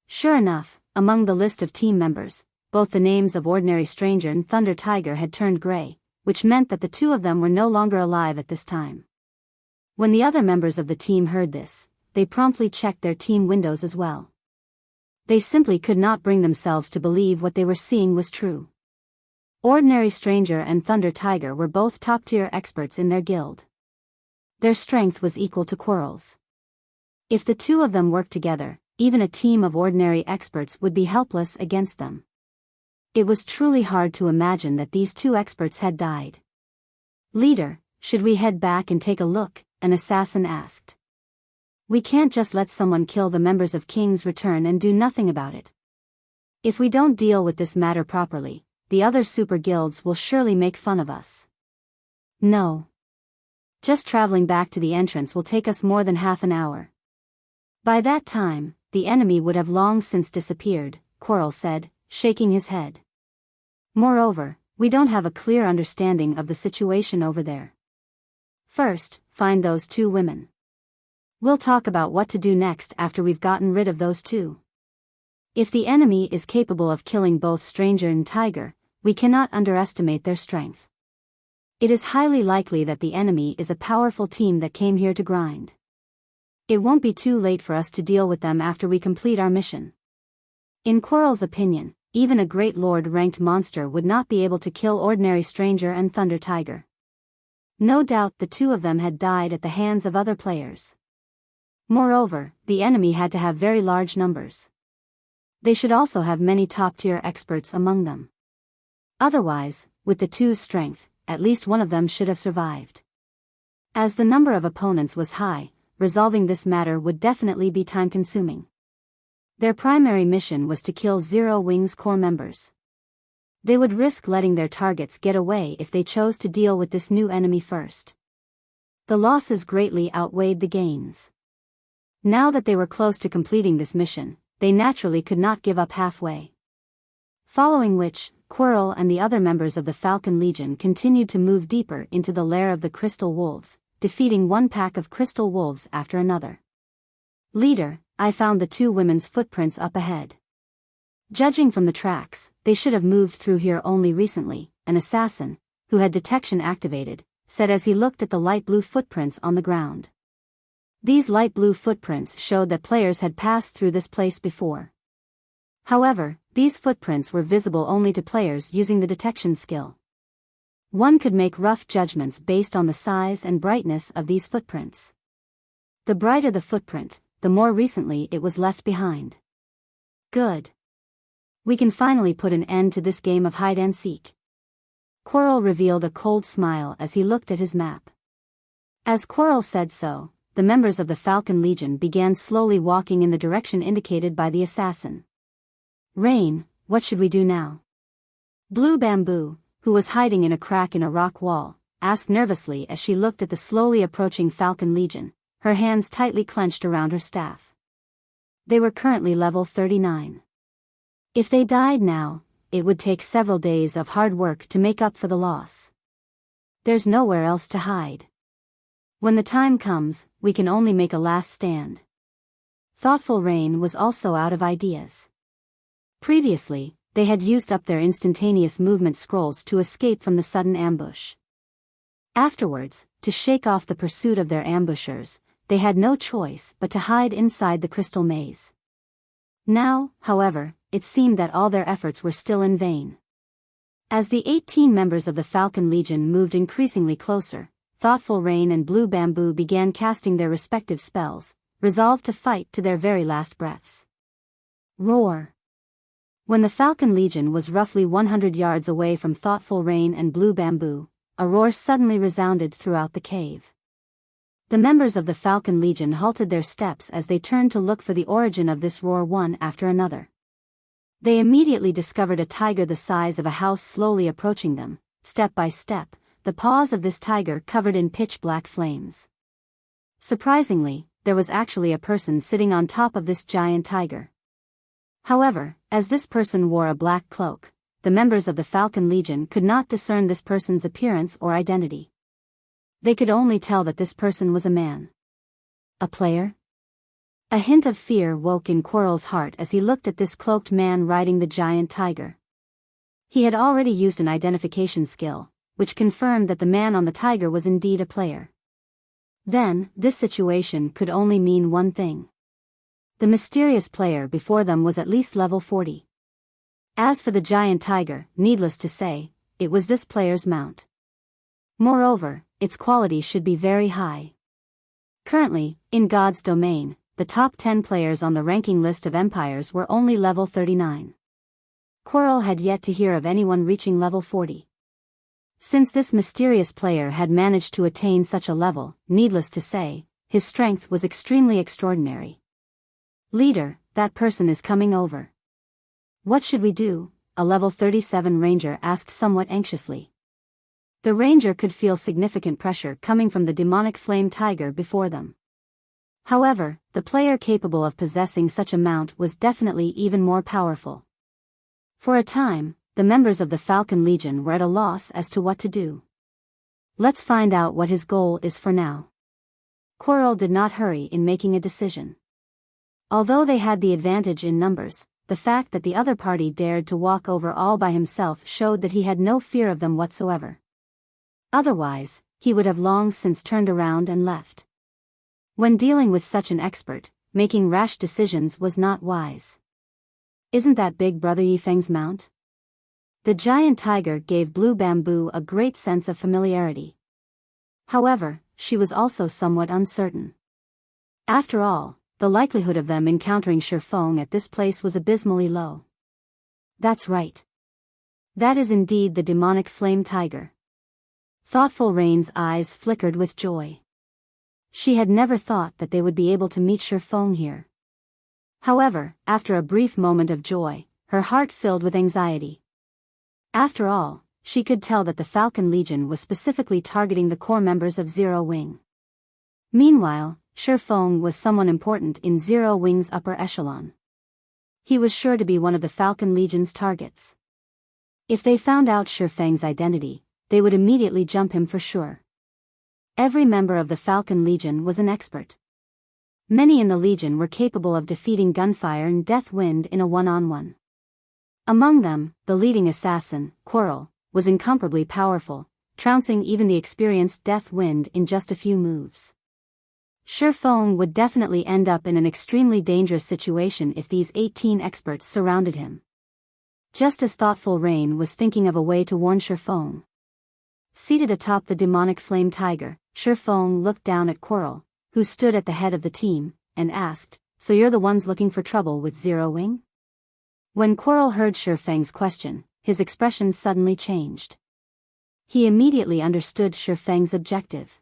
Sure enough, among the list of team members, both the names of Ordinary Stranger and Thunder Tiger had turned gray, which meant that the two of them were no longer alive at this time. When the other members of the team heard this, they promptly checked their team windows as well. They simply could not bring themselves to believe what they were seeing was true. Ordinary Stranger and Thunder Tiger were both top-tier experts in their guild. Their strength was equal to Quirrell's. If the two of them worked together, even a team of ordinary experts would be helpless against them. It was truly hard to imagine that these two experts had died. Leader, should we head back and take a look? An assassin asked. We can't just let someone kill the members of King's Return and do nothing about it. If we don't deal with this matter properly, the other super guilds will surely make fun of us. No. Just traveling back to the entrance will take us more than half an hour. By that time, the enemy would have long since disappeared, Quirrell said, shaking his head. Moreover, we don't have a clear understanding of the situation over there. First, find those two women. We'll talk about what to do next after we've gotten rid of those two. If the enemy is capable of killing both Stranger and Tiger, we cannot underestimate their strength. It is highly likely that the enemy is a powerful team that came here to grind. It won't be too late for us to deal with them after we complete our mission. In Quirrell's opinion, even a great lord-ranked monster would not be able to kill Ordinary Stranger and Thunder Tiger. No doubt the two of them had died at the hands of other players. Moreover, the enemy had to have very large numbers. They should also have many top-tier experts among them. Otherwise, with the two's strength, at least one of them should have survived. As the number of opponents was high, resolving this matter would definitely be time-consuming. Their primary mission was to kill Zero Wing's core members. They would risk letting their targets get away if they chose to deal with this new enemy first. The losses greatly outweighed the gains. Now that they were close to completing this mission, they naturally could not give up halfway. Following which, Quirrell and the other members of the Falcon Legion continued to move deeper into the lair of the Crystal Wolves, defeating one pack of Crystal Wolves after another. Leader, I found the two women's footprints up ahead. Judging from the tracks, they should have moved through here only recently, an assassin, who had detection activated, said as he looked at the light blue footprints on the ground. These light blue footprints showed that players had passed through this place before. However, these footprints were visible only to players using the detection skill. One could make rough judgments based on the size and brightness of these footprints. The brighter the footprint, the more recently it was left behind. Good. We can finally put an end to this game of hide-and-seek. Quirrell revealed a cold smile as he looked at his map. As Quirrell said so, the members of the Falcon Legion began slowly walking in the direction indicated by the assassin. Rain, what should we do now? Blue Bamboo, who was hiding in a crack in a rock wall, asked nervously as she looked at the slowly approaching Falcon Legion, her hands tightly clenched around her staff. They were currently level 39. If they died now, it would take several days of hard work to make up for the loss. There's nowhere else to hide. When the time comes, we can only make a last stand. Thoughtful Rain was also out of ideas. Previously, they had used up their instantaneous movement scrolls to escape from the sudden ambush. Afterwards, to shake off the pursuit of their ambushers, they had no choice but to hide inside the crystal maze. Now, however, it seemed that all their efforts were still in vain. As the 18 members of the Falcon Legion moved increasingly closer, Thoughtful Rain and Blue Bamboo began casting their respective spells, resolved to fight to their very last breaths. Roar! When the Falcon Legion was roughly 100 yards away from Thoughtful Rain and Blue Bamboo, a roar suddenly resounded throughout the cave. The members of the Falcon Legion halted their steps as they turned to look for the origin of this roar one after another. They immediately discovered a tiger the size of a house slowly approaching them, step by step, the paws of this tiger covered in pitch-black flames. Surprisingly, there was actually a person sitting on top of this giant tiger. However, as this person wore a black cloak, the members of the Falcon Legion could not discern this person's appearance or identity. They could only tell that this person was a man. A player? A hint of fear woke in Quirrell's heart as he looked at this cloaked man riding the giant tiger. He had already used an identification skill, which confirmed that the man on the tiger was indeed a player. Then, this situation could only mean one thing. The mysterious player before them was at least level 40. As for the giant tiger, needless to say, it was this player's mount. Moreover, its quality should be very high. Currently, in God's domain, the top 10 players on the ranking list of empires were only level 39. Quirrell had yet to hear of anyone reaching level 40. Since this mysterious player had managed to attain such a level, needless to say, his strength was extremely extraordinary. Leader, that person is coming over. What should we do? A level 37 ranger asked somewhat anxiously. The ranger could feel significant pressure coming from the demonic flame tiger before them. However, the player capable of possessing such a mount was definitely even more powerful. For a time, the members of the Falcon Legion were at a loss as to what to do. Let's find out what his goal is for now. Quirrell did not hurry in making a decision. Although they had the advantage in numbers, the fact that the other party dared to walk over all by himself showed that he had no fear of them whatsoever. Otherwise, he would have long since turned around and left. When dealing with such an expert, making rash decisions was not wise. Isn't that Big Brother Yifeng's mount? The giant tiger gave Blue Bamboo a great sense of familiarity. However, she was also somewhat uncertain. After all, the likelihood of them encountering Feng at this place was abysmally low. That's right. That is indeed the demonic flame tiger. Thoughtful Rain's eyes flickered with joy. She had never thought that they would be able to meet Feng here. However, after a brief moment of joy, her heart filled with anxiety. After all, she could tell that the Falcon Legion was specifically targeting the core members of Zero Wing. Meanwhile, Feng was someone important in Zero Wing's upper echelon. He was sure to be one of the Falcon Legion's targets. If they found out Feng's identity, they would immediately jump him for sure. Every member of the Falcon Legion was an expert. Many in the Legion were capable of defeating Gunfire and Death Wind in a one-on-one. Among them, the leading assassin, Quarrel, was incomparably powerful, trouncing even the experienced Death Wind in just a few moves. Feng would definitely end up in an extremely dangerous situation if these 18 experts surrounded him. Just as thoughtful Rain was thinking of a way to warn Feng. Seated atop the demonic flame tiger, Feng looked down at Quarrel, who stood at the head of the team, and asked, "So you're the ones looking for trouble with Zero Wing?" When Quarrel heard Feng's question, his expression suddenly changed. He immediately understood Feng's objective.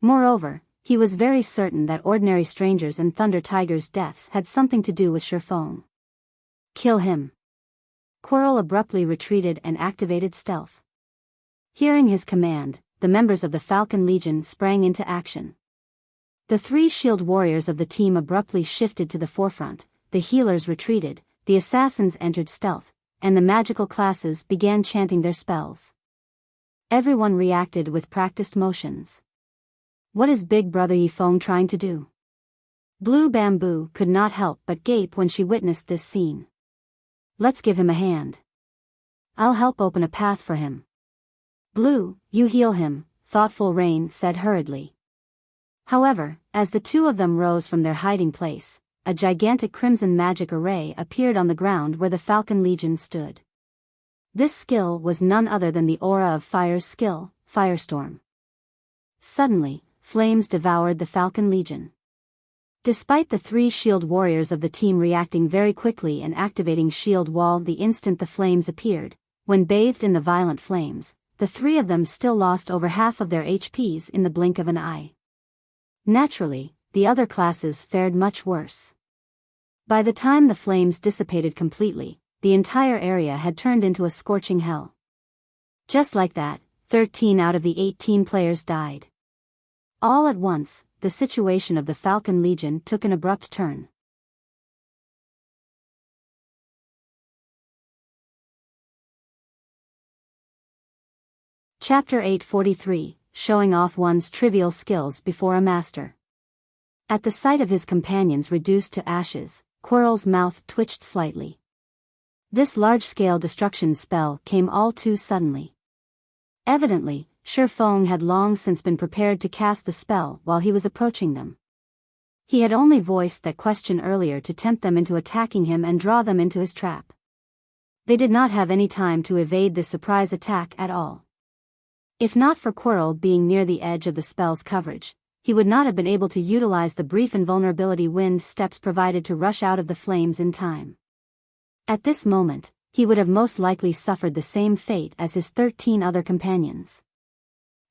Moreover, he was very certain that ordinary strangers and Thunder Tiger's deaths had something to do with Feng. "Kill him." Quarrel abruptly retreated and activated stealth. Hearing his command, the members of the Falcon Legion sprang into action. The three shield warriors of the team abruptly shifted to the forefront, the healers retreated, the assassins entered stealth, and the magical classes began chanting their spells. Everyone reacted with practiced motions. What is Big Brother Yifeng trying to do? Blue Bamboo could not help but gape when she witnessed this scene. "Let's give him a hand. I'll help open a path for him." "Blue, you heal him," thoughtful Rain said hurriedly. However, as the two of them rose from their hiding place, a gigantic crimson magic array appeared on the ground where the Falcon Legion stood. This skill was none other than the aura of Fire's skill, Firestorm. Suddenly, flames devoured the Falcon Legion. Despite the three shield warriors of the team reacting very quickly and activating shield wall the instant the flames appeared, when bathed in the violent flames, the three of them still lost over half of their HPs in the blink of an eye. Naturally, the other classes fared much worse. By the time the flames dissipated completely, the entire area had turned into a scorching hell. Just like that, 13 out of the 18 players died. All at once, the situation of the Falcon Legion took an abrupt turn. Chapter 843, Showing Off One's Trivial Skills Before a Master. At the sight of his companions reduced to ashes, Quarrel's mouth twitched slightly. This large-scale destruction spell came all too suddenly. Evidently, Feng had long since been prepared to cast the spell while he was approaching them. He had only voiced that question earlier to tempt them into attacking him and draw them into his trap. They did not have any time to evade this surprise attack at all. If not for Quarrel being near the edge of the spell's coverage, he would not have been able to utilize the brief invulnerability wind steps provided to rush out of the flames in time. At this moment, he would have most likely suffered the same fate as his 13 other companions.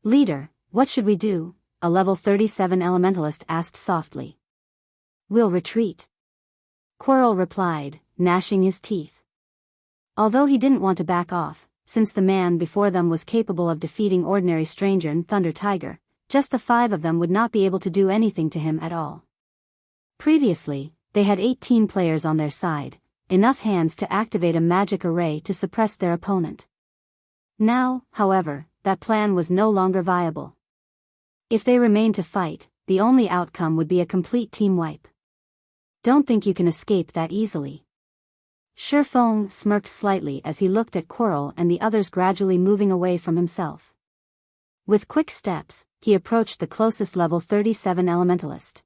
"Leader, what should we do?" a level 37 elementalist asked softly. "We'll retreat," Quarrel replied, gnashing his teeth. Although he didn't want to back off, since the man before them was capable of defeating ordinary stranger and Thunder Tiger, just the 5 of them would not be able to do anything to him at all. Previously, they had 18 players on their side, enough hands to activate a magic array to suppress their opponent. Now, however, that plan was no longer viable. If they remained to fight, the only outcome would be a complete team wipe. "Don't think you can escape that easily." Feng smirked slightly as he looked at Quarrel and the others gradually moving away from himself. With quick steps, he approached the closest level 37 elementalist.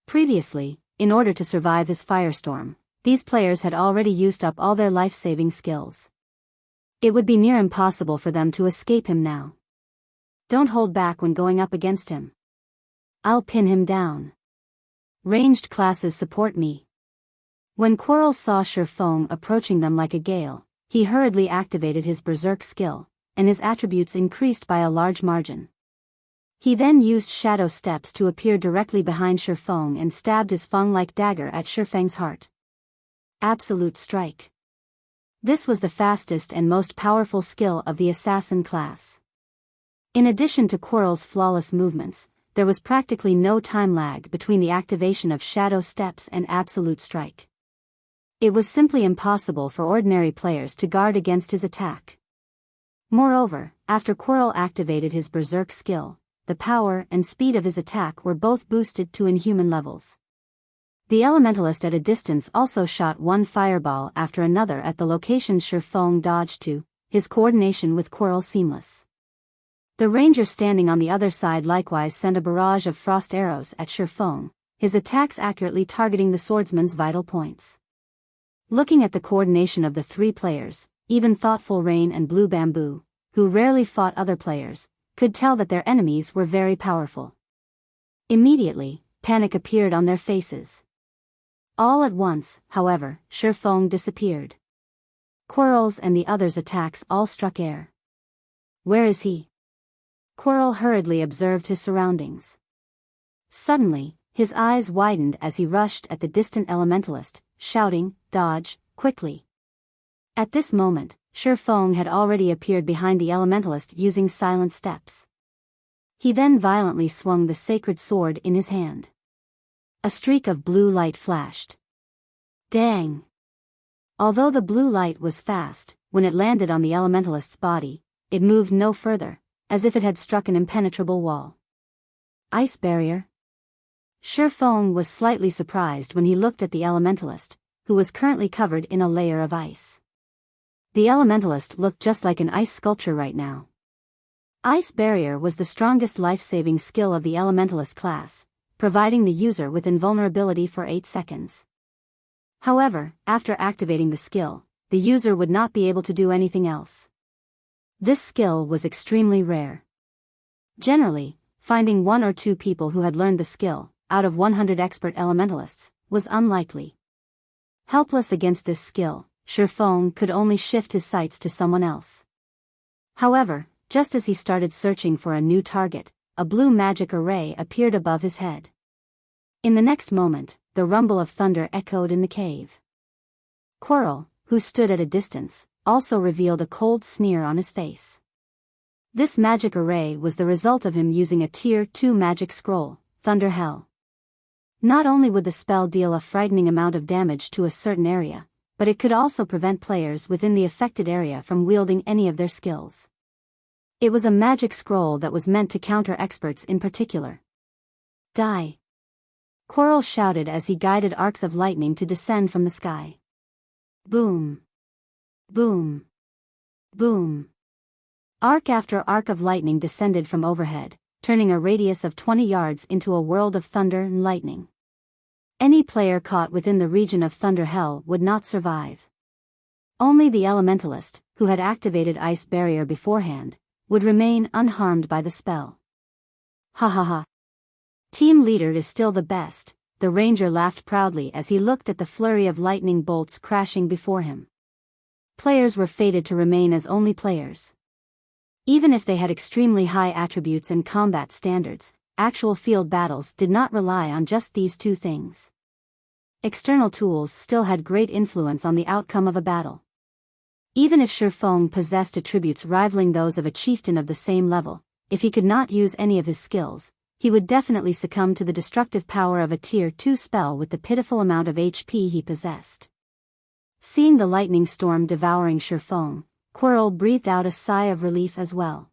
Previously, in order to survive his firestorm, these players had already used up all their life-saving skills. It would be near impossible for them to escape him now. "Don't hold back when going up against him. I'll pin him down. Ranged classes support me." When Quarrel saw Feng approaching them like a gale, he hurriedly activated his berserk skill, and his attributes increased by a large margin. He then used shadow steps to appear directly behind Feng and stabbed his Feng-like dagger at Feng's heart. Absolute Strike. This was the fastest and most powerful skill of the assassin class. In addition to Quarrel's flawless movements, there was practically no time lag between the activation of Shadow Steps and Absolute Strike. It was simply impossible for ordinary players to guard against his attack. Moreover, after Quirrell activated his Berserk skill, the power and speed of his attack were both boosted to inhuman levels. The Elementalist at a distance also shot one fireball after another at the locations Feng dodged to, his coordination with Quirrell seamless. The ranger standing on the other side likewise sent a barrage of frost arrows at Feng, his attacks accurately targeting the swordsman's vital points. Looking at the coordination of the three players, even Thoughtful Rain and Blue Bamboo, who rarely fought other players, could tell that their enemies were very powerful. Immediately, panic appeared on their faces. All at once, however, Feng disappeared. Quirrell's and the others' attacks all struck air. Where is he? Quirrell hurriedly observed his surroundings. Suddenly, his eyes widened as he rushed at the distant Elementalist, shouting, "Dodge, quickly!" At this moment, Feng had already appeared behind the Elementalist using silent steps. He then violently swung the sacred sword in his hand. A streak of blue light flashed. Dang! Although the blue light was fast, when it landed on the Elementalist's body, it moved no further, as if it had struck an impenetrable wall. Ice barrier? Feng was slightly surprised when he looked at the Elementalist, who was currently covered in a layer of ice. The Elementalist looked just like an ice sculpture right now. Ice barrier was the strongest life-saving skill of the Elementalist class, providing the user with invulnerability for 8 seconds. However, after activating the skill, the user would not be able to do anything else. This skill was extremely rare. Generally, finding 1 or 2 people who had learned the skill, out of 100 expert Elementalists, was unlikely. Helpless against this skill, Feng could only shift his sights to someone else. However, just as he started searching for a new target, a blue magic array appeared above his head. In the next moment, the rumble of thunder echoed in the cave. Quirrell, who stood at a distance, also revealed a cold sneer on his face. This magic array was the result of him using a Tier 2 magic scroll, Thunder Hell. Not only would the spell deal a frightening amount of damage to a certain area, but it could also prevent players within the affected area from wielding any of their skills. It was a magic scroll that was meant to counter experts in particular. Die! Quirrell shouted as he guided arcs of lightning to descend from the sky. Boom! Boom! Boom! Arc after arc of lightning descended from overhead, turning a radius of 20 yards into a world of thunder and lightning. Any player caught within the region of Thunder Hell would not survive. Only the Elementalist, who had activated Ice Barrier beforehand, would remain unharmed by the spell. Ha ha ha! Team leader is still the best, the ranger laughed proudly as he looked at the flurry of lightning bolts crashing before him. Players were fated to remain as only players. Even if they had extremely high attributes and combat standards, actual field battles did not rely on just these 2 things. External tools still had great influence on the outcome of a battle. Even if Feng possessed attributes rivaling those of a chieftain of the same level, if he could not use any of his skills, he would definitely succumb to the destructive power of a Tier 2 spell with the pitiful amount of HP he possessed. Seeing the lightning storm devouring Feng, Quirrell breathed out a sigh of relief as well.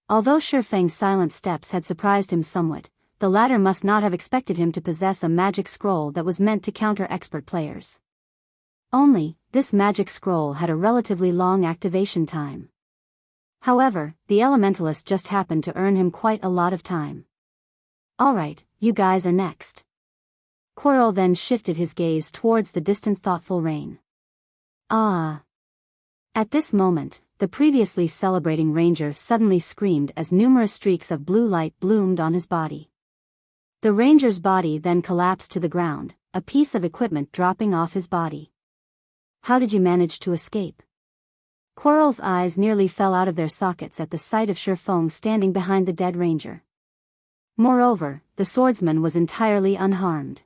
Although Feng's silent steps had surprised him somewhat, the latter must not have expected him to possess a magic scroll that was meant to counter expert players. Only, this magic scroll had a relatively long activation time. However, the Elementalist just happened to earn him quite a lot of time. Alright, you guys are next. Quirrell then shifted his gaze towards the distant Thoughtful Rain. Ah! At this moment, the previously celebrating ranger suddenly screamed as numerous streaks of blue light bloomed on his body. The ranger's body then collapsed to the ground, a piece of equipment dropping off his body. How did you manage to escape? Quirrell's eyes nearly fell out of their sockets at the sight of Feng standing behind the dead ranger. Moreover, the swordsman was entirely unharmed.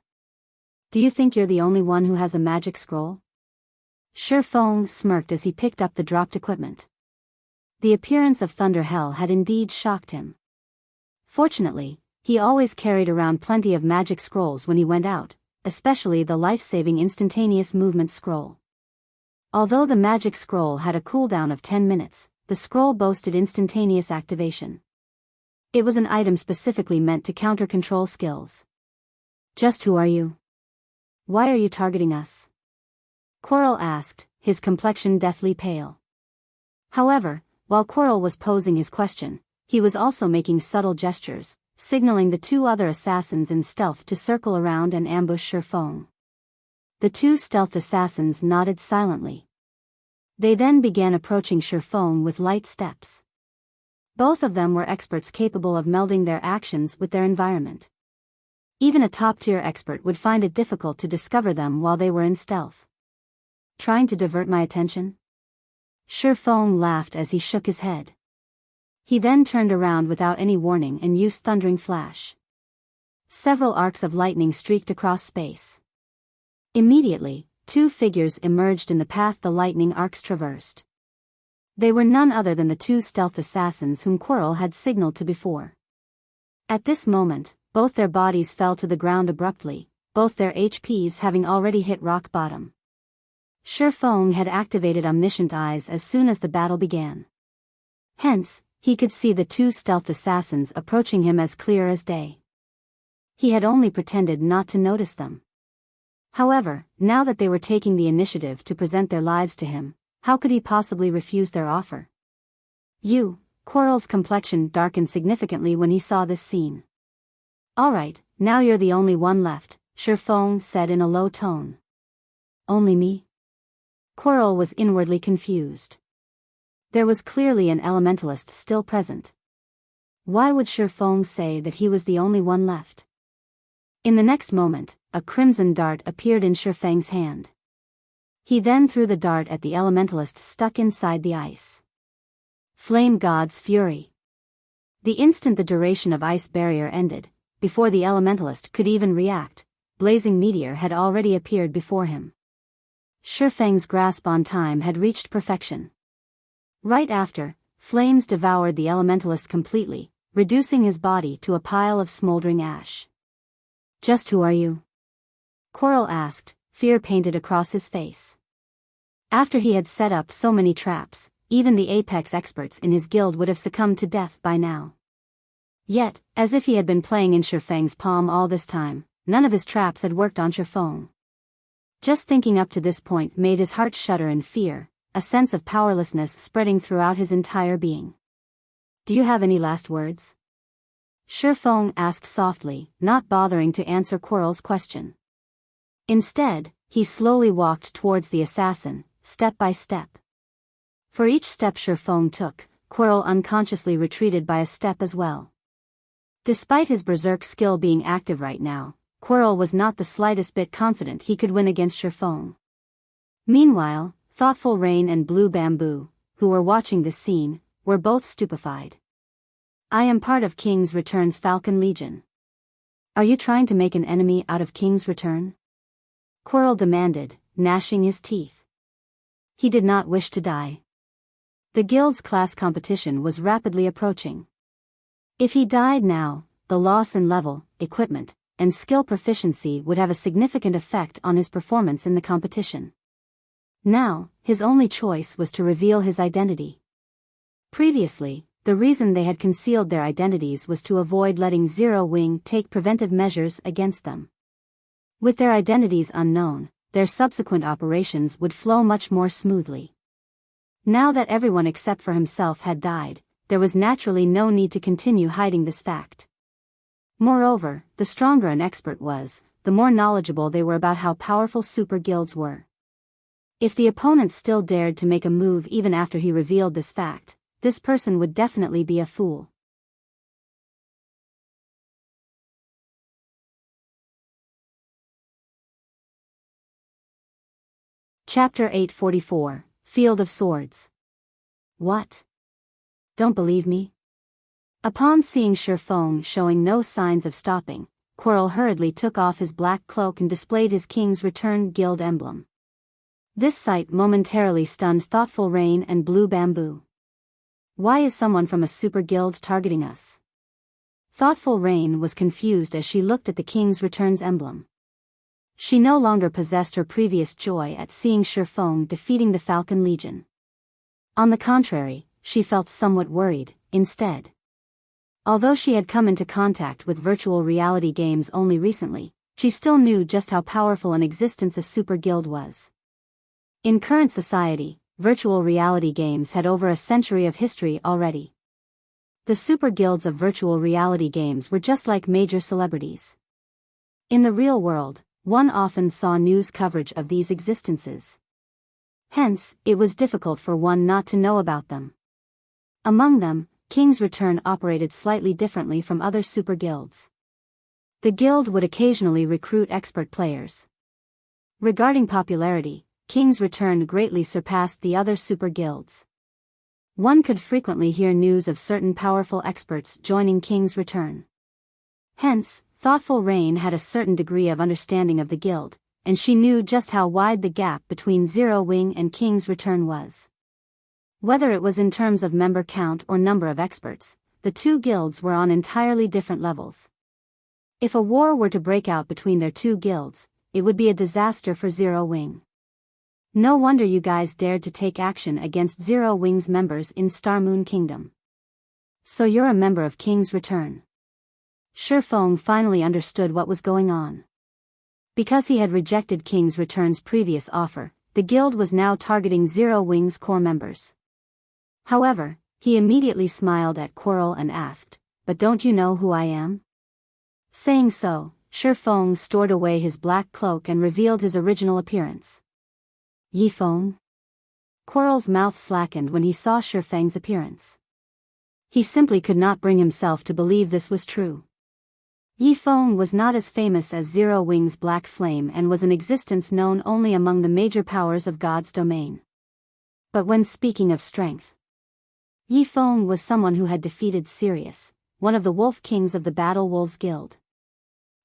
Do you think you're the only one who has a magic scroll? Feng smirked as he picked up the dropped equipment. The appearance of Thunder Hell had indeed shocked him. Fortunately, He always carried around plenty of magic scrolls when he went out, especially the life-saving instantaneous movement scroll. Although the magic scroll had a cooldown of 10 minutes, the scroll boasted instantaneous activation. It was an item specifically meant to counter control skills. Just who are you? Why are you targeting us? Quirrell asked, his complexion deathly pale. However, while Quirrell was posing his question, he was also making subtle gestures, signaling the two other assassins in stealth to circle around and ambush Feng. The two stealth assassins nodded silently. They then began approaching Feng with light steps. Both of them were experts capable of melding their actions with their environment. Even a top-tier expert would find it difficult to discover them while they were in stealth. Trying to divert my attention? Feng laughed as he shook his head. He then turned around without any warning and used Thundering Flash. Several arcs of lightning streaked across space. Immediately, two figures emerged in the path the lightning arcs traversed. They were none other than the two stealth assassins whom Quirrell had signaled to before. At this moment, both their bodies fell to the ground abruptly, both their HPs having already hit rock bottom. Feng had activated Omniscient Eyes as soon as the battle began. Hence, he could see the two stealth assassins approaching him as clear as day. He had only pretended not to notice them. However, now that they were taking the initiative to present their lives to him, how could he possibly refuse their offer? Quirrell's complexion darkened significantly when he saw this scene. Alright, now you're the only one left, Feng said in a low tone. Only me? Quirrell was inwardly confused. There was clearly an elementalist still present. Why would Feng say that he was the only one left? In the next moment, a crimson dart appeared in Feng's hand. He then threw the dart at the elementalist stuck inside the ice. Flame God's Fury. The instant the duration of ice barrier ended, before the elementalist could even react, blazing meteor had already appeared before him. Feng's grasp on time had reached perfection. Right after, flames devoured the elementalist completely, reducing his body to a pile of smoldering ash. Just who are you? Quirrell asked, fear painted across his face. After he had set up so many traps, even the apex experts in his guild would have succumbed to death by now. Yet, as if he had been playing in Feng's palm all this time, none of his traps had worked on Feng. Just thinking up to this point made his heart shudder in fear, a sense of powerlessness spreading throughout his entire being. Do you have any last words? Feng asked softly, not bothering to answer Quirrell's question. Instead, he slowly walked towards the assassin, step by step. For each step Feng took, Quirrell unconsciously retreated by a step as well. Despite his berserk skill being active right now, Quirrell was not the slightest bit confident he could win against Feng. Meanwhile, Thoughtful Rain and Blue Bamboo, who were watching this scene, were both stupefied. I am part of King's Return's Falcon Legion. Are you trying to make an enemy out of King's Return? Quirrell demanded, gnashing his teeth. He did not wish to die. The guild's class competition was rapidly approaching. If he died now, the loss in level, equipment, and skill proficiency would have a significant effect on his performance in the competition. Now, his only choice was to reveal his identity. Previously, the reason they had concealed their identities was to avoid letting Zero Wing take preventive measures against them. With their identities unknown, their subsequent operations would flow much more smoothly. Now that everyone except for himself had died, there was naturally no need to continue hiding this fact. Moreover, the stronger an expert was, the more knowledgeable they were about how powerful super guilds were. If the opponent still dared to make a move even after he revealed this fact, this person would definitely be a fool. Chapter 844, Field of Swords. What? Don't believe me? Upon seeing Feng showing no signs of stopping, Quirrell hurriedly took off his black cloak and displayed his King's Return guild emblem. This sight momentarily stunned Thoughtful Rain and Blue Bamboo. Why is someone from a super guild targeting us? Thoughtful Rain was confused as she looked at the King's Return's emblem. She no longer possessed her previous joy at seeing Feng defeating the Falcon Legion. On the contrary, she felt somewhat worried, instead. Although she had come into contact with virtual reality games only recently, she still knew just how powerful an existence a super guild was. In current society, virtual reality games had over a century of history already. The super guilds of virtual reality games were just like major celebrities. In the real world, one often saw news coverage of these existences. Hence, it was difficult for one not to know about them. Among them, King's Return operated slightly differently from other super guilds. The guild would occasionally recruit expert players. Regarding popularity, King's Return greatly surpassed the other super guilds. One could frequently hear news of certain powerful experts joining King's Return. Hence, Thoughtful Rain had a certain degree of understanding of the guild, and she knew just how wide the gap between Zero Wing and King's Return was. Whether it was in terms of member count or number of experts, the two guilds were on entirely different levels. If a war were to break out between their two guilds, it would be a disaster for Zero Wing. No wonder you guys dared to take action against Zero Wing's members in Star Moon Kingdom. So you're a member of King's Return. Feng finally understood what was going on. Because he had rejected King's Return's previous offer, the guild was now targeting Zero Wing's core members. However, he immediately smiled at Quirrell and asked, "But don't you know who I am?" Saying so, Feng stored away his black cloak and revealed his original appearance. Yi Feng? Quirrell's mouth slackened when he saw Feng's appearance. He simply could not bring himself to believe this was true. Yi Feng was not as famous as Zero Wing's Black Flame and was an existence known only among the major powers of God's domain. But when speaking of strength, Yi Feng was someone who had defeated Sirius, one of the Wolf Kings of the Battle Wolves Guild.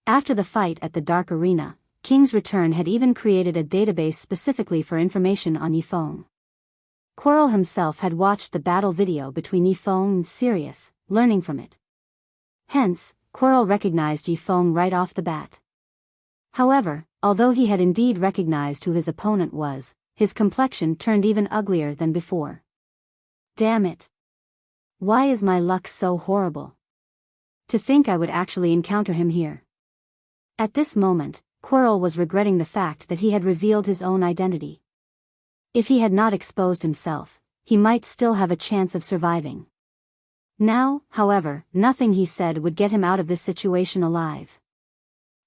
After the fight at the Dark Arena, King's Return had even created a database specifically for information on Yi Feng. Quirrell himself had watched the battle video between Yi Feng and Sirius, learning from it. Hence, Quirrell recognized Yi Feng right off the bat. However, although he had indeed recognized who his opponent was, his complexion turned even uglier than before. Damn it! Why is my luck so horrible? To think I would actually encounter him here. At this moment, Quirrell was regretting the fact that he had revealed his own identity. If he had not exposed himself, he might still have a chance of surviving. Now, however, nothing he said would get him out of this situation alive.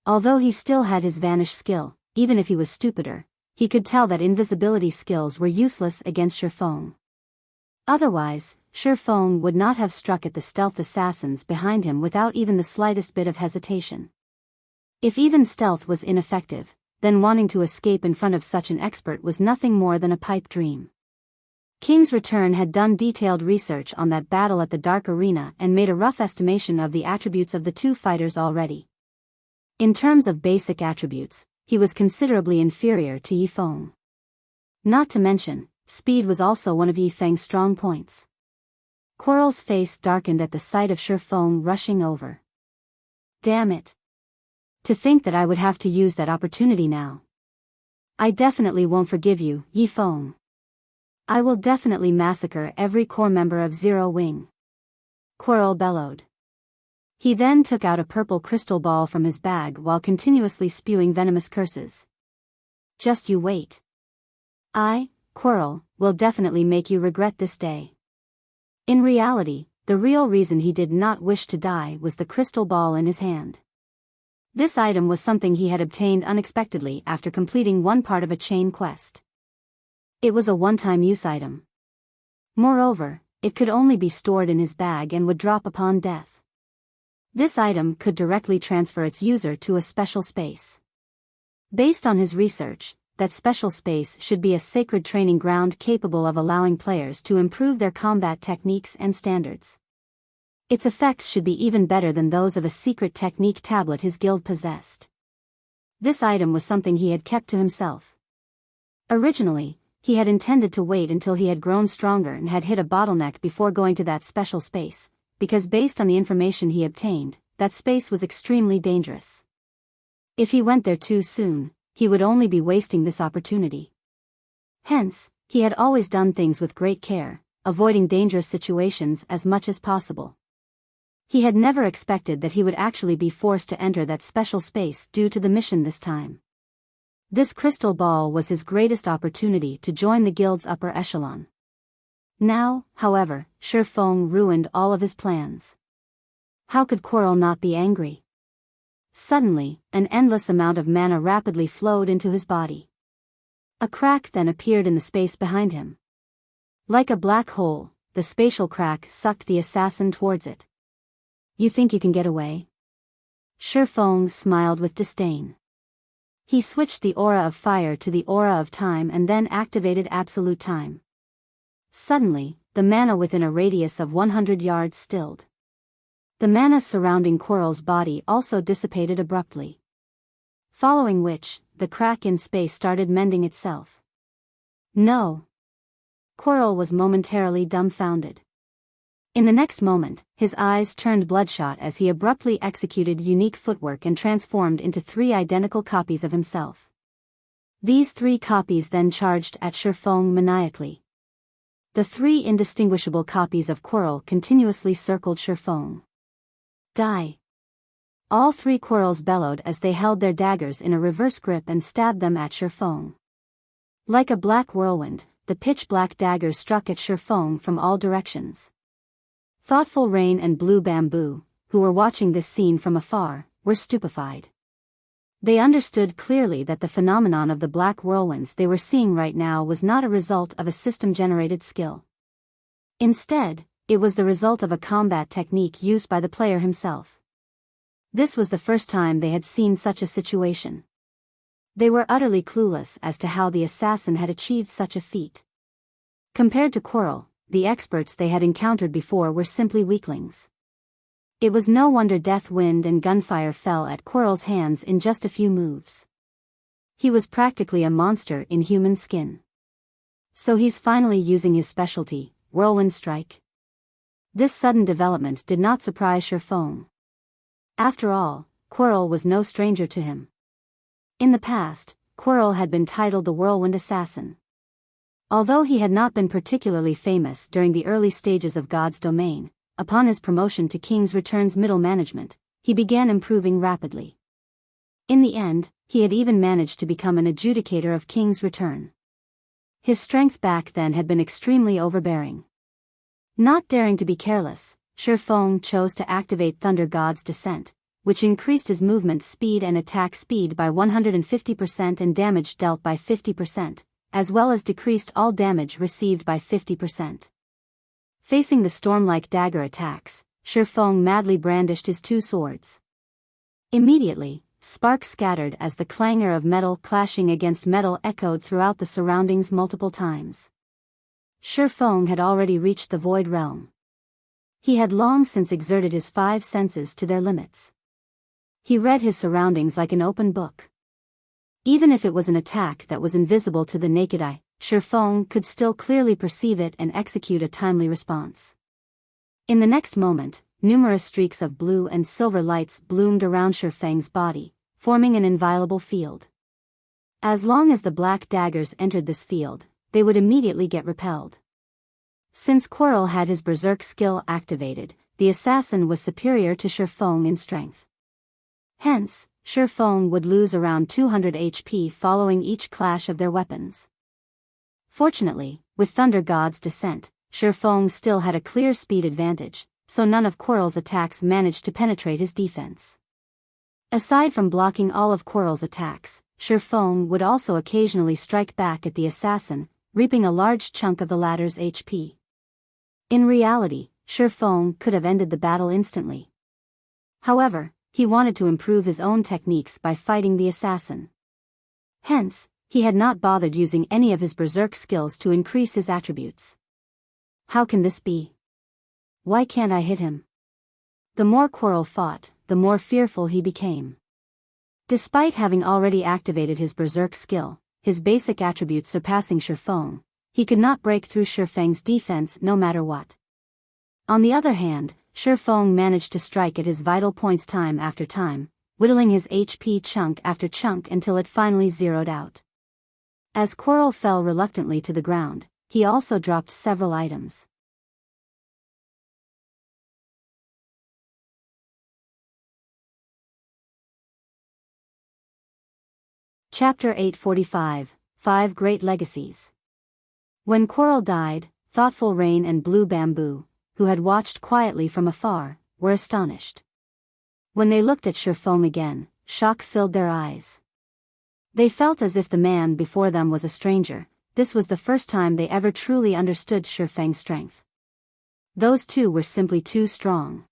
Although he still had his vanish skill, even if he was stupider, he could tell that invisibility skills were useless against Feng. Otherwise, Feng would not have struck at the stealth assassins behind him without even the slightest bit of hesitation. If even stealth was ineffective, then wanting to escape in front of such an expert was nothing more than a pipe dream. King's Return had done detailed research on that battle at the Dark Arena and made a rough estimation of the attributes of the two fighters already. In terms of basic attributes, he was considerably inferior to Yi Feng. Not to mention, speed was also one of Yi Feng's strong points. Quirrell's face darkened at the sight of Feng rushing over. Damn it! To think that I would have to use that opportunity now. I definitely won't forgive you, Yi Feng. I will definitely massacre every core member of Zero Wing. Quirrell bellowed. He then took out a purple crystal ball from his bag while continuously spewing venomous curses. Just you wait. I, Quirrell, will definitely make you regret this day. In reality, the real reason he did not wish to die was the crystal ball in his hand. This item was something he had obtained unexpectedly after completing one part of a chain quest. It was a one-time use item. Moreover, it could only be stored in his bag and would drop upon death. This item could directly transfer its user to a special space. Based on his research, that special space should be a sacred training ground capable of allowing players to improve their combat techniques and standards. Its effects should be even better than those of a secret technique tablet his guild possessed. This item was something he had kept to himself. Originally, he had intended to wait until he had grown stronger and had hit a bottleneck before going to that special space, because based on the information he obtained, that space was extremely dangerous. If he went there too soon, he would only be wasting this opportunity. Hence, he had always done things with great care, avoiding dangerous situations as much as possible. He had never expected that he would actually be forced to enter that special space due to the mission this time. This crystal ball was his greatest opportunity to join the guild's upper echelon. Now, however, Feng ruined all of his plans. How could Quirrell not be angry? Suddenly, an endless amount of mana rapidly flowed into his body. A crack then appeared in the space behind him. Like a black hole, the spatial crack sucked the assassin towards it. You think you can get away? Feng smiled with disdain. He switched the aura of fire to the aura of time and then activated absolute time. Suddenly, the mana within a radius of 100 yards stilled. The mana surrounding Quirrell's body also dissipated abruptly. Following which, the crack in space started mending itself. No! Quirrell was momentarily dumbfounded. In the next moment, his eyes turned bloodshot as he abruptly executed unique footwork and transformed into 3 identical copies of himself. These 3 copies then charged at Feng maniacally. The 3 indistinguishable copies of Quirrell continuously circled Feng. Die! All 3 Quirrells bellowed as they held their daggers in a reverse grip and stabbed them at Feng. Like a black whirlwind, the pitch-black daggers struck at Feng from all directions. Thoughtful Rain and Blue Bamboo, who were watching this scene from afar, were stupefied. They understood clearly that the phenomenon of the black whirlwinds they were seeing right now was not a result of a system-generated skill. Instead, it was the result of a combat technique used by the player himself. This was the first time they had seen such a situation. They were utterly clueless as to how the assassin had achieved such a feat. Compared to Quirrell, the experts they had encountered before were simply weaklings. It was no wonder death wind and gunfire fell at Quirrell's hands in just a few moves. He was practically a monster in human skin. So he's finally using his specialty, Whirlwind Strike. This sudden development did not surprise Feng. After all, Quirrell was no stranger to him. In the past, Quirrell had been titled the Whirlwind Assassin. Although he had not been particularly famous during the early stages of God's domain, upon his promotion to King's Return's middle management, he began improving rapidly. In the end, he had even managed to become an adjudicator of King's Return. His strength back then had been extremely overbearing. Not daring to be careless, Feng chose to activate Thunder God's Descent, which increased his movement speed and attack speed by 150% and damage dealt by 50%, as well as decreased all damage received by 50%. Facing the storm-like dagger attacks, Feng madly brandished his 2 swords. Immediately, sparks scattered as the clangor of metal clashing against metal echoed throughout the surroundings multiple times. Feng had already reached the Void Realm. He had long since exerted his 5 senses to their limits. He read his surroundings like an open book. Even if it was an attack that was invisible to the naked eye, Feng could still clearly perceive it and execute a timely response. In the next moment, numerous streaks of blue and silver lights bloomed around Feng's body, forming an inviolable field. As long as the black daggers entered this field, they would immediately get repelled. Since Quirrell had his berserk skill activated, the assassin was superior to Feng in strength. Hence, Feng would lose around 200 HP following each clash of their weapons. Fortunately, with Thunder God's Descent, Feng still had a clear speed advantage, so none of Quirrell's attacks managed to penetrate his defense. Aside from blocking all of Quirrell's attacks, Feng would also occasionally strike back at the assassin, reaping a large chunk of the latter's HP. In reality, Feng could have ended the battle instantly. However, he wanted to improve his own techniques by fighting the assassin. Hence, he had not bothered using any of his berserk skills to increase his attributes. How can this be? Why can't I hit him? The more Quirrell fought, the more fearful he became. Despite having already activated his berserk skill, his basic attributes surpassing Feng, he could not break through Feng's defense no matter what. On the other hand, Feng managed to strike at his vital points time after time, whittling his HP chunk after chunk until it finally zeroed out. As Quirrell fell reluctantly to the ground, he also dropped several items. Chapter 845, 5 Great Legacies. When Quirrell died, Thoughtful Rain and Blue Bamboo, who had watched quietly from afar, were astonished. When they looked at Feng again, shock filled their eyes. They felt as if the man before them was a stranger. This was the first time they ever truly understood Feng's strength. Those two were simply too strong.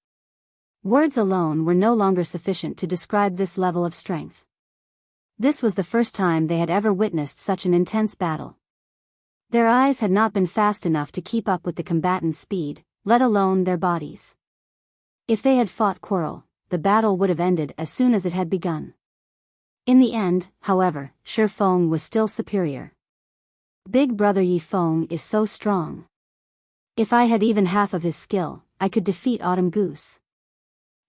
Words alone were no longer sufficient to describe this level of strength. This was the first time they had ever witnessed such an intense battle. Their eyes had not been fast enough to keep up with the combatants' speed, let alone their bodies. If they had fought Quirrell, the battle would have ended as soon as it had begun. In the end, however, Feng was still superior. Big brother Feng is so strong. If I had even half of his skill, I could defeat Autumn Goose.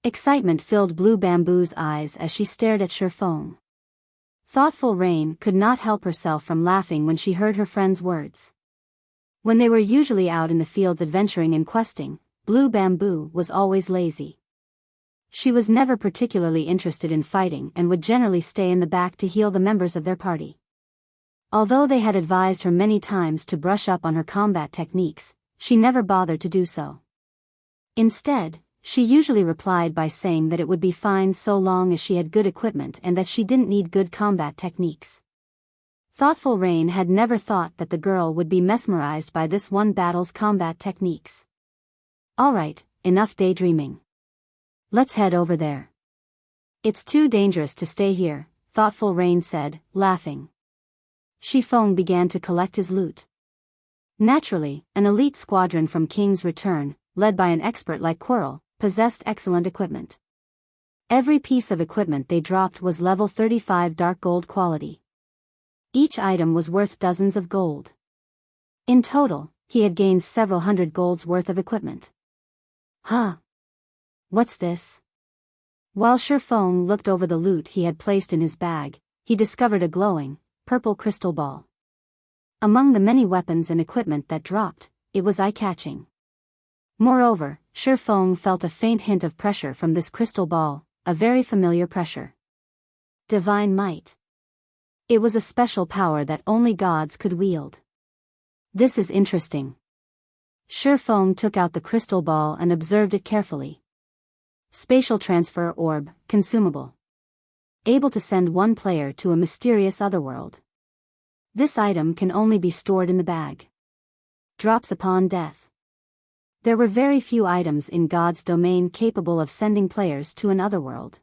Excitement filled Blue Bamboo's eyes as she stared at Feng. Thoughtful Rain could not help herself from laughing when she heard her friend's words. When they were usually out in the fields adventuring and questing, Blue Bamboo was always lazy. She was never particularly interested in fighting and would generally stay in the back to heal the members of their party. Although they had advised her many times to brush up on her combat techniques, she never bothered to do so. Instead, she usually replied by saying that it would be fine so long as she had good equipment and that she didn't need good combat techniques. Thoughtful Rain had never thought that the girl would be mesmerized by this one battle's combat techniques. Alright, enough daydreaming. Let's head over there. It's too dangerous to stay here, Thoughtful Rain said, laughing. Feng began to collect his loot. Naturally, an elite squadron from King's Return, led by an expert like Quirrell, possessed excellent equipment. Every piece of equipment they dropped was level 35 dark gold quality. Each item was worth dozens of gold. In total, he had gained several hundred golds worth of equipment. Huh? What's this? While Feng looked over the loot he had placed in his bag, he discovered a glowing, purple crystal ball. Among the many weapons and equipment that dropped, it was eye-catching. Moreover, Feng felt a faint hint of pressure from this crystal ball, a very familiar pressure. Divine Might. It was a special power that only gods could wield. This is interesting. Feng took out the crystal ball and observed it carefully. Spatial Transfer Orb, consumable. Able to send one player to a mysterious otherworld. This item can only be stored in the bag. Drops upon death. There were very few items in God's domain capable of sending players to an otherworld.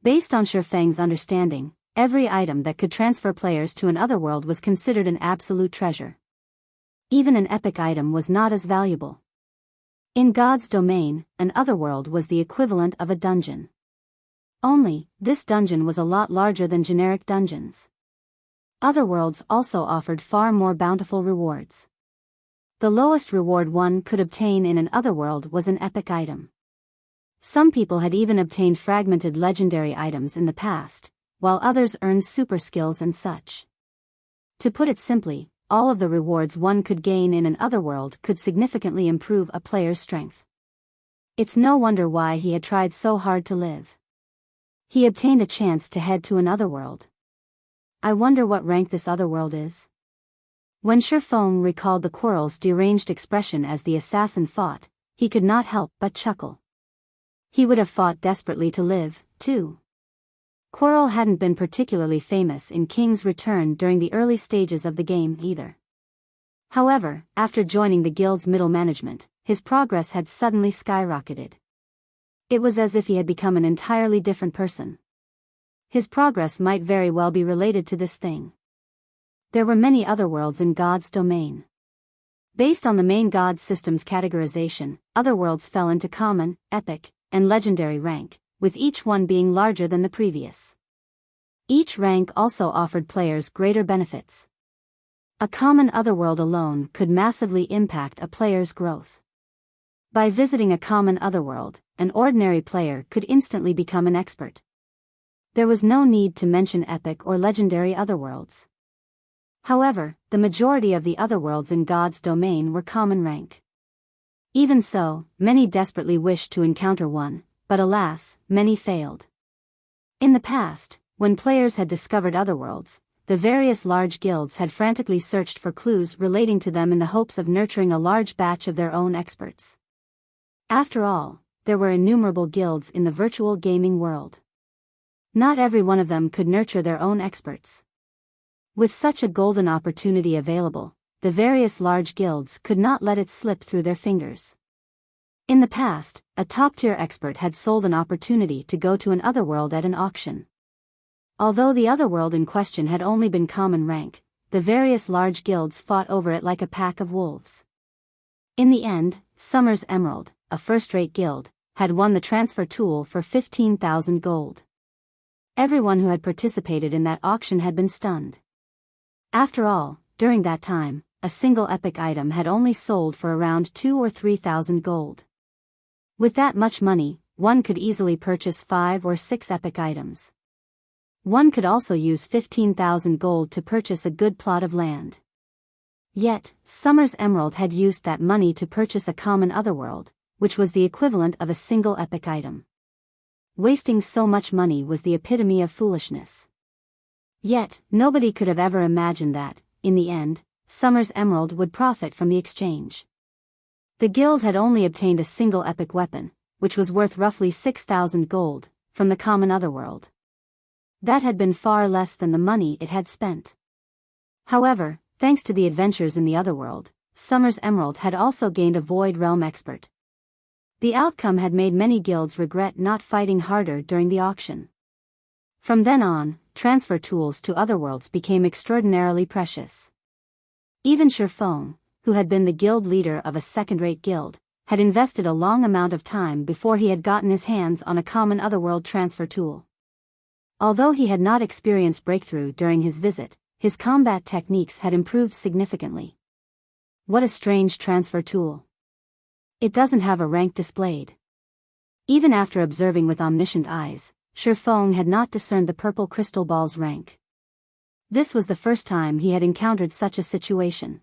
Based on Feng's understanding, every item that could transfer players to an otherworld was considered an absolute treasure. Even an epic item was not as valuable. In God's domain, an otherworld was the equivalent of a dungeon. Only, this dungeon was a lot larger than generic dungeons. Otherworlds also offered far more bountiful rewards. The lowest reward one could obtain in an otherworld was an epic item. Some people had even obtained fragmented legendary items in the past, while others earned super skills and such. To put it simply, all of the rewards one could gain in an otherworld could significantly improve a player's strength. It's no wonder why he had tried so hard to live. He obtained a chance to head to an otherworld. I wonder what rank this otherworld is. When Feng recalled the Quirrell's deranged expression as the assassin fought, he could not help but chuckle. He would have fought desperately to live, too. Quirrell hadn't been particularly famous in King's Return during the early stages of the game either. However, after joining the guild's middle management, his progress had suddenly skyrocketed. It was as if he had become an entirely different person. His progress might very well be related to this thing. There were many otherworlds in God's domain. Based on the main God system's categorization, otherworlds fell into common, epic, and legendary rank, with each one being larger than the previous. Each rank also offered players greater benefits. A common otherworld alone could massively impact a player's growth. By visiting a common otherworld, an ordinary player could instantly become an expert. There was no need to mention epic or legendary otherworlds. However, the majority of the otherworlds in God's domain were common rank. Even so, many desperately wished to encounter one, but alas, many failed. In the past, when players had discovered otherworlds, the various large guilds had frantically searched for clues relating to them in the hopes of nurturing a large batch of their own experts. After all, there were innumerable guilds in the virtual gaming world. Not every one of them could nurture their own experts. With such a golden opportunity available, the various large guilds could not let it slip through their fingers. In the past, a top-tier expert had sold an opportunity to go to an otherworld at an auction. Although the otherworld in question had only been common rank, the various large guilds fought over it like a pack of wolves. In the end, Summer's Emerald, a first-rate guild, had won the transfer tool for 15,000 gold. Everyone who had participated in that auction had been stunned. After all, during that time, a single epic item had only sold for around 2,000 or 3,000 gold. With that much money, one could easily purchase 5 or 6 epic items. One could also use 15,000 gold to purchase a good plot of land. Yet, Summer's Emerald had used that money to purchase a common otherworld, which was the equivalent of a single epic item. Wasting so much money was the epitome of foolishness. Yet, nobody could have ever imagined that, in the end, Summer's Emerald would profit from the exchange. The guild had only obtained a single epic weapon, which was worth roughly 6,000 gold, from the common otherworld. That had been far less than the money it had spent. However, thanks to the adventures in the otherworld, Summer's Emerald had also gained a Void Realm expert. The outcome had made many guilds regret not fighting harder during the auction. From then on, transfer tools to otherworlds became extraordinarily precious. Even Feng, who had been the guild leader of a second-rate guild, had invested a long amount of time before he had gotten his hands on a common otherworld transfer tool. Although he had not experienced breakthrough during his visit, his combat techniques had improved significantly. What a strange transfer tool. It doesn't have a rank displayed. Even after observing with omniscient eyes, Feng had not discerned the purple crystal ball's rank. This was the first time he had encountered such a situation.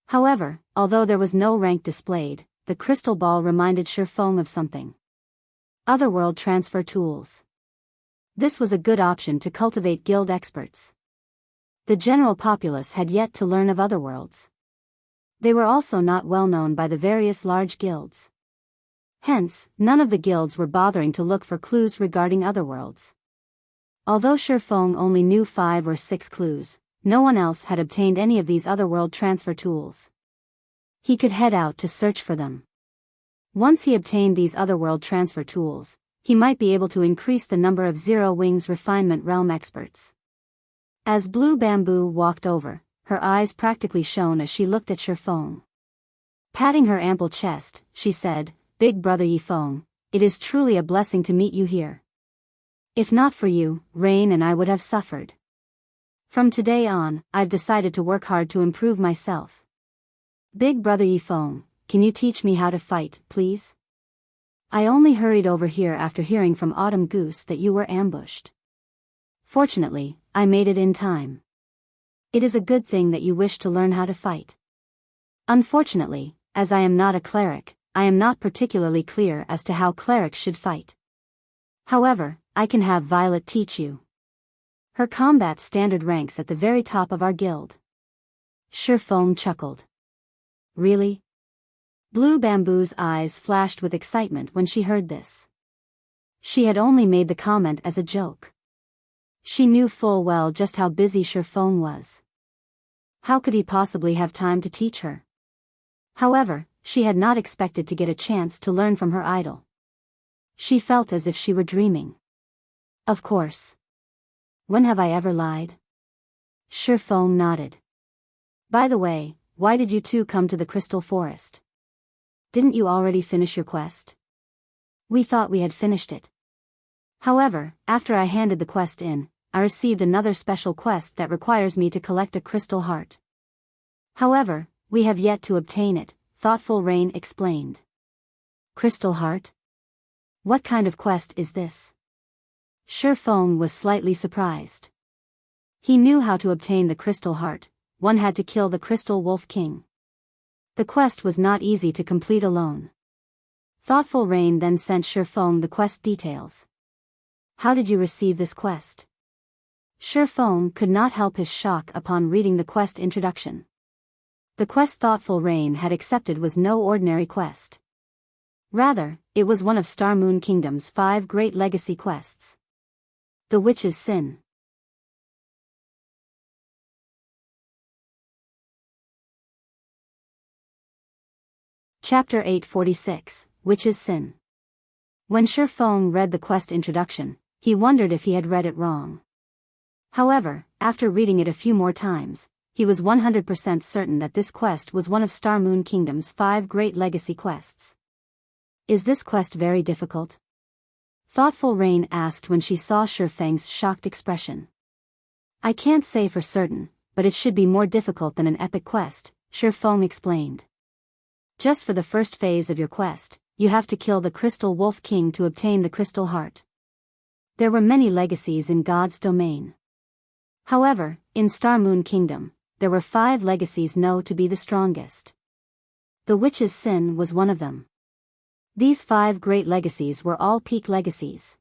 However, although there was no rank displayed, the crystal ball reminded Feng of something. Otherworld transfer tools. This was a good option to cultivate guild experts. The general populace had yet to learn of otherworlds. They were also not well known by the various large guilds. Hence, none of the guilds were bothering to look for clues regarding otherworlds. Although Feng only knew 5 or 6 clues, no one else had obtained any of these otherworld transfer tools. He could head out to search for them. Once he obtained these otherworld transfer tools, he might be able to increase the number of Zero Wings Refinement Realm experts. As Blue Bamboo walked over, her eyes practically shone as she looked at Feng. Patting her ample chest, she said, "Big brother Feng, it is truly a blessing to meet you here. If not for you, Rain and I would have suffered. From today on, I've decided to work hard to improve myself. Big brother Feng, can you teach me how to fight, please? I only hurried over here after hearing from Autumn Goose that you were ambushed. Fortunately, I made it in time. It is a good thing that you wish to learn how to fight. Unfortunately, as I am not a cleric, I am not particularly clear as to how clerics should fight. However, I can have Violet teach you. Her combat standard ranks at the very top of our guild." Feng chuckled. "Really?" Blue Bamboo's eyes flashed with excitement when she heard this. She had only made the comment as a joke. She knew full well just how busy Feng was. How could he possibly have time to teach her? However, she had not expected to get a chance to learn from her idol. She felt as if she were dreaming. Of course. When have I ever lied? Feng nodded. By the way, why did you two come to the Crystal Forest? Didn't you already finish your quest? We thought we had finished it. However, after I handed the quest in, I received another special quest that requires me to collect a crystal heart. However, we have yet to obtain it, Thoughtful Rain explained. Crystal Heart? What kind of quest is this? Feng was slightly surprised. He knew how to obtain the Crystal Heart. One had to kill the Crystal Wolf King. The quest was not easy to complete alone. Thoughtful Rain then sent Feng the quest details. How did you receive this quest? Feng could not help his shock upon reading the quest introduction. The quest Thoughtful Rain had accepted was no ordinary quest. Rather, it was one of Star Moon Kingdom's 5 great legacy quests. The Witch's Sin. Chapter 846, Witch's Sin. When Feng read the quest introduction, he wondered if he had read it wrong. However, after reading it a few more times, he was 100% certain that this quest was one of Star Moon Kingdom's 5 great legacy quests. Is this quest very difficult? Thoughtful Rain asked when she saw Feng's shocked expression. I can't say for certain, but it should be more difficult than an epic quest, Feng explained. Just for the first phase of your quest, you have to kill the Crystal Wolf King to obtain the Crystal Heart. There were many legacies in God's domain. However, in Star Moon Kingdom, there were 5 legacies known to be the strongest. The Witch's Sin was one of them. These 5 great legacies were all peak legacies.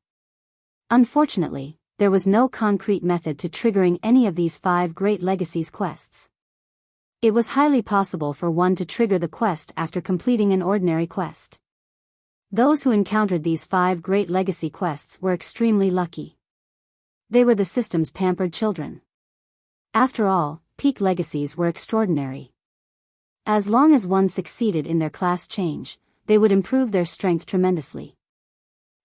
Unfortunately, there was no concrete method to triggering any of these 5 great legacies quests. It was highly possible for one to trigger the quest after completing an ordinary quest. Those who encountered these 5 great legacy quests were extremely lucky. They were the system's pampered children. After all, peak legacies were extraordinary. As long as one succeeded in their class change, they would improve their strength tremendously.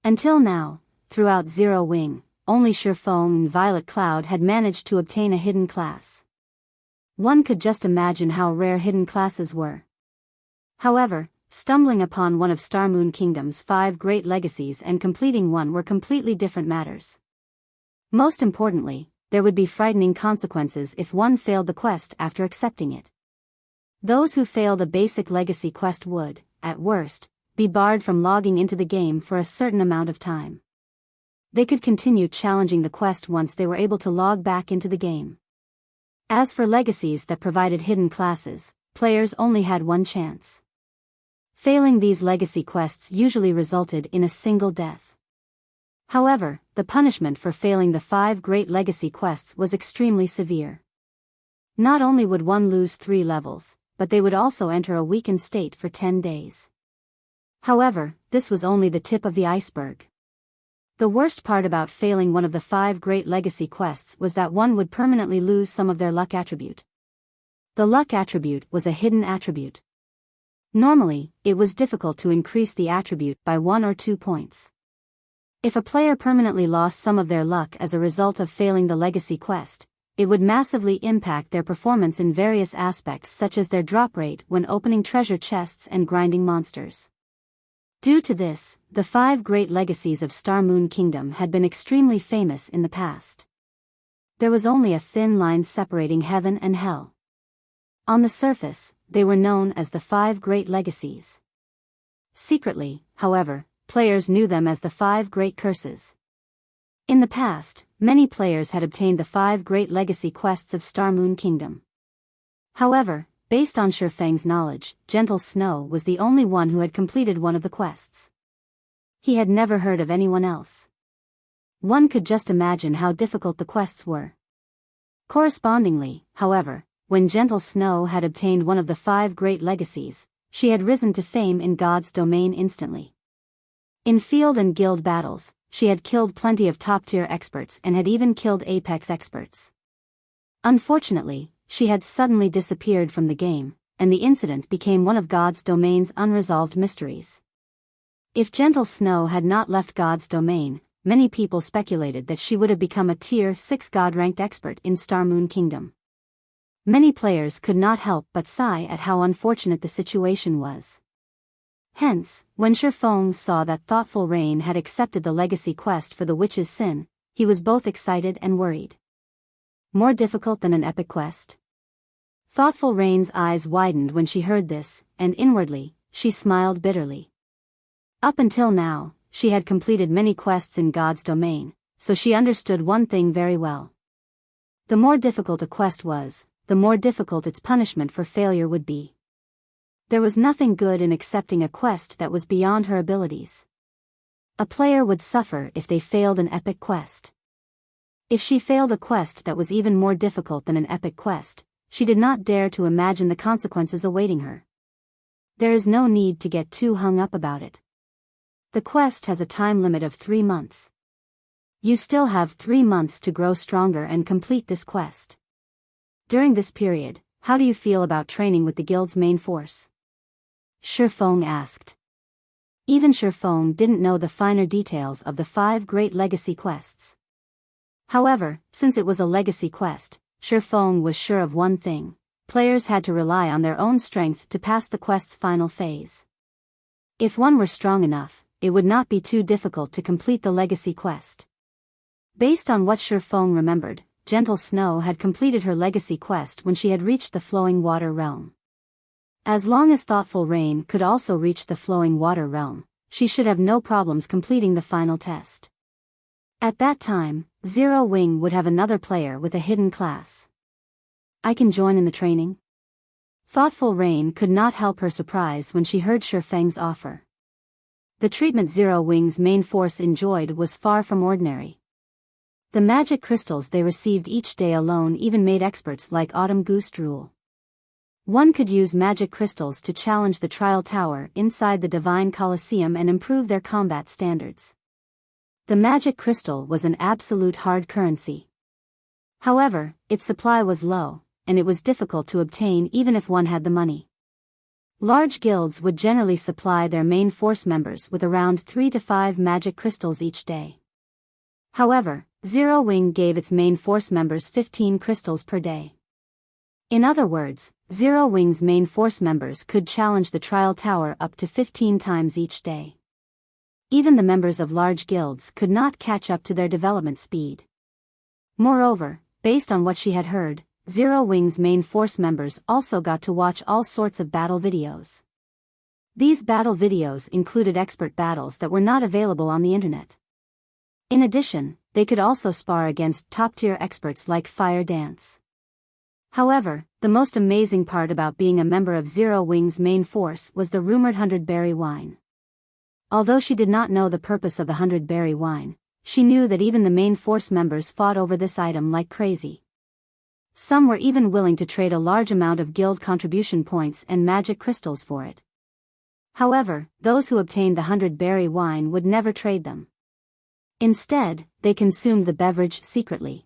Until now, throughout Zero Wing, only Feng and Violet Cloud had managed to obtain a hidden class. One could just imagine how rare hidden classes were. However, stumbling upon one of Star Moon Kingdom's 5 great legacies and completing one were completely different matters. Most importantly, there would be frightening consequences if one failed the quest after accepting it. Those who failed a basic legacy quest would, at worst, be barred from logging into the game for a certain amount of time. They could continue challenging the quest once they were able to log back into the game. As for legacies that provided hidden classes, players only had one chance. Failing these legacy quests usually resulted in a single death. However, the punishment for failing the 5 great legacy quests was extremely severe. Not only would one lose 3 levels, but they would also enter a weakened state for 10 days. However, this was only the tip of the iceberg. The worst part about failing one of the 5 great legacy quests was that one would permanently lose some of their luck attribute. The luck attribute was a hidden attribute. Normally, it was difficult to increase the attribute by 1 or 2 points. If a player permanently lost some of their luck as a result of failing the legacy quest, it would massively impact their performance in various aspects such as their drop rate when opening treasure chests and grinding monsters. Due to this, the 5 great legacies of Star Moon Kingdom had been extremely famous in the past. There was only a thin line separating heaven and hell. On the surface, they were known as the 5 great legacies. Secretly, however, players knew them as the 5 great curses. In the past, many players had obtained the 5 great legacy quests of Star Moon Kingdom. However, based on Feng's knowledge, Gentle Snow was the only one who had completed one of the quests. He had never heard of anyone else. One could just imagine how difficult the quests were. Correspondingly, however, when Gentle Snow had obtained one of the 5 great legacies, she had risen to fame in God's domain instantly. In field and guild battles, she had killed plenty of top-tier experts and had even killed Apex experts. Unfortunately, she had suddenly disappeared from the game, and the incident became one of God's domain's unresolved mysteries. If Gentle Snow had not left God's domain, many people speculated that she would have become a Tier 6 God-ranked expert in Star Moon Kingdom. Many players could not help but sigh at how unfortunate the situation was. Hence, when Feng saw that Thoughtful Rain had accepted the legacy quest for the Witch's Sin, he was both excited and worried. More difficult than an epic quest? Thoughtful Rain's eyes widened when she heard this, and inwardly, she smiled bitterly. Up until now, she had completed many quests in God's domain, so she understood one thing very well. The more difficult a quest was, the more difficult its punishment for failure would be. There was nothing good in accepting a quest that was beyond her abilities. A player would suffer if they failed an epic quest. If she failed a quest that was even more difficult than an epic quest, she did not dare to imagine the consequences awaiting her. There is no need to get too hung up about it. The quest has a time limit of 3 months. You still have 3 months to grow stronger and complete this quest. During this period, how do you feel about training with the guild's main force? Feng asked. Even Feng didn't know the finer details of the 5 great legacy quests. However, since it was a legacy quest, Feng was sure of one thing: players had to rely on their own strength to pass the quest's final phase. If one were strong enough, it would not be too difficult to complete the legacy quest. Based on what Feng remembered, Gentle Snow had completed her legacy quest when she had reached the Flowing Water Realm. As long as Thoughtful Rain could also reach the Flowing Water Realm, she should have no problems completing the final test. At that time, Zero Wing would have another player with a hidden class. I can join in the training? Thoughtful Rain could not help her surprise when she heard Feng's offer. The treatment Zero Wing's main force enjoyed was far from ordinary. The magic crystals they received each day alone even made experts like Autumn Goose drool. One could use magic crystals to challenge the trial tower inside the Divine Colosseum and improve their combat standards. The magic crystal was an absolute hard currency. However, its supply was low, and it was difficult to obtain even if one had the money. Large guilds would generally supply their main force members with around 3 to 5 magic crystals each day. However, Zero Wing gave its main force members 15 crystals per day. In other words, Zero Wing's main force members could challenge the trial tower up to 15 times each day. Even the members of large guilds could not catch up to their development speed. Moreover, based on what she had heard, Zero Wing's main force members also got to watch all sorts of battle videos. These battle videos included expert battles that were not available on the internet. In addition, they could also spar against top-tier experts like Fire Dance. However, the most amazing part about being a member of Zero Wing's main force was the rumored 100-berry wine. Although she did not know the purpose of the 100-berry wine, she knew that even the main force members fought over this item like crazy. Some were even willing to trade a large amount of guild contribution points and magic crystals for it. However, those who obtained the 100-berry wine would never trade them. Instead, they consumed the beverage secretly.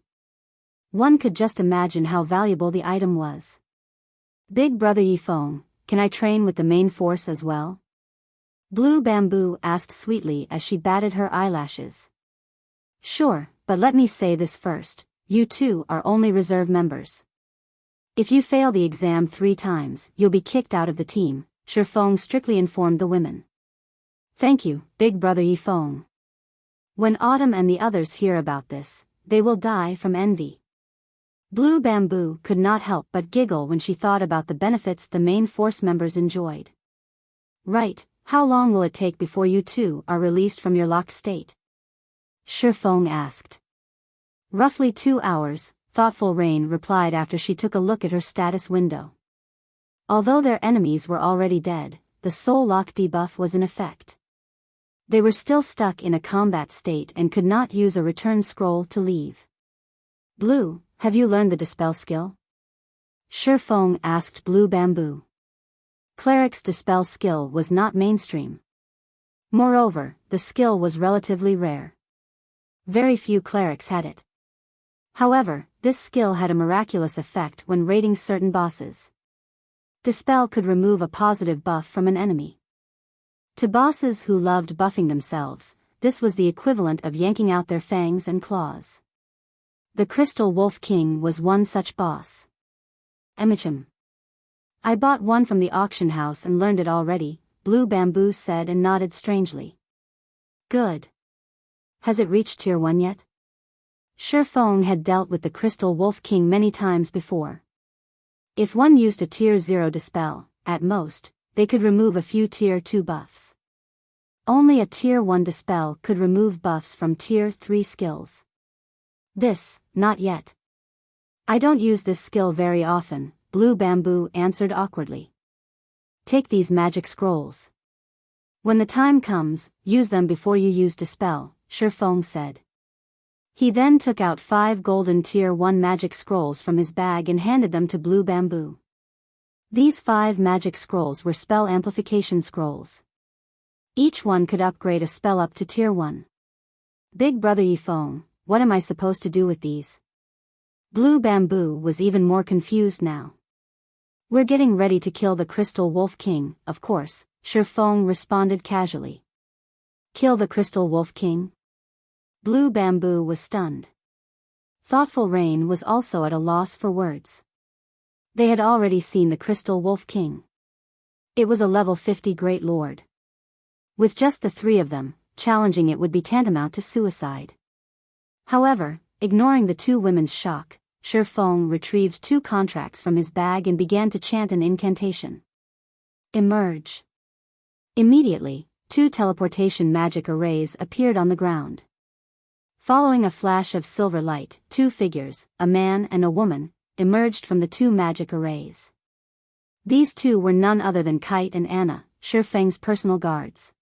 One could just imagine how valuable the item was. Big Brother Yifeng, can I train with the main force as well? Blue Bamboo asked sweetly as she batted her eyelashes. Sure, but let me say this first, you two are only reserve members. If you fail the exam 3 times, you'll be kicked out of the team, Feng strictly informed the women. Thank you, Big Brother Yifeng. When Autumn and the others hear about this, they will die from envy. Blue Bamboo could not help but giggle when she thought about the benefits the main force members enjoyed. Right, how long will it take before you two are released from your locked state? Feng asked. Roughly 2 hours, Thoughtful Rain replied after she took a look at her status window. Although their enemies were already dead, the soul lock debuff was in effect. They were still stuck in a combat state and could not use a return scroll to leave. Blue, have you learned the Dispel skill? Feng asked Blue Bamboo. Cleric's Dispel skill was not mainstream. Moreover, the skill was relatively rare. Very few clerics had it. However, this skill had a miraculous effect when raiding certain bosses. Dispel could remove a positive buff from an enemy. To bosses who loved buffing themselves, this was the equivalent of yanking out their fangs and claws. The Crystal Wolf King was one such boss. Emichim. I bought one from the auction house and learned it already, Blue Bamboo said and nodded strangely. Good. Has it reached tier 1 yet? Feng had dealt with the Crystal Wolf King many times before. If one used a tier 0 dispel, at most, they could remove a few tier 2 buffs. Only a Tier 1 Dispel could remove buffs from Tier 3 skills. Not yet. I don't use this skill very often, Blue Bamboo answered awkwardly. Take these magic scrolls. When the time comes, use them before you use Dispel, Feng said. He then took out 5 golden Tier 1 magic scrolls from his bag and handed them to Blue Bamboo. These 5 magic scrolls were spell amplification scrolls. Each one could upgrade a spell up to Tier 1. Big brother Feng, what am I supposed to do with these? Blue Bamboo was even more confused now. We're getting ready to kill the Crystal Wolf King, of course, Feng responded casually. Kill the Crystal Wolf King? Blue Bamboo was stunned. Thoughtful Rain was also at a loss for words. They had already seen the Crystal Wolf King. It was a level 50 Great Lord. With just the 3 of them, challenging it would be tantamount to suicide. However, ignoring the 2 women's shock, Feng retrieved 2 contracts from his bag and began to chant an incantation. Emerge. Immediately, 2 teleportation magic arrays appeared on the ground. Following a flash of silver light, 2 figures, a man and a woman, emerged from the 2 magic arrays. These 2 were none other than Kite and Anna, Feng's personal guards.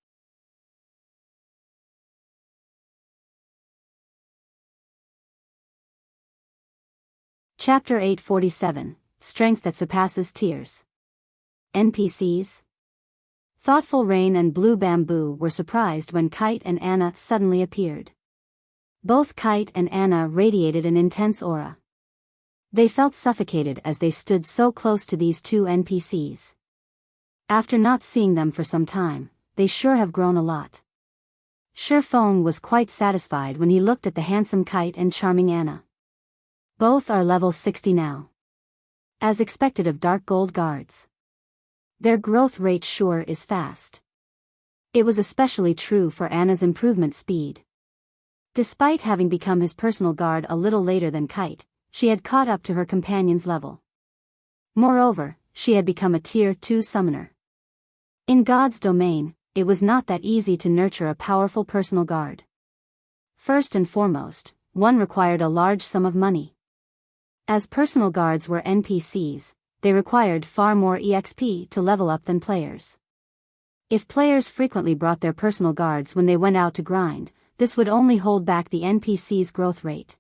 Chapter 847, Strength that Surpasses Tears. NPCs? Thoughtful Rain and Blue Bamboo were surprised when Kite and Anna suddenly appeared. Both Kite and Anna radiated an intense aura. They felt suffocated as they stood so close to these 2 NPCs. After not seeing them for some time, they sure have grown a lot. Feng was quite satisfied when he looked at the handsome Kite and charming Anna. Both are level 60 now. As expected of Dark Gold guards. Their growth rate sure is fast. It was especially true for Anna's improvement speed. Despite having become his personal guard a little later than Kite, she had caught up to her companion's level. Moreover, she had become a Tier 2 summoner. In God's domain, it was not that easy to nurture a powerful personal guard. First and foremost, one required a large sum of money. As personal guards were NPCs, they required far more EXP to level up than players. If players frequently brought their personal guards when they went out to grind, this would only hold back the NPC's growth rate.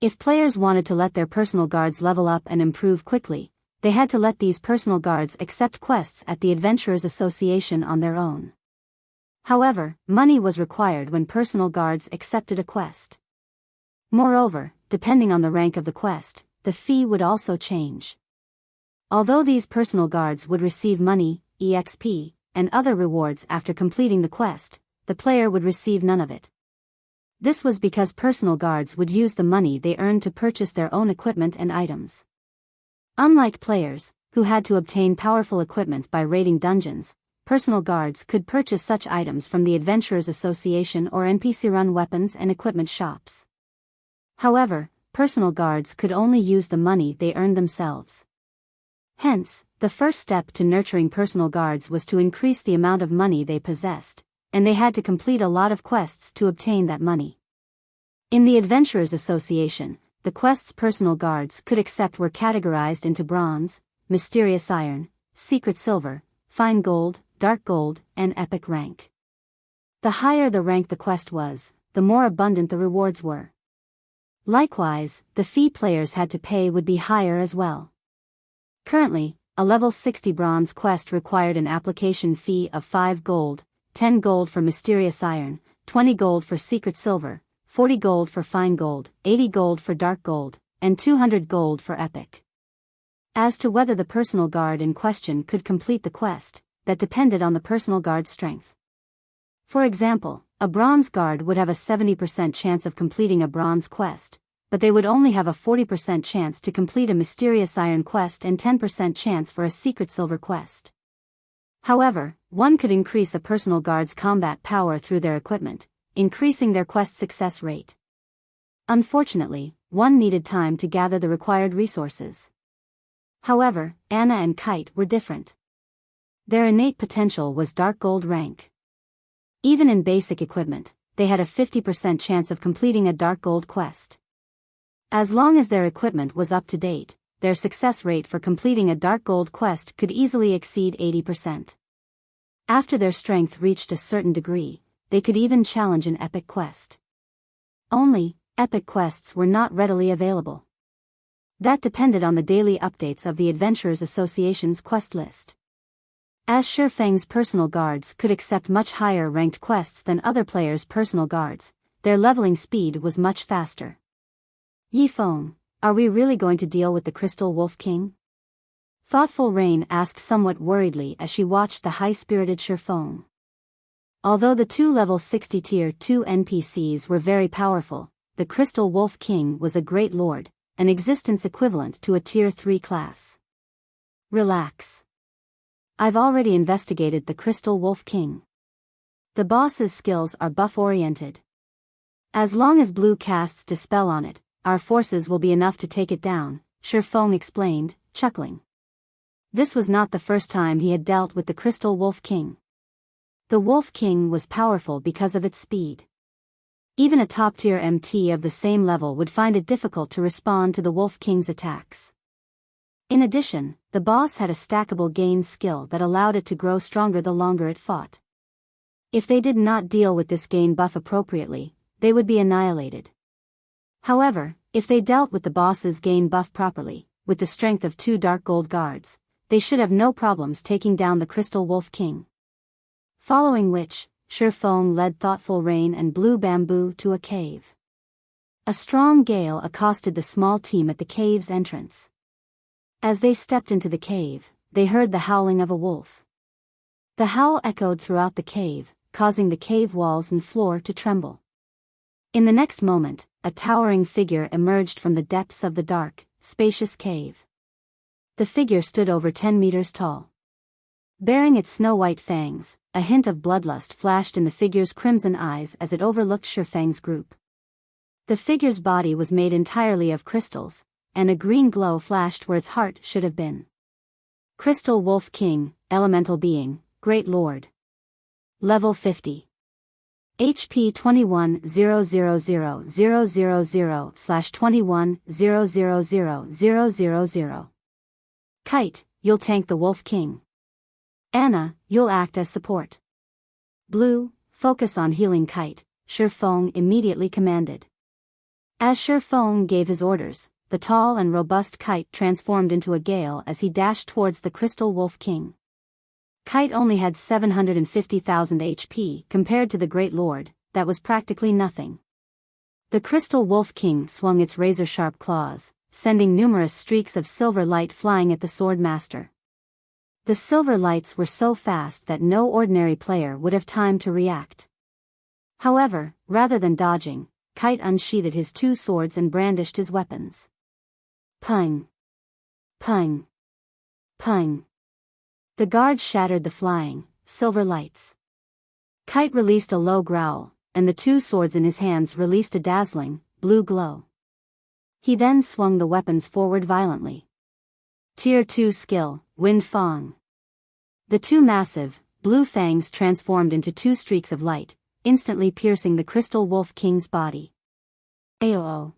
If players wanted to let their personal guards level up and improve quickly, they had to let these personal guards accept quests at the Adventurers Association on their own. However, money was required when personal guards accepted a quest. Moreover, depending on the rank of the quest, the fee would also change. Although these personal guards would receive money, EXP, and other rewards after completing the quest, the player would receive none of it. This was because personal guards would use the money they earned to purchase their own equipment and items. Unlike players, who had to obtain powerful equipment by raiding dungeons, personal guards could purchase such items from the Adventurers Association or NPC-run weapons and equipment shops. However, personal guards could only use the money they earned themselves. Hence, the first step to nurturing personal guards was to increase the amount of money they possessed, and they had to complete a lot of quests to obtain that money. In the Adventurers Association, the quests personal guards could accept were categorized into Bronze, Mysterious Iron, Secret Silver, Fine Gold, Dark Gold, and Epic rank. The higher the rank the quest was, the more abundant the rewards were. Likewise, the fee players had to pay would be higher as well. Currently, a level 60 bronze quest required an application fee of 5 gold, 10 gold for Mysterious Iron, 20 gold for Secret Silver, 40 gold for Fine Gold, 80 gold for Dark Gold, and 200 gold for Epic. As to whether the personal guard in question could complete the quest, that depended on the personal guard's strength. For example, a bronze guard would have a 70% chance of completing a bronze quest, but they would only have a 40% chance to complete a Mysterious Iron quest and 10% chance for a Secret Silver quest. However, one could increase a personal guard's combat power through their equipment, increasing their quest success rate. Unfortunately, one needed time to gather the required resources. However, Anna and Kite were different. Their innate potential was Dark Gold rank. Even in basic equipment, they had a 50% chance of completing a dark gold quest. As long as their equipment was up to date, their success rate for completing a dark gold quest could easily exceed 80%. After their strength reached a certain degree, they could even challenge an epic quest. Only, epic quests were not readily available. That depended on the daily updates of the Adventurers Association's quest list. As Feng's personal guards could accept much higher ranked quests than other players' personal guards, their leveling speed was much faster. Feng, are we really going to deal with the Crystal Wolf King? Thoughtful Rain asked somewhat worriedly as she watched the high-spirited Feng. Although the two level 60 tier 2 NPCs were very powerful, the Crystal Wolf King was a great lord, an existence equivalent to a tier 3 class. Relax. I've already investigated the Crystal Wolf King. The boss's skills are buff-oriented. As long as blue casts Dispel on it, our forces will be enough to take it down, Feng explained, chuckling. This was not the first time he had dealt with the Crystal Wolf King. The Wolf King was powerful because of its speed. Even a top-tier MT of the same level would find it difficult to respond to the Wolf King's attacks. In addition, the boss had a stackable gain skill that allowed it to grow stronger the longer it fought. If they did not deal with this gain buff appropriately, they would be annihilated. However, if they dealt with the boss's gain buff properly, with the strength of 2 Dark Gold guards, they should have no problems taking down the Crystal Wolf King. Following which, Feng led Thoughtful Rain and Blue Bamboo to a cave. A strong gale accosted the small team at the cave's entrance. As they stepped into the cave, they heard the howling of a wolf. The howl echoed throughout the cave, causing the cave walls and floor to tremble. In the next moment, a towering figure emerged from the depths of the dark, spacious cave. The figure stood over 10 meters tall. Bearing its snow-white fangs, a hint of bloodlust flashed in the figure's crimson eyes as it overlooked Feng's group. The figure's body was made entirely of crystals, and a green glow flashed where its heart should have been. Crystal Wolf King, Elemental Being, Great Lord. Level 50. HP 21,000,000/21,000,000. Kite, you'll tank the Wolf King. Anna, you'll act as support. Blue, focus on healing Kite, Feng immediately commanded. As Feng gave his orders, the tall and robust Kite transformed into a gale as he dashed towards the Crystal Wolf King. Kite only had 750,000 HP compared to the Great Lord, that was practically nothing. The Crystal Wolf King swung its razor-sharp claws, sending numerous streaks of silver light flying at the Swordmaster. The silver lights were so fast that no ordinary player would have time to react. However, rather than dodging, Kite unsheathed his 2 swords and brandished his weapons. Pung! Pung! Pung! The guards shattered the flying, silver lights. Kite released a low growl, and the 2 swords in his hands released a dazzling, blue glow. He then swung the weapons forward violently. Tier 2 skill, Wind Fang. The 2 massive, blue fangs transformed into 2 streaks of light, instantly piercing the Crystal Wolf King's body. Aoo!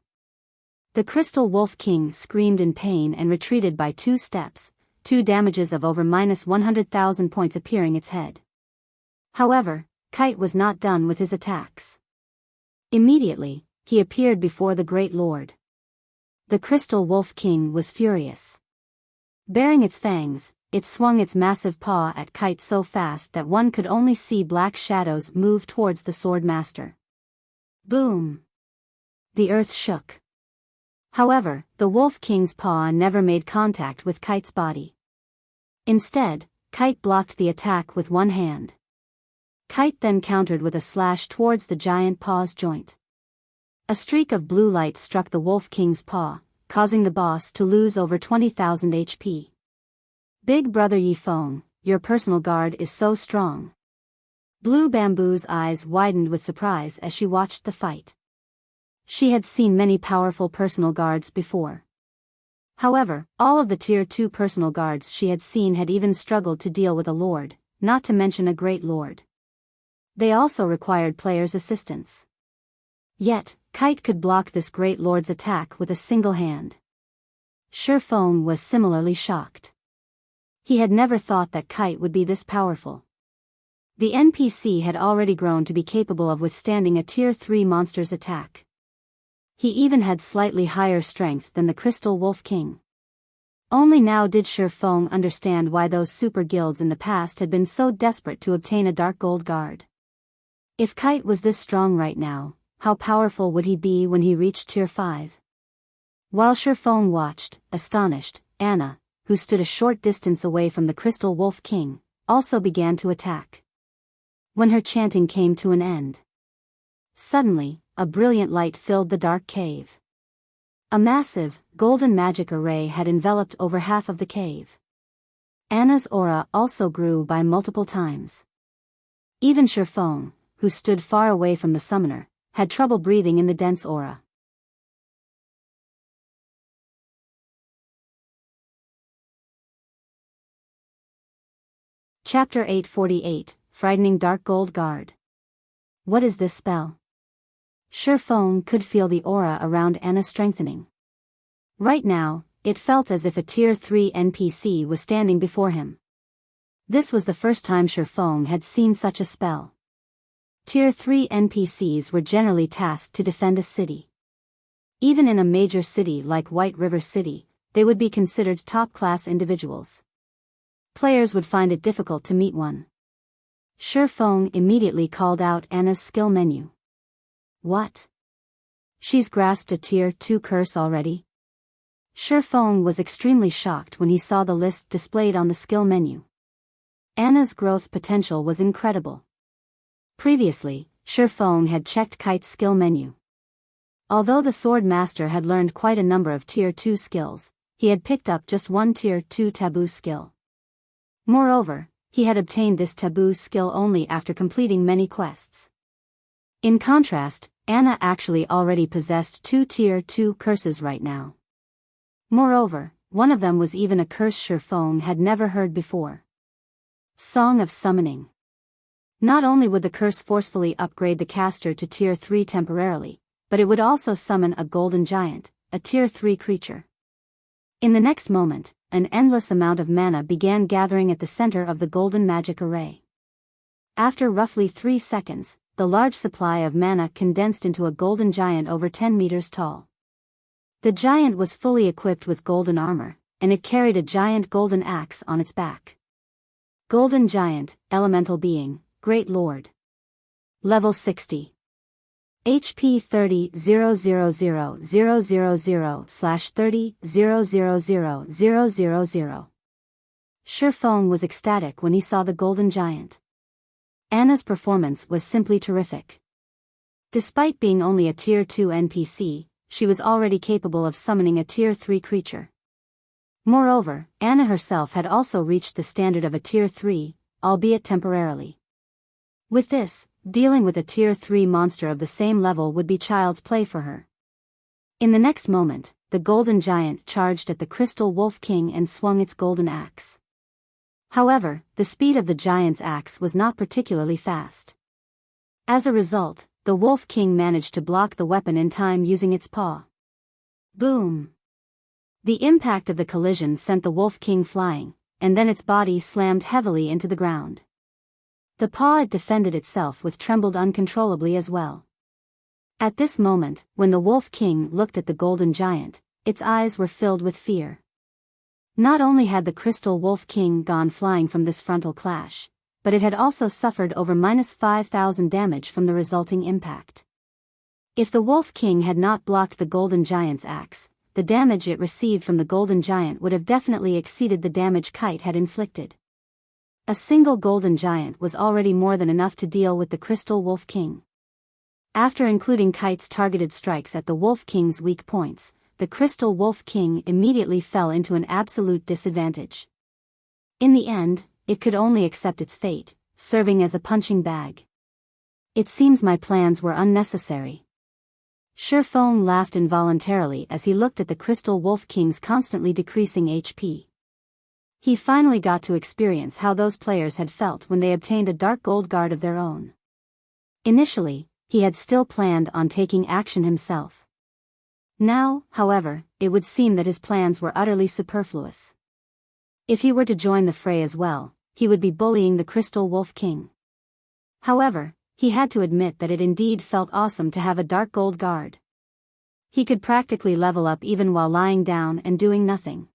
The Crystal Wolf King screamed in pain and retreated by 2 steps, 2 damages of over -100,000 points appearing its head. However, Kite was not done with his attacks. Immediately, he appeared before the Great Lord. The Crystal Wolf King was furious. Bearing its fangs, it swung its massive paw at Kite so fast that one could only see black shadows move towards the Swordmaster. Boom! The earth shook. However, the Wolf King's paw never made contact with Kite's body. Instead, Kite blocked the attack with one hand. Kite then countered with a slash towards the giant paw's joint. A streak of blue light struck the Wolf King's paw, causing the boss to lose over 20,000 HP. Big brother Feng, your personal guard is so strong. Blue Bamboo's eyes widened with surprise as she watched the fight. She had seen many powerful personal guards before. However, all of the Tier 2 personal guards she had seen had even struggled to deal with a lord, not to mention a Great Lord. They also required players' assistance. Yet, Kite could block this great lord's attack with a single hand. Feng was similarly shocked. He had never thought that Kite would be this powerful. The NPC had already grown to be capable of withstanding a Tier 3 monster's attack. He even had slightly higher strength than the Crystal Wolf King. Only now did Feng understand why those super guilds in the past had been so desperate to obtain a dark gold guard. If Kite was this strong right now, how powerful would he be when he reached Tier 5? While Feng watched, astonished, Anna, who stood a short distance away from the Crystal Wolf King, also began to attack. When her chanting came to an end, suddenly, a brilliant light filled the dark cave. A massive, golden magic array had enveloped over half of the cave. Anna's aura also grew by multiple times. Even Feng, who stood far away from the summoner, had trouble breathing in the dense aura. Chapter 848, Frightening Dark Gold Guard. What is this spell? Feng could feel the aura around Anna strengthening. Right now, it felt as if a Tier 3 NPC was standing before him. This was the first time Feng had seen such a spell. Tier 3 NPCs were generally tasked to defend a city. Even in a major city like White River City, they would be considered top-class individuals. Players would find it difficult to meet one. Feng immediately called out Anna's skill menu. What? She's grasped a Tier 2 curse already? Feng was extremely shocked when he saw the list displayed on the skill menu. Anna's growth potential was incredible. Previously, Feng had checked Kite's skill menu. Although the Swordmaster had learned quite a number of Tier 2 skills, he had picked up just one Tier 2 Taboo skill. Moreover, he had obtained this Taboo skill only after completing many quests. In contrast, Anna actually already possessed 2 Tier 2 curses right now. Moreover, one of them was even a curse Feng had never heard before. Song of Summoning. Not only would the curse forcefully upgrade the caster to Tier 3 temporarily, but it would also summon a golden giant, a Tier 3 creature. In the next moment, an endless amount of mana began gathering at the center of the golden magic array. After roughly 3 seconds, the large supply of mana condensed into a golden giant over 10 meters tall. The giant was fully equipped with golden armor, and it carried a giant golden axe on its back. Golden Giant, Elemental Being, Great Lord. Level 60. HP 30,000,000/30,000,000. Feng was ecstatic when he saw the golden giant. Anna's performance was simply terrific. Despite being only a Tier 2 NPC, she was already capable of summoning a Tier 3 creature. Moreover, Anna herself had also reached the standard of a Tier 3, albeit temporarily. With this, dealing with a Tier 3 monster of the same level would be child's play for her. In the next moment, the golden giant charged at the Crystal Wolf King and swung its golden axe. However, the speed of the giant's axe was not particularly fast. As a result, the Wolf King managed to block the weapon in time using its paw. Boom! The impact of the collision sent the Wolf King flying, and then its body slammed heavily into the ground. The paw it defended itself with trembled uncontrollably as well. At this moment, when the Wolf King looked at the golden giant, its eyes were filled with fear. Not only had the Crystal Wolf King gone flying from this frontal clash, but it had also suffered over -5,000 damage from the resulting impact. If the Wolf King had not blocked the golden giant's axe, the damage it received from the golden giant would have definitely exceeded the damage Kite had inflicted. A single golden giant was already more than enough to deal with the Crystal Wolf King. After including Kite's targeted strikes at the Wolf King's weak points, the Crystal Wolf King immediately fell into an absolute disadvantage. In the end, it could only accept its fate, serving as a punching bag. It seems my plans were unnecessary. Feng laughed involuntarily as he looked at the Crystal Wolf King's constantly decreasing HP. He finally got to experience how those players had felt when they obtained a dark gold guard of their own. Initially, he had still planned on taking action himself. Now, however, it would seem that his plans were utterly superfluous. If he were to join the fray as well, he would be bullying the Crystal Wolf King. However, he had to admit that it indeed felt awesome to have a dark gold guard. He could practically level up even while lying down and doing nothing.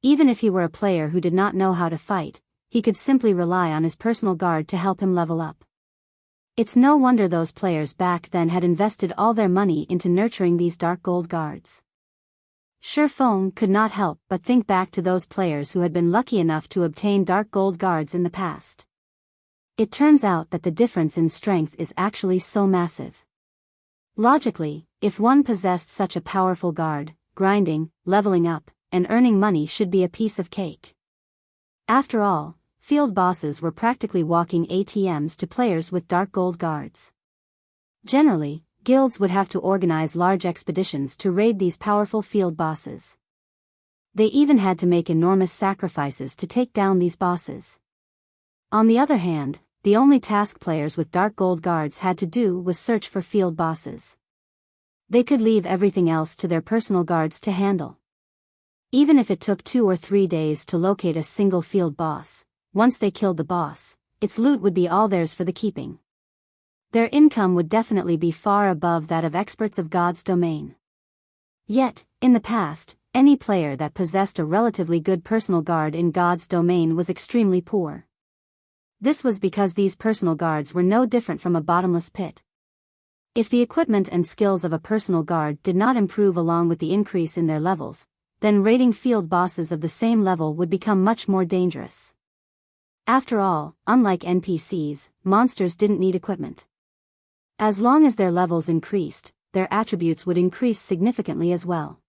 Even if he were a player who did not know how to fight, he could simply rely on his personal guard to help him level up. It's no wonder those players back then had invested all their money into nurturing these dark gold guards. Feng could not help but think back to those players who had been lucky enough to obtain dark gold guards in the past. It turns out that the difference in strength is actually so massive. Logically, if one possessed such a powerful guard, grinding, leveling up, and earning money should be a piece of cake. After all, field bosses were practically walking ATMs to players with dark gold guards. Generally, guilds would have to organize large expeditions to raid these powerful field bosses. They even had to make enormous sacrifices to take down these bosses. On the other hand, the only task players with dark gold guards had to do was search for field bosses. They could leave everything else to their personal guards to handle. Even if it took 2 or 3 days to locate a single field boss, once they killed the boss, its loot would be all theirs for the keeping. Their income would definitely be far above that of experts of God's domain. Yet, in the past, any player that possessed a relatively good personal guard in God's domain was extremely poor. This was because these personal guards were no different from a bottomless pit. If the equipment and skills of a personal guard did not improve along with the increase in their levels, then raiding field bosses of the same level would become much more dangerous. After all, unlike NPCs, monsters didn't need equipment. As long as their levels increased, their attributes would increase significantly as well.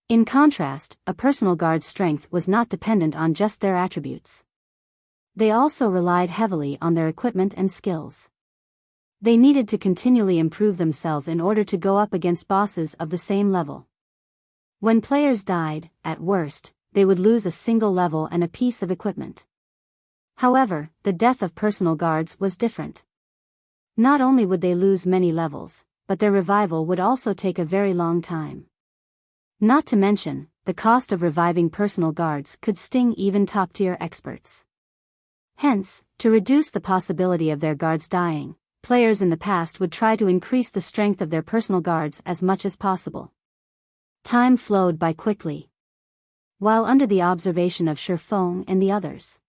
In contrast, a personal guard's strength was not dependent on just their attributes. They also relied heavily on their equipment and skills. They needed to continually improve themselves in order to go up against bosses of the same level. When players died, at worst, they would lose a single level and a piece of equipment. However, the death of personal guards was different. Not only would they lose many levels, but their revival would also take a very long time. Not to mention, the cost of reviving personal guards could sting even top-tier experts. Hence, to reduce the possibility of their guards dying, players in the past would try to increase the strength of their personal guards as much as possible. Time flowed by quickly. While under the observation of Feng and the others.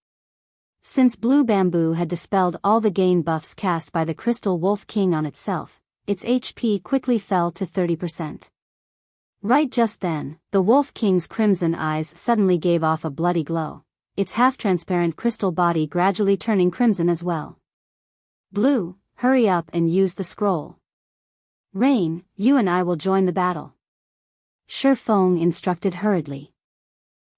Since Blue Bamboo had dispelled all the gain buffs cast by the Crystal Wolf King on itself, its HP quickly fell to 30%. Right just then, the Wolf King's crimson eyes suddenly gave off a bloody glow, its half-transparent crystal body gradually turning crimson as well. Blue, hurry up and use the scroll. Rain, you and I will join the battle. Feng instructed hurriedly.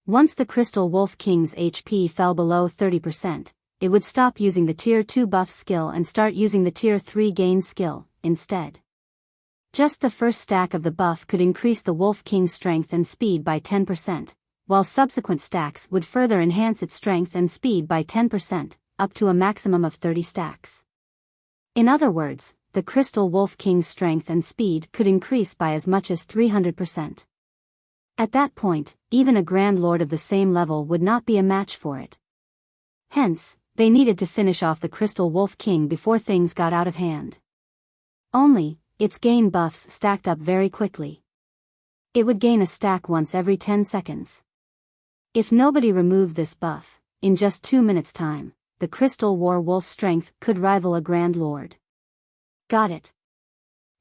Once the Crystal Wolf King's HP fell below 30%, it would stop using the Tier 2 buff skill and start using the Tier 3 gain skill, instead. Just the first stack of the buff could increase the Wolf King's strength and speed by 10%, while subsequent stacks would further enhance its strength and speed by 10%, up to a maximum of 30 stacks. In other words, the Crystal Wolf King's strength and speed could increase by as much as 300%. At that point, even a Grand Lord of the same level would not be a match for it. Hence, they needed to finish off the Crystal Wolf King before things got out of hand. Only, its gain buffs stacked up very quickly. It would gain a stack once every 10 seconds. If nobody removed this buff, in just 2 minutes' time, the Crystal War Wolf's strength could rival a Grand Lord. Got it.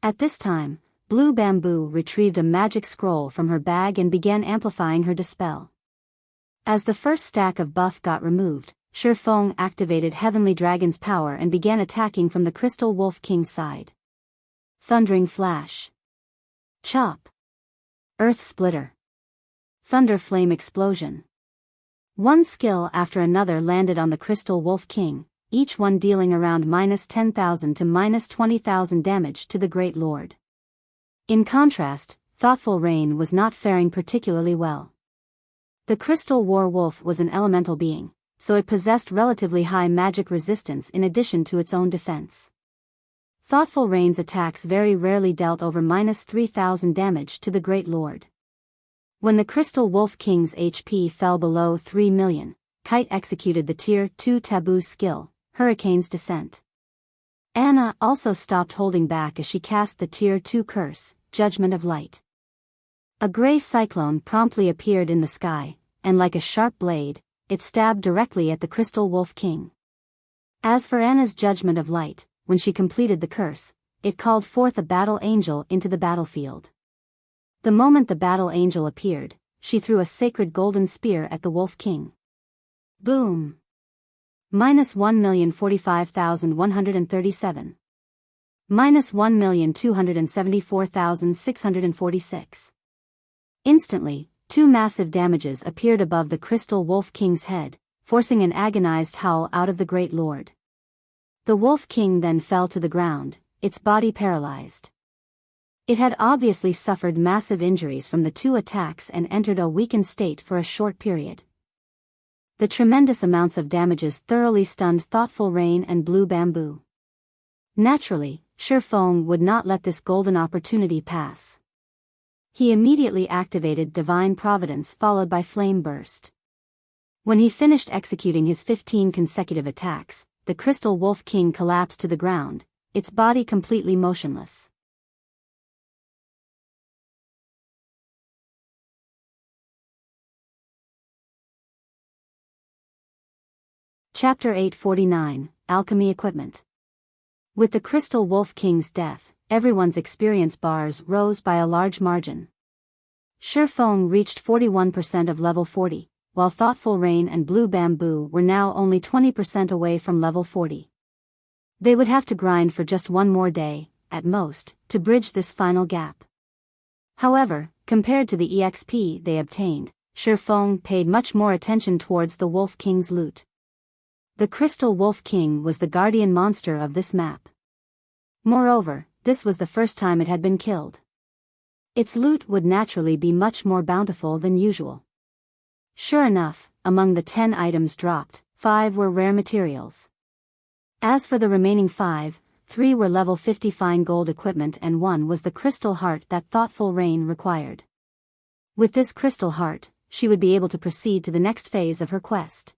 At this time, Blue Bamboo retrieved a magic scroll from her bag and began amplifying her dispel. As the first stack of buff got removed, Feng activated Heavenly Dragon's power and began attacking from the Crystal Wolf King's side. Thundering Flash. Chop. Earth Splitter. Thunder Flame Explosion. One skill after another landed on the Crystal Wolf King, each one dealing around -10,000 to -20,000 damage to the Great Lord. In contrast, Thoughtful Rain was not faring particularly well. The Crystal War Wolf was an elemental being, so it possessed relatively high magic resistance in addition to its own defense. Thoughtful Rain's attacks very rarely dealt over -3,000 damage to the Great Lord. When the Crystal Wolf King's HP fell below 3 million, Kite executed the Tier 2 Taboo skill, Hurricane's Descent. Anna also stopped holding back as she cast the Tier 2 curse, Judgment of Light. A gray cyclone promptly appeared in the sky, and like a sharp blade, it stabbed directly at the Crystal Wolf King. As for Anna's Judgment of Light, when she completed the curse, it called forth a battle angel into the battlefield. The moment the battle angel appeared, she threw a sacred golden spear at the Wolf King. Boom! -1,045,137. -1,274,646. Instantly, two massive damages appeared above the Crystal Wolf King's head, forcing an agonized howl out of the Great Lord. The Wolf King then fell to the ground, its body paralyzed. It had obviously suffered massive injuries from the two attacks and entered a weakened state for a short period. The tremendous amounts of damages thoroughly stunned Thoughtful Rain and Blue Bamboo. Naturally, Feng would not let this golden opportunity pass. He immediately activated Divine Providence followed by Flame Burst. When he finished executing his 15 consecutive attacks, the Crystal Wolf King collapsed to the ground, its body completely motionless. Chapter 849, Alchemy Equipment. With the Crystal Wolf King's death, everyone's experience bars rose by a large margin. Feng reached 41% of level 40, while Thoughtful Rain and Blue Bamboo were now only 20% away from level 40. They would have to grind for just one more day, at most, to bridge this final gap. However, compared to the EXP they obtained, Feng paid much more attention towards the Wolf King's loot. The Crystal Wolf King was the guardian monster of this map. Moreover, this was the first time it had been killed. Its loot would naturally be much more bountiful than usual. Sure enough, among the 10 items dropped, 5 were rare materials. As for the remaining 5, 3 were level 50 fine gold equipment and 1 was the crystal heart that Thoughtful Rain required. With this crystal heart, she would be able to proceed to the next phase of her quest.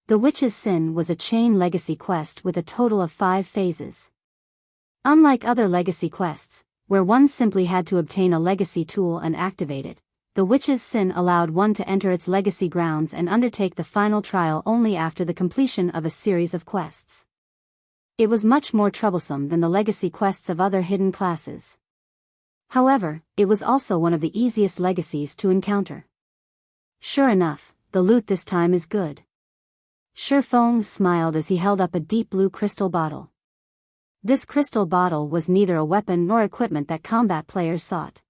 The Witch's Sin was a chain legacy quest with a total of 5 phases. Unlike other legacy quests, where one simply had to obtain a legacy tool and activate it, the Witch's Sin allowed one to enter its legacy grounds and undertake the final trial only after the completion of a series of quests. It was much more troublesome than the legacy quests of other hidden classes. However, it was also one of the easiest legacies to encounter. Sure enough, the loot this time is good. Feng smiled as he held up a deep blue crystal bottle. This crystal bottle was neither a weapon nor equipment that combat players sought.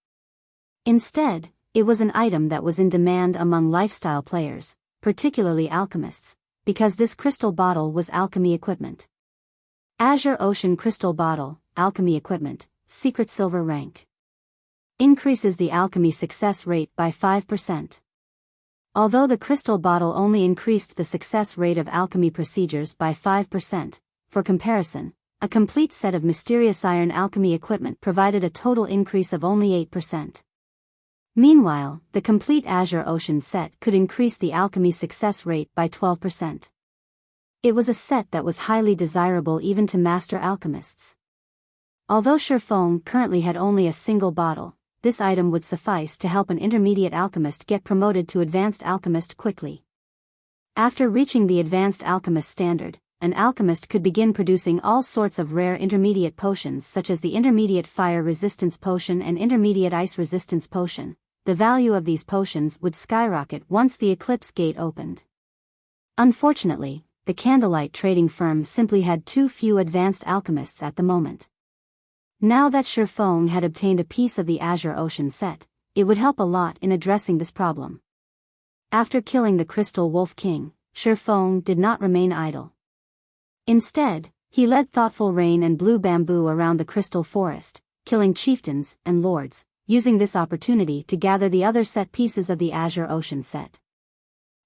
Instead, it was an item that was in demand among lifestyle players, particularly alchemists, because this crystal bottle was alchemy equipment. Azure Ocean Crystal Bottle, Alchemy Equipment, Secret Silver Rank. Increases the alchemy success rate by 5%. Although the crystal bottle only increased the success rate of alchemy procedures by 5%, for comparison, a complete set of mysterious iron alchemy equipment provided a total increase of only 8%. Meanwhile, the complete Azure Ocean set could increase the alchemy success rate by 12%. It was a set that was highly desirable even to master alchemists. Although Feng currently had only a single bottle, this item would suffice to help an intermediate alchemist get promoted to advanced alchemist quickly. After reaching the advanced alchemist standard, an alchemist could begin producing all sorts of rare intermediate potions such as the intermediate fire resistance potion and intermediate ice resistance potion. The value of these potions would skyrocket once the Eclipse Gate opened. Unfortunately, the Candlelight trading firm simply had too few advanced alchemists at the moment. Now that Feng had obtained a piece of the Azure Ocean set, it would help a lot in addressing this problem. After killing the Crystal Wolf King, Feng did not remain idle. Instead, he led Thoughtful Rain and Blue Bamboo around the Crystal Forest, killing chieftains and lords, using this opportunity to gather the other set pieces of the Azure Ocean set.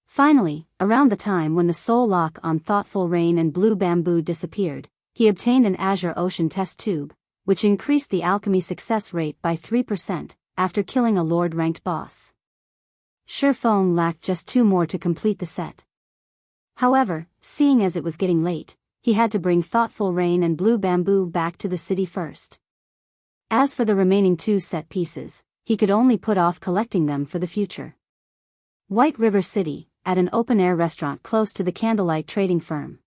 Finally, around the time when the soul lock on Thoughtful Rain and Blue Bamboo disappeared, he obtained an Azure Ocean test tube, which increased the alchemy success rate by 3% after killing a Lord-ranked boss. Sure, Feng lacked just 2 more to complete the set. However, seeing as it was getting late, he had to bring Thoughtful Rain and Blue Bamboo back to the city first. As for the remaining 2 set pieces, he could only put off collecting them for the future. White River City, at an open-air restaurant close to the candlelight trading firm.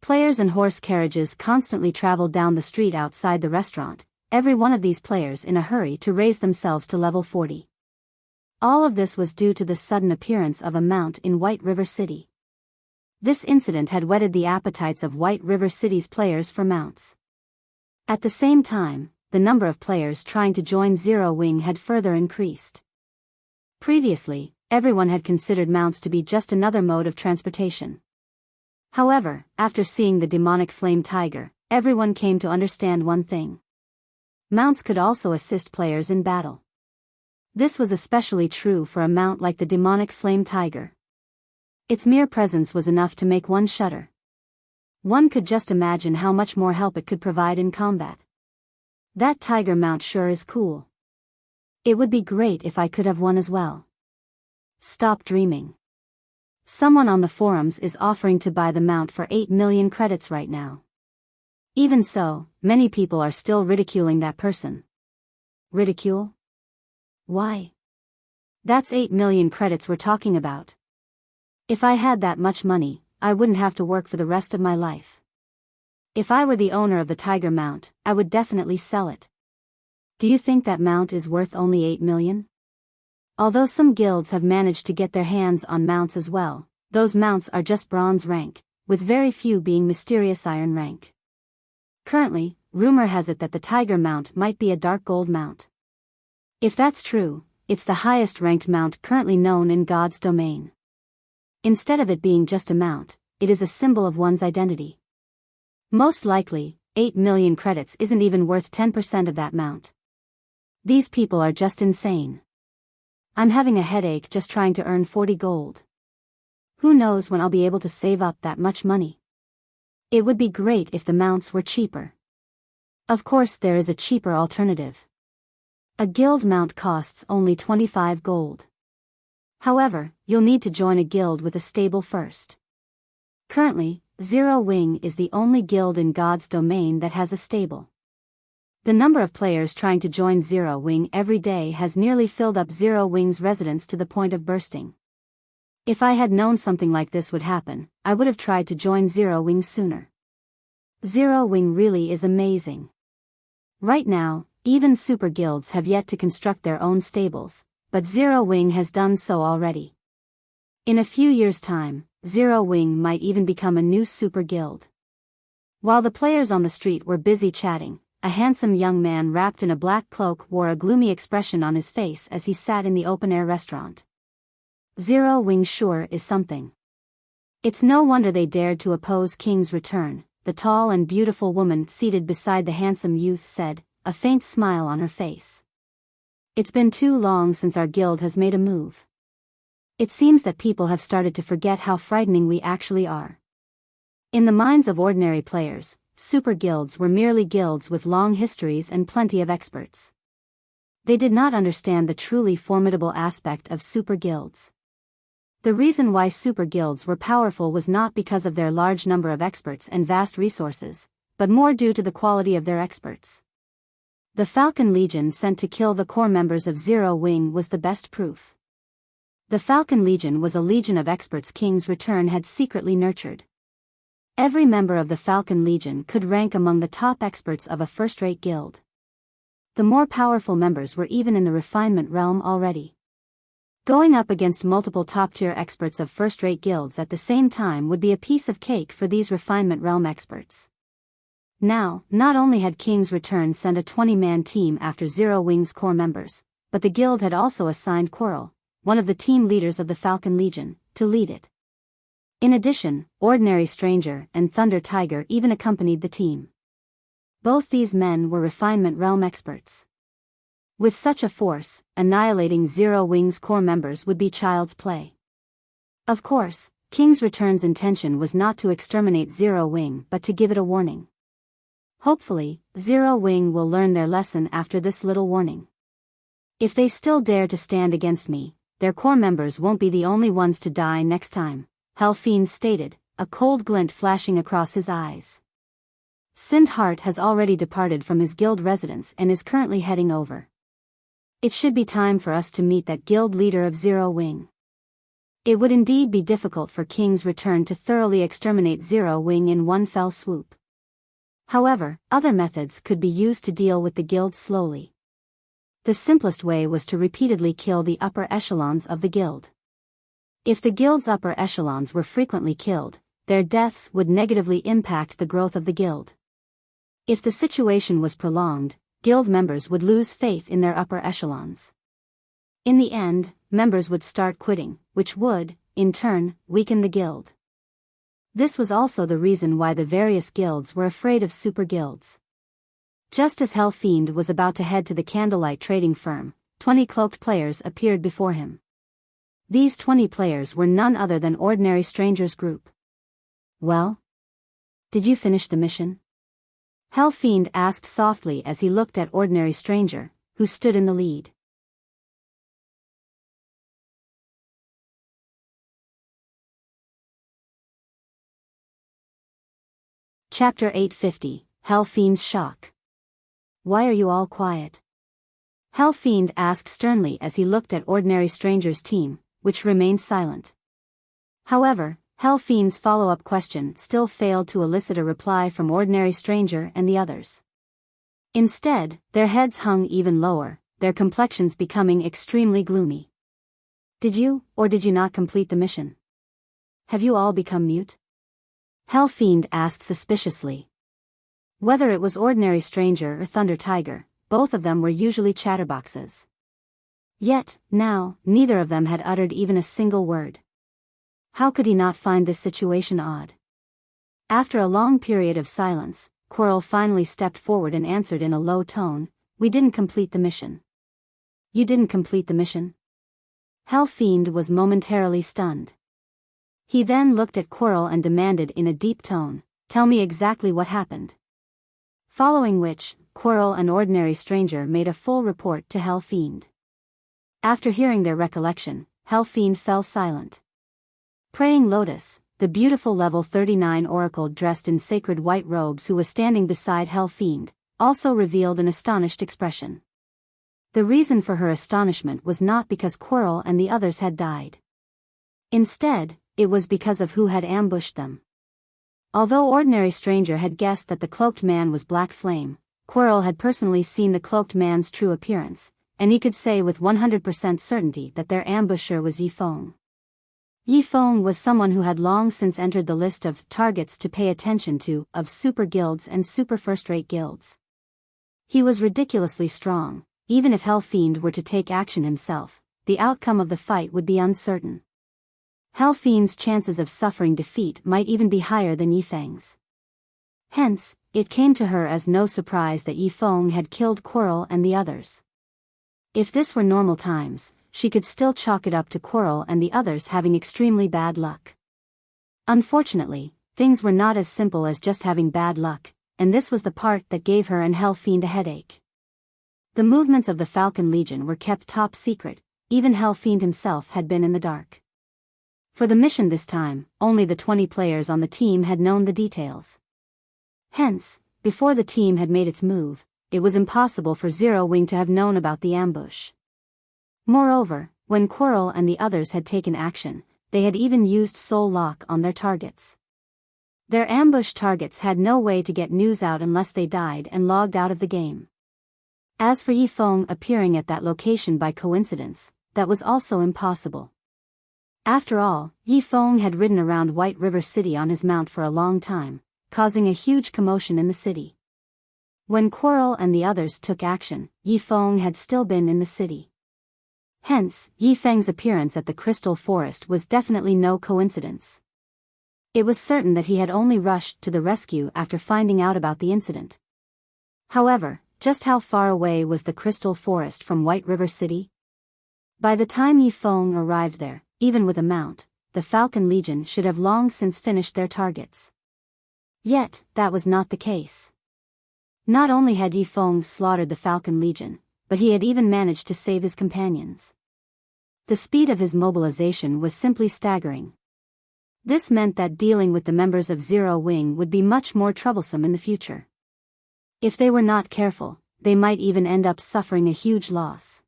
Players and horse carriages constantly traveled down the street outside the restaurant, every one of these players in a hurry to raise themselves to level 40. All of this was due to the sudden appearance of a mount in White River City. This incident had whetted the appetites of White River City's players for mounts. At the same time, the number of players trying to join Zero Wing had further increased. Previously, everyone had considered mounts to be just another mode of transportation. However, after seeing the demonic flame tiger, everyone came to understand one thing. Mounts could also assist players in battle. This was especially true for a mount like the demonic flame tiger. Its mere presence was enough to make one shudder. One could just imagine how much more help it could provide in combat. That tiger mount sure is cool. It would be great if I could have one as well. Stop dreaming. Someone on the forums is offering to buy the mount for 8 million credits right now. Even so, many people are still ridiculing that person. Ridicule? Why? That's 8 million credits we're talking about. If I had that much money, I wouldn't have to work for the rest of my life. If I were the owner of the tiger mount, I would definitely sell it. Do you think that mount is worth only 8 million? Although some guilds have managed to get their hands on mounts as well, those mounts are just bronze rank, with very few being mysterious iron rank. Currently, rumor has it that the tiger mount might be a dark gold mount. If that's true, it's the highest ranked mount currently known in God's domain. Instead of it being just a mount, it is a symbol of one's identity. Most likely, 8 million credits isn't even worth 10% of that mount. These people are just insane. I'm having a headache just trying to earn 40 gold. Who knows when I'll be able to save up that much money? It would be great if the mounts were cheaper. Of course, there is a cheaper alternative. A guild mount costs only 25 gold. However, you'll need to join a guild with a stable first. Currently, Zero Wing is the only guild in God's domain that has a stable. The number of players trying to join Zero Wing every day has nearly filled up Zero Wing's residence to the point of bursting. If I had known something like this would happen, I would have tried to join Zero Wing sooner. Zero Wing really is amazing. Right now, even super guilds have yet to construct their own stables, but Zero Wing has done so already. In a few years' time, Zero Wing might even become a new super guild. While the players on the street were busy chatting, a handsome young man wrapped in a black cloak wore a gloomy expression on his face as he sat in the open-air restaurant. Zero Wing sure is something. It's no wonder they dared to oppose King's return, the tall and beautiful woman seated beside the handsome youth said, a faint smile on her face. It's been too long since our guild has made a move. It seems that people have started to forget how frightening we actually are. In the minds of ordinary players, super guilds were merely guilds with long histories and plenty of experts. They did not understand the truly formidable aspect of super guilds. The reason why super guilds were powerful was not because of their large number of experts and vast resources, but more due to the quality of their experts. The Falcon Legion sent to kill the core members of Zero Wing was the best proof. The Falcon Legion was a legion of experts King's return had secretly nurtured. Every member of the Falcon Legion could rank among the top experts of a first-rate guild. The more powerful members were even in the refinement realm already. Going up against multiple top-tier experts of first-rate guilds at the same time would be a piece of cake for these refinement realm experts. Now, not only had King's return sent a 20-man team after Zero Wing's core members, but the guild had also assigned Coral, one of the team leaders of the Falcon Legion, to lead it. In addition, Ordinary Stranger and Thunder Tiger even accompanied the team. Both these men were refinement realm experts. With such a force, annihilating Zero Wing's core members would be child's play. Of course, King's return's intention was not to exterminate Zero Wing but to give it a warning. Hopefully, Zero Wing will learn their lesson after this little warning. If they still dare to stand against me, their core members won't be the only ones to die next time, Fiend stated, a cold glint flashing across his eyes. Sindhart has already departed from his guild residence and is currently heading over. It should be time for us to meet that guild leader of Zero Wing. It would indeed be difficult for King's Return to thoroughly exterminate Zero Wing in one fell swoop. However, other methods could be used to deal with the guild slowly. The simplest way was to repeatedly kill the upper echelons of the guild. If the guild's upper echelons were frequently killed, their deaths would negatively impact the growth of the guild. If the situation was prolonged, guild members would lose faith in their upper echelons. In the end, members would start quitting, which would, in turn, weaken the guild. This was also the reason why the various guilds were afraid of super guilds. Just as Fiend was about to head to the candlelight trading firm, 20 cloaked players appeared before him. These 20 players were none other than Ordinary Strangers group. Well? Did you finish the mission? Fiend asked softly as he looked at Ordinary Stranger, who stood in the lead. Chapter 850, Fiend's Shock. Why are you all quiet? Fiend asked sternly as he looked at Ordinary Stranger's team, which remained silent. However, Fiend's follow-up question still failed to elicit a reply from Ordinary Stranger and the others. Instead, their heads hung even lower, their complexions becoming extremely gloomy. Did you, or did you not complete the mission? Have you all become mute? Fiend asked suspiciously. Whether it was Ordinary Stranger or Thunder Tiger, both of them were usually chatterboxes. Yet, now, neither of them had uttered even a single word. How could he not find this situation odd? After a long period of silence, Quirrell finally stepped forward and answered in a low tone, "We didn't complete the mission." You didn't complete the mission? Fiend was momentarily stunned. He then looked at Quirrell and demanded in a deep tone, "Tell me exactly what happened." Following which, Quirrell and Ordinary Stranger made a full report to Fiend. After hearing their recollection, Fiend fell silent. Praying Lotus, the beautiful level 39 oracle dressed in sacred white robes who was standing beside Fiend, also revealed an astonished expression. The reason for her astonishment was not because Quirrell and the others had died. Instead, it was because of who had ambushed them. Although Ordinary Stranger had guessed that the cloaked man was Black Flame, Quirrell had personally seen the cloaked man's true appearance, and he could say with 100% certainty that their ambusher was Feng. Feng was someone who had long since entered the list of targets to pay attention to, of super guilds and super first-rate guilds. He was ridiculously strong. Even if Fiend were to take action himself, the outcome of the fight would be uncertain. Fiend's chances of suffering defeat might even be higher than Feng's. Hence, it came to her as no surprise that Feng had killed Quirrell and the others. If this were normal times, she could still chalk it up to Quirrell and the others having extremely bad luck. Unfortunately, things were not as simple as just having bad luck, and this was the part that gave her and Fiend a headache. The movements of the Falcon Legion were kept top secret, even Fiend himself had been in the dark. For the mission this time, only the 20 players on the team had known the details. Hence, before the team had made its move, it was impossible for Zero Wing to have known about the ambush. Moreover, when Quirrell and the others had taken action, they had even used Soul Lock on their targets. Their ambush targets had no way to get news out unless they died and logged out of the game. As for Feng appearing at that location by coincidence, that was also impossible. After all, Feng had ridden around White River City on his mount for a long time, causing a huge commotion in the city. When Quirrell and the others took action, Feng had still been in the city. Hence, Feng's appearance at the Crystal Forest was definitely no coincidence. It was certain that he had only rushed to the rescue after finding out about the incident. However, just how far away was the Crystal Forest from White River City? By the time Feng arrived there, even with a mount, the Falcon Legion should have long since finished their targets. Yet, that was not the case. Not only had Yi Feng slaughtered the Falcon Legion, but he had even managed to save his companions. The speed of his mobilization was simply staggering. This meant that dealing with the members of Zero Wing would be much more troublesome in the future. If they were not careful, they might even end up suffering a huge loss.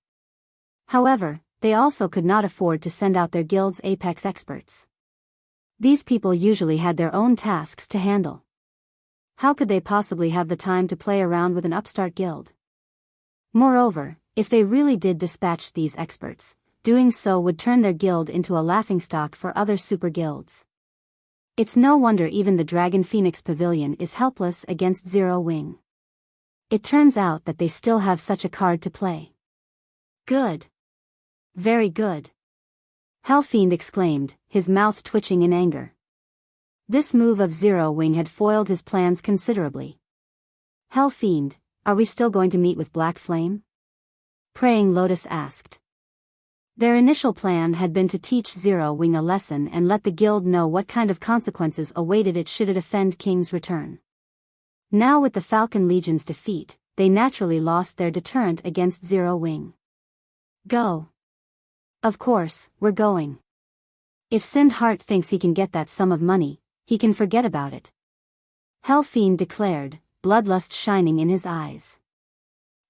However, they also could not afford to send out their guild's apex experts. These people usually had their own tasks to handle. How could they possibly have the time to play around with an upstart guild? Moreover, if they really did dispatch these experts, doing so would turn their guild into a laughingstock for other super guilds. It's no wonder even the Dragon Phoenix Pavilion is helpless against Zero Wing. It turns out that they still have such a card to play. Good. Very good. Fiend exclaimed, his mouth twitching in anger. This move of Zero Wing had foiled his plans considerably. Fiend, are we still going to meet with Black Flame? Praying Lotus asked. Their initial plan had been to teach Zero Wing a lesson and let the guild know what kind of consequences awaited it should it offend King's return. Now with the Falcon Legion's defeat, they naturally lost their deterrent against Zero Wing. Go. Of course, we're going. If Sindhart thinks he can get that sum of money, he can forget about it. Fiend declared, bloodlust shining in his eyes.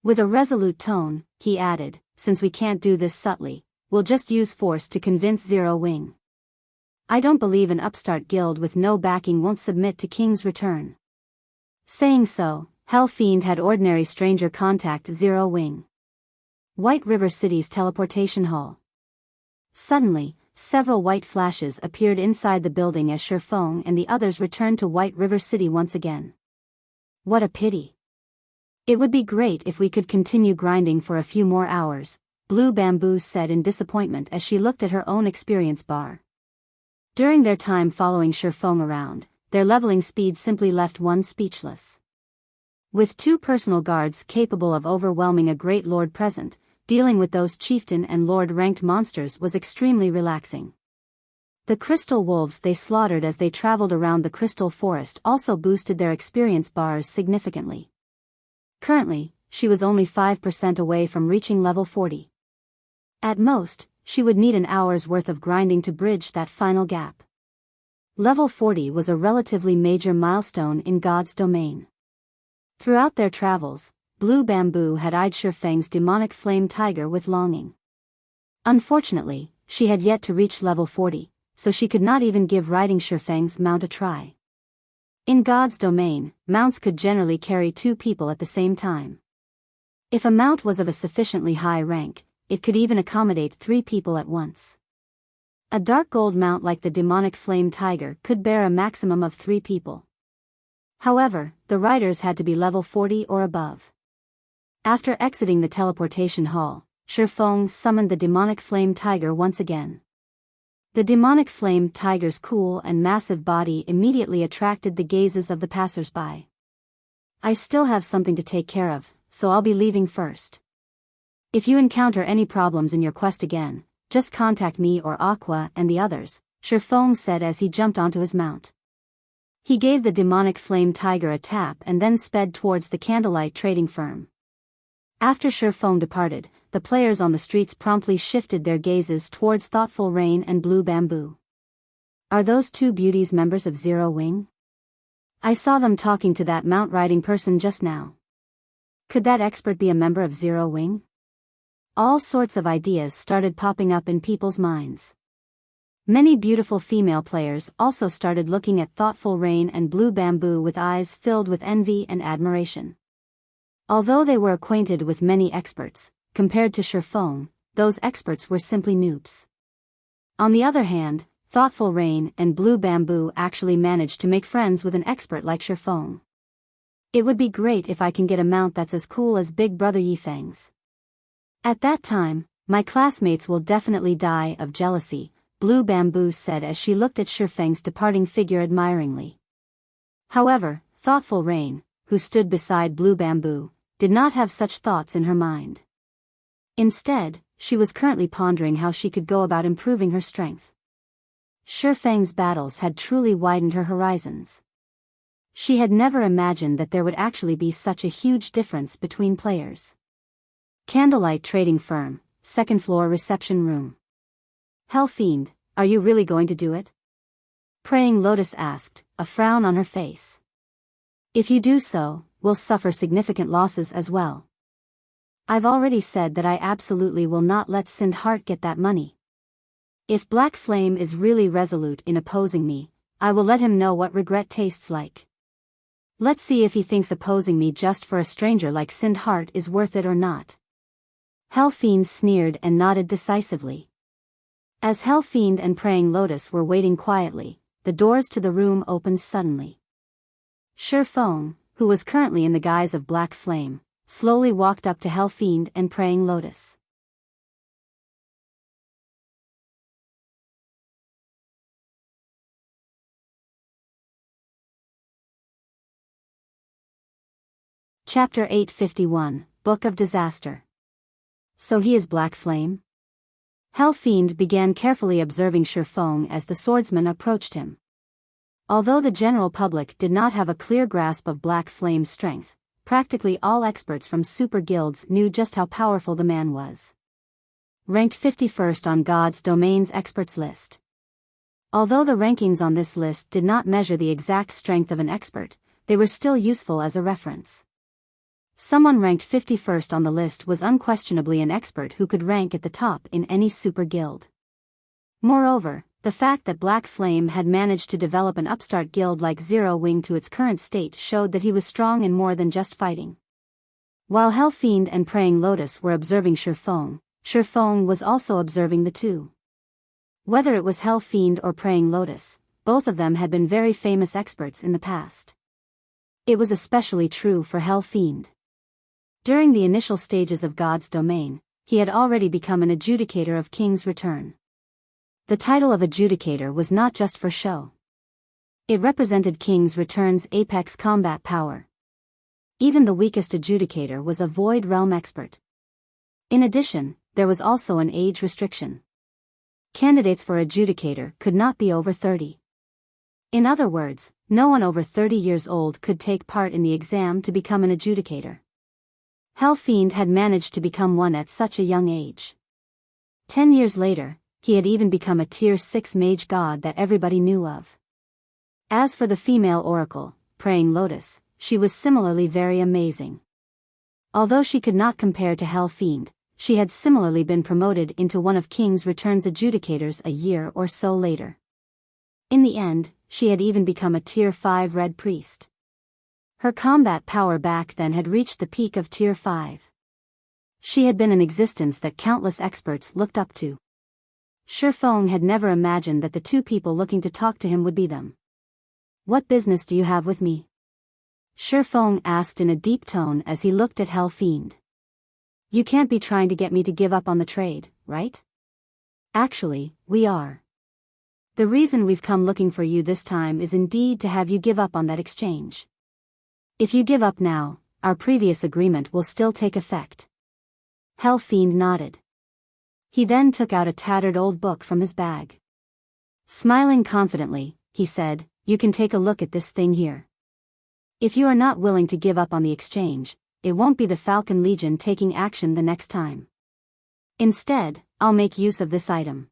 With a resolute tone, he added, since we can't do this subtly, we'll just use force to convince Zero Wing. I don't believe an upstart guild with no backing won't submit to King's return. Saying so, Fiend had ordinary stranger contact Zero Wing. White River City's teleportation hall. Suddenly, several white flashes appeared inside the building as Feng and the others returned to White River City once again. What a pity. It would be great if we could continue grinding for a few more hours, Blue Bamboo said in disappointment as she looked at her own experience bar. During their time following Feng around, their leveling speed simply left one speechless. With 2 personal guards capable of overwhelming a great lord present, dealing with those chieftain and lord-ranked monsters was extremely relaxing. The crystal wolves they slaughtered as they traveled around the crystal forest also boosted their experience bars significantly. Currently, she was only 5% away from reaching level 40. At most, she would need an hour's worth of grinding to bridge that final gap. Level 40 was a relatively major milestone in God's domain. Throughout their travels, Blue Bamboo had eyed Feng's demonic flame tiger with longing. Unfortunately, she had yet to reach level 40, so she could not even give riding Feng's mount a try. In God's domain, mounts could generally carry 2 people at the same time. If a mount was of a sufficiently high rank, it could even accommodate 3 people at once. A dark gold mount like the demonic flame tiger could bear a maximum of 3 people. However, the riders had to be level 40 or above. After exiting the teleportation hall, Feng summoned the demonic flame tiger once again. The demonic flame tiger's cool and massive body immediately attracted the gazes of the passers-by. I still have something to take care of, so I'll be leaving first. If you encounter any problems in your quest again, just contact me or Aqua and the others, Feng said as he jumped onto his mount. He gave the demonic flame tiger a tap and then sped towards the candlelight trading firm. After Feng departed, the players on the streets promptly shifted their gazes towards Thoughtful Rain and Blue Bamboo. Are those 2 beauties members of Zero Wing? I saw them talking to that mount-riding person just now. Could that expert be a member of Zero Wing? All sorts of ideas started popping up in people's minds. Many beautiful female players also started looking at Thoughtful Rain and Blue Bamboo with eyes filled with envy and admiration. Although they were acquainted with many experts, compared to Feng, those experts were simply noobs. On the other hand, Thoughtful Rain and Blue Bamboo actually managed to make friends with an expert like Feng. It would be great if I can get a mount that's as cool as Big Brother Yifeng's. At that time, my classmates will definitely die of jealousy, Blue Bamboo said as she looked at Feng's departing figure admiringly. However, Thoughtful Rain, who stood beside Blue Bamboo, did not have such thoughts in her mind. Instead, she was currently pondering how she could go about improving her strength. Feng's battles had truly widened her horizons. She had never imagined that there would actually be such a huge difference between players. Candlelight Trading Firm, second floor reception room. Hell Fiend, are you really going to do it? Praying Lotus asked, a frown on her face. If you do so, we'll suffer significant losses as well. I've already said that I absolutely will not let Sind Heart get that money. If Black Flame is really resolute in opposing me, I will let him know what regret tastes like. Let's see if he thinks opposing me just for a stranger like Sind Heart is worth it or not. Hell Fiend sneered and nodded decisively. As Hell Fiend and Praying Lotus were waiting quietly, the doors to the room opened suddenly. Feng, who was currently in the guise of Black Flame, slowly walked up to Hell Fiend and Praying Lotus. Chapter 851, Book of Disaster. So he is Black Flame? Hell Fiend began carefully observing Feng as the swordsman approached him. Although the general public did not have a clear grasp of Black Flame's strength, practically all experts from super guilds knew just how powerful the man was. Ranked 51st on God's Domain's experts list. Although the rankings on this list did not measure the exact strength of an expert, they were still useful as a reference. Someone ranked 51st on the list was unquestionably an expert who could rank at the top in any super guild. Moreover, the fact that Black Flame had managed to develop an upstart guild like Zero Wing to its current state showed that he was strong in more than just fighting. While Hell Fiend and Praying Lotus were observing Feng was also observing the two. Whether it was Hell Fiend or Praying Lotus, both of them had been very famous experts in the past. It was especially true for Hell Fiend. During the initial stages of God's Domain, he had already become an adjudicator of King's Return. The title of adjudicator was not just for show. It represented King's Return's apex combat power. Even the weakest adjudicator was a Void Realm expert. In addition, there was also an age restriction. Candidates for adjudicator could not be over 30. In other words, no one over 30 years old could take part in the exam to become an adjudicator. Hell Fiend had managed to become one at such a young age. 10 years later, he had even become a tier 6 mage god that everybody knew of. As for the female oracle, Praying Lotus, she was similarly very amazing. Although she could not compare to Hell Fiend, she had similarly been promoted into one of King's Return's adjudicators a year or so later. In the end, she had even become a tier 5 red priest. Her combat power back then had reached the peak of tier 5. She had been an existence that countless experts looked up to. Feng had never imagined that the two people looking to talk to him would be them. What business do you have with me? Feng asked in a deep tone as he looked at Hell Fiend. You can't be trying to get me to give up on the trade, right? Actually, we are. The reason we've come looking for you this time is indeed to have you give up on that exchange. If you give up now, our previous agreement will still take effect. Hell Fiend nodded. He then took out a tattered old book from his bag. Smiling confidently, he said, you can take a look at this thing here. If you are not willing to give up on the exchange, it won't be the Falcon Legion taking action the next time. Instead, I'll make use of this item.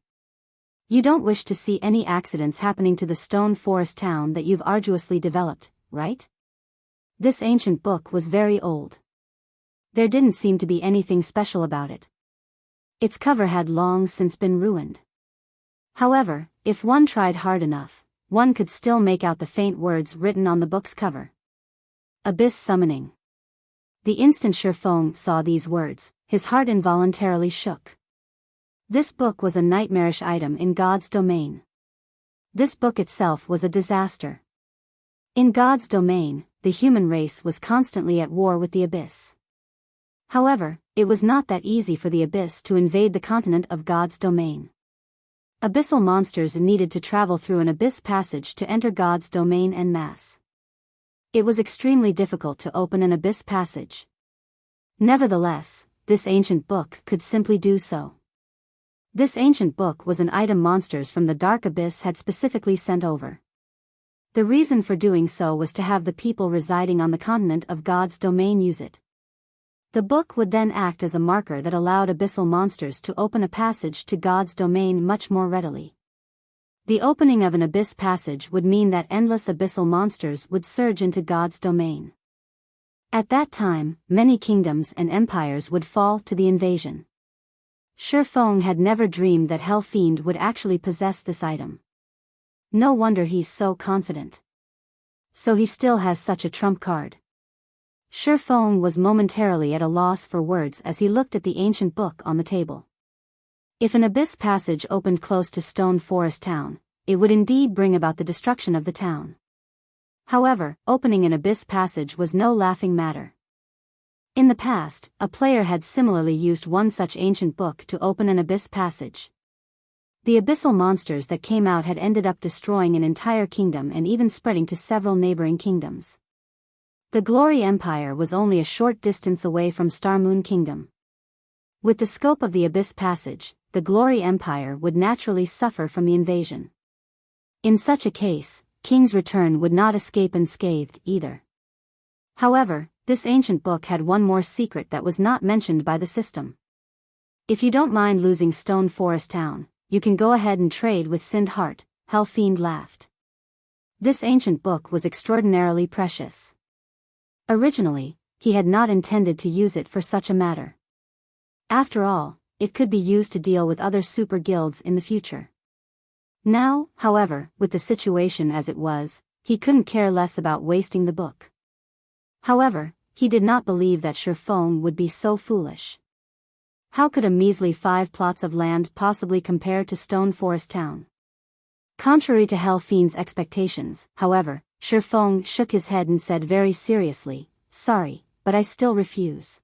You don't wish to see any accidents happening to the stone forest town that you've arduously developed, right? This ancient book was very old. There didn't seem to be anything special about it. Its cover had long since been ruined. However, if one tried hard enough, one could still make out the faint words written on the book's cover. Abyss Summoning. The instant Feng saw these words, his heart involuntarily shook. This book was a nightmarish item in God's Domain. This book itself was a disaster. In God's Domain, the human race was constantly at war with the Abyss. However, it was not that easy for the Abyss to invade the continent of God's Domain. Abyssal monsters needed to travel through an Abyss passage to enter God's Domain en masse. It was extremely difficult to open an Abyss passage. Nevertheless, this ancient book could simply do so. This ancient book was an item monsters from the Dark Abyss had specifically sent over. The reason for doing so was to have the people residing on the continent of God's domain use it. The book would then act as a marker that allowed abyssal monsters to open a passage to God's domain much more readily. The opening of an abyss passage would mean that endless abyssal monsters would surge into God's domain. At that time, many kingdoms and empires would fall to the invasion. Feng had never dreamed that Hell Fiend would actually possess this item. No wonder he's so confident. So he still has such a trump card. Feng was momentarily at a loss for words as he looked at the ancient book on the table. If an abyss passage opened close to Stone Forest Town, it would indeed bring about the destruction of the town. However, opening an abyss passage was no laughing matter. In the past, a player had similarly used one such ancient book to open an abyss passage. The abyssal monsters that came out had ended up destroying an entire kingdom and even spreading to several neighboring kingdoms. The Glory Empire was only a short distance away from Star Moon Kingdom. With the scope of the abyss passage, the Glory Empire would naturally suffer from the invasion. In such a case, King's Return would not escape unscathed either. However, this ancient book had one more secret that was not mentioned by the system. If you don't mind losing Stone Forest Town, you can go ahead and trade with Sind Heart, Hell Fiend laughed. This ancient book was extraordinarily precious. Originally, he had not intended to use it for such a matter. After all, it could be used to deal with other super guilds in the future. Now, however, with the situation as it was, he couldn't care less about wasting the book. However, he did not believe that Feng would be so foolish. How could a measly 5 plots of land possibly compare to Stone Forest Town? Contrary to Hell Fiend's expectations, however, Feng shook his head and said very seriously, "Sorry, but I still refuse.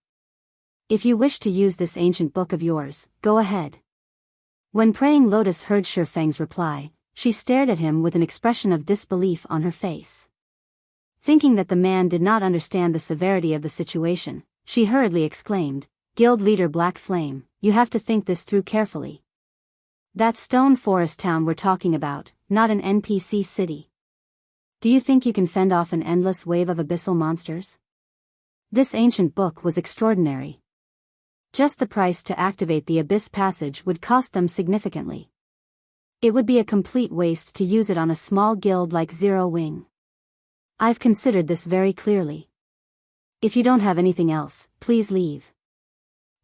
If you wish to use this ancient book of yours, go ahead." When Praying Lotus heard Feng's reply, she stared at him with an expression of disbelief on her face. Thinking that the man did not understand the severity of the situation, she hurriedly exclaimed, "Guild leader Black Flame, you have to think this through carefully. That's Stone Forest Town we're talking about, not an NPC city. Do you think you can fend off an endless wave of abyssal monsters? This ancient book was extraordinary. Just the price to activate the abyss passage would cost them significantly. It would be a complete waste to use it on a small guild like Zero Wing. I've considered this very clearly. If you don't have anything else, please leave.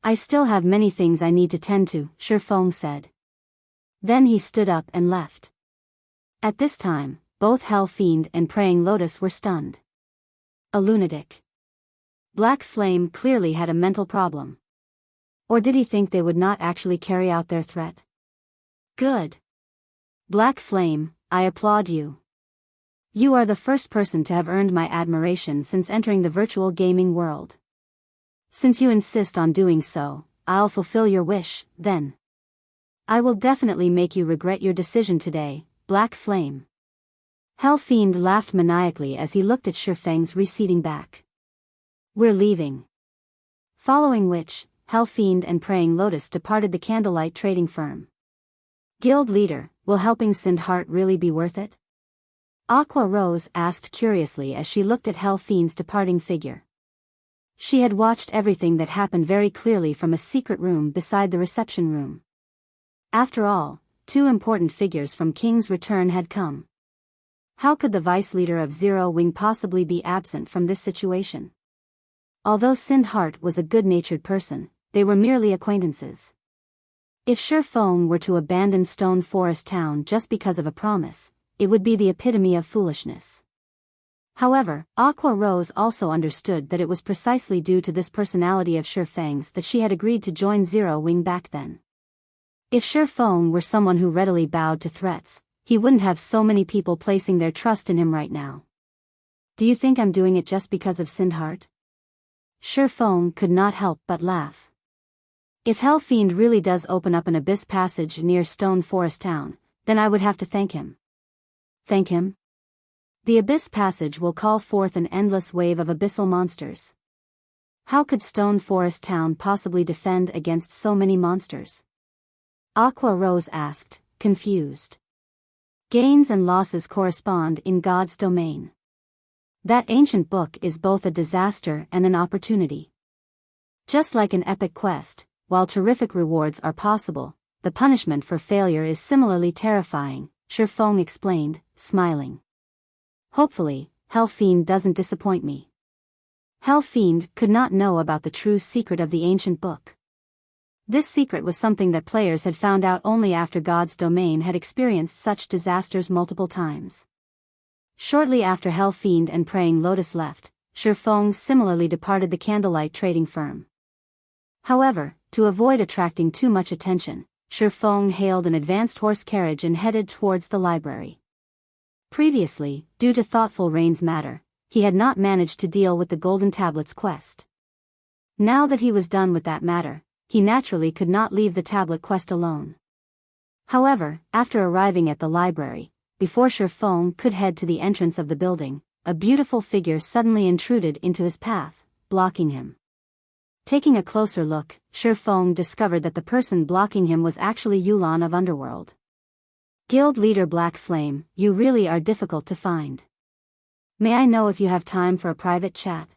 I still have many things I need to tend to," Feng said. Then he stood up and left. At this time, both Hell Fiend and Praying Lotus were stunned. A lunatic. Black Flame clearly had a mental problem. Or did he think they would not actually carry out their threat? Good. Black Flame, I applaud you. You are the first person to have earned my admiration since entering the virtual gaming world. Since you insist on doing so, I'll fulfill your wish, then. I will definitely make you regret your decision today, Black Flame. Hell Fiend laughed maniacally as he looked at Feng's receding back. We're leaving. Following which, Hell Fiend and Praying Lotus departed the candlelight trading firm. Guild leader, will helping Sind Heart really be worth it? Aqua Rose asked curiously as she looked at Hell Fiend's departing figure. She had watched everything that happened very clearly from a secret room beside the reception room. After all, 2 important figures from King's Return had come. How could the vice leader of Zero Wing possibly be absent from this situation? Although Sind Heart was a good-natured person, they were merely acquaintances. If Feng were to abandon Stone Forest Town just because of a promise, it would be the epitome of foolishness. However, Aqua Rose also understood that it was precisely due to this personality of Feng's that she had agreed to join Zero Wing back then. If Feng were someone who readily bowed to threats, he wouldn't have so many people placing their trust in him right now. Do you think I'm doing it just because of Sind Heart? Feng could not help but laugh. If Hell Fiend really does open up an abyss passage near Stone Forest Town, then I would have to thank him. Thank him? The abyss passage will call forth an endless wave of abyssal monsters. How could Stone Forest Town possibly defend against so many monsters? Aqua Rose asked, confused. Gains and losses correspond in God's domain. That ancient book is both a disaster and an opportunity. Just like an epic quest, while terrific rewards are possible, the punishment for failure is similarly terrifying, Feng explained, smiling. Hopefully, Fiend doesn't disappoint me. Fiend could not know about the true secret of the ancient book. This secret was something that players had found out only after God's domain had experienced such disasters multiple times. Shortly after Fiend and Praying Lotus left, Feng similarly departed the candlelight trading firm. However, to avoid attracting too much attention, Feng hailed an advanced horse carriage and headed towards the library. Previously, due to thoughtful Rain's matter, he had not managed to deal with the Golden Tablet's quest. Now that he was done with that matter, he naturally could not leave the tablet quest alone. However, after arriving at the library, before Feng could head to the entrance of the building, a beautiful figure suddenly intruded into his path, blocking him. Taking a closer look, Feng discovered that the person blocking him was actually Yulan of Underworld. Guild leader Black Flame, you really are difficult to find. May I know if you have time for a private chat?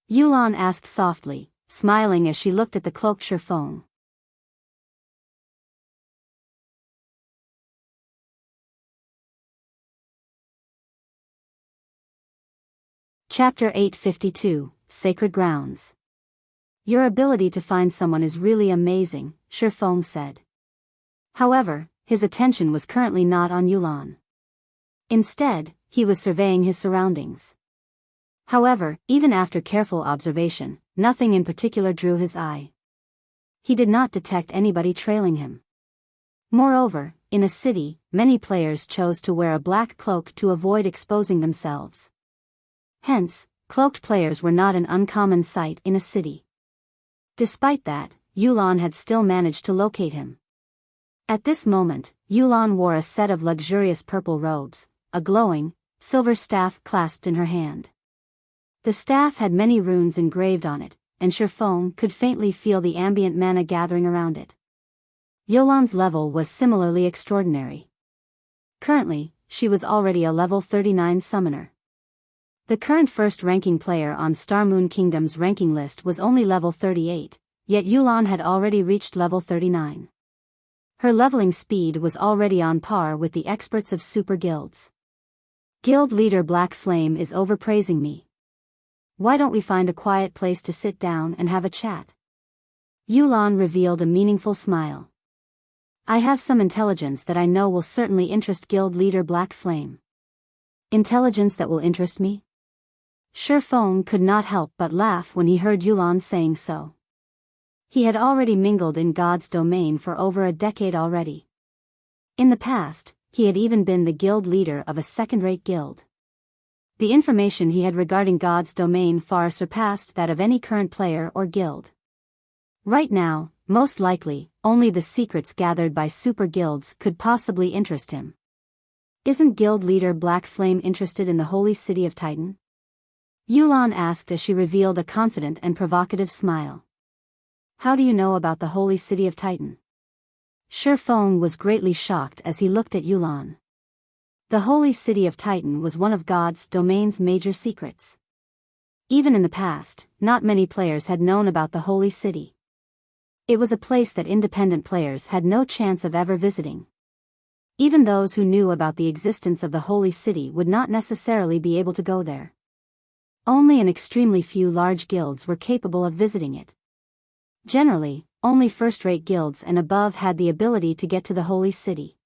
Yulan asked softly, smiling as she looked at the cloaked Feng. Chapter 852, Sacred Grounds. Your ability to find someone is really amazing, Feng said. However, his attention was currently not on Yulan. Instead, he was surveying his surroundings. However, even after careful observation, nothing in particular drew his eye. He did not detect anybody trailing him. Moreover, in a city, many players chose to wear a black cloak to avoid exposing themselves. Hence, cloaked players were not an uncommon sight in a city. Despite that, Yulan had still managed to locate him. At this moment, Yulan wore a set of luxurious purple robes, a glowing, silver staff clasped in her hand. The staff had many runes engraved on it, and Feng could faintly feel the ambient mana gathering around it. Yulan's level was similarly extraordinary. Currently, she was already a level 39 summoner. The current first-ranking player on Star Moon Kingdom's ranking list was only level 38, yet Yulan had already reached level 39. Her leveling speed was already on par with the experts of super guilds. Guild leader Black Flame is overpraising me. Why don't we find a quiet place to sit down and have a chat? Yulan revealed a meaningful smile. I have some intelligence that I know will certainly interest Guild leader Black Flame. Intelligence that will interest me? Feng could not help but laugh when he heard Yulan saying so. He had already mingled in God's domain for over a decade already. In the past, he had even been the guild leader of a second-rate guild. The information he had regarding God's domain far surpassed that of any current player or guild. Right now, most likely, only the secrets gathered by super guilds could possibly interest him. Isn't guild leader Black Flame interested in the holy city of Titan? Yulan asked as she revealed a confident and provocative smile. How do you know about the holy city of Titan? Feng was greatly shocked as he looked at Yulan. The holy city of Titan was one of God's domain's major secrets. Even in the past, not many players had known about the holy city. It was a place that independent players had no chance of ever visiting. Even those who knew about the existence of the holy city would not necessarily be able to go there. Only an extremely few large guilds were capable of visiting it. Generally, only first-rate guilds and above had the ability to get to the holy city.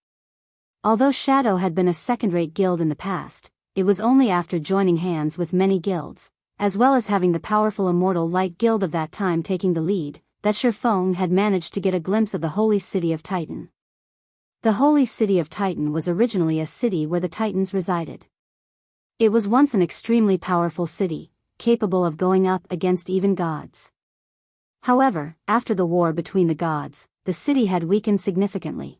Although Shadow had been a second-rate guild in the past, it was only after joining hands with many guilds, as well as having the powerful Immortal Light Guild of that time taking the lead, that Feng had managed to get a glimpse of the holy city of Titan. The holy city of Titan was originally a city where the Titans resided. It was once an extremely powerful city, capable of going up against even gods. However, after the war between the gods, the city had weakened significantly.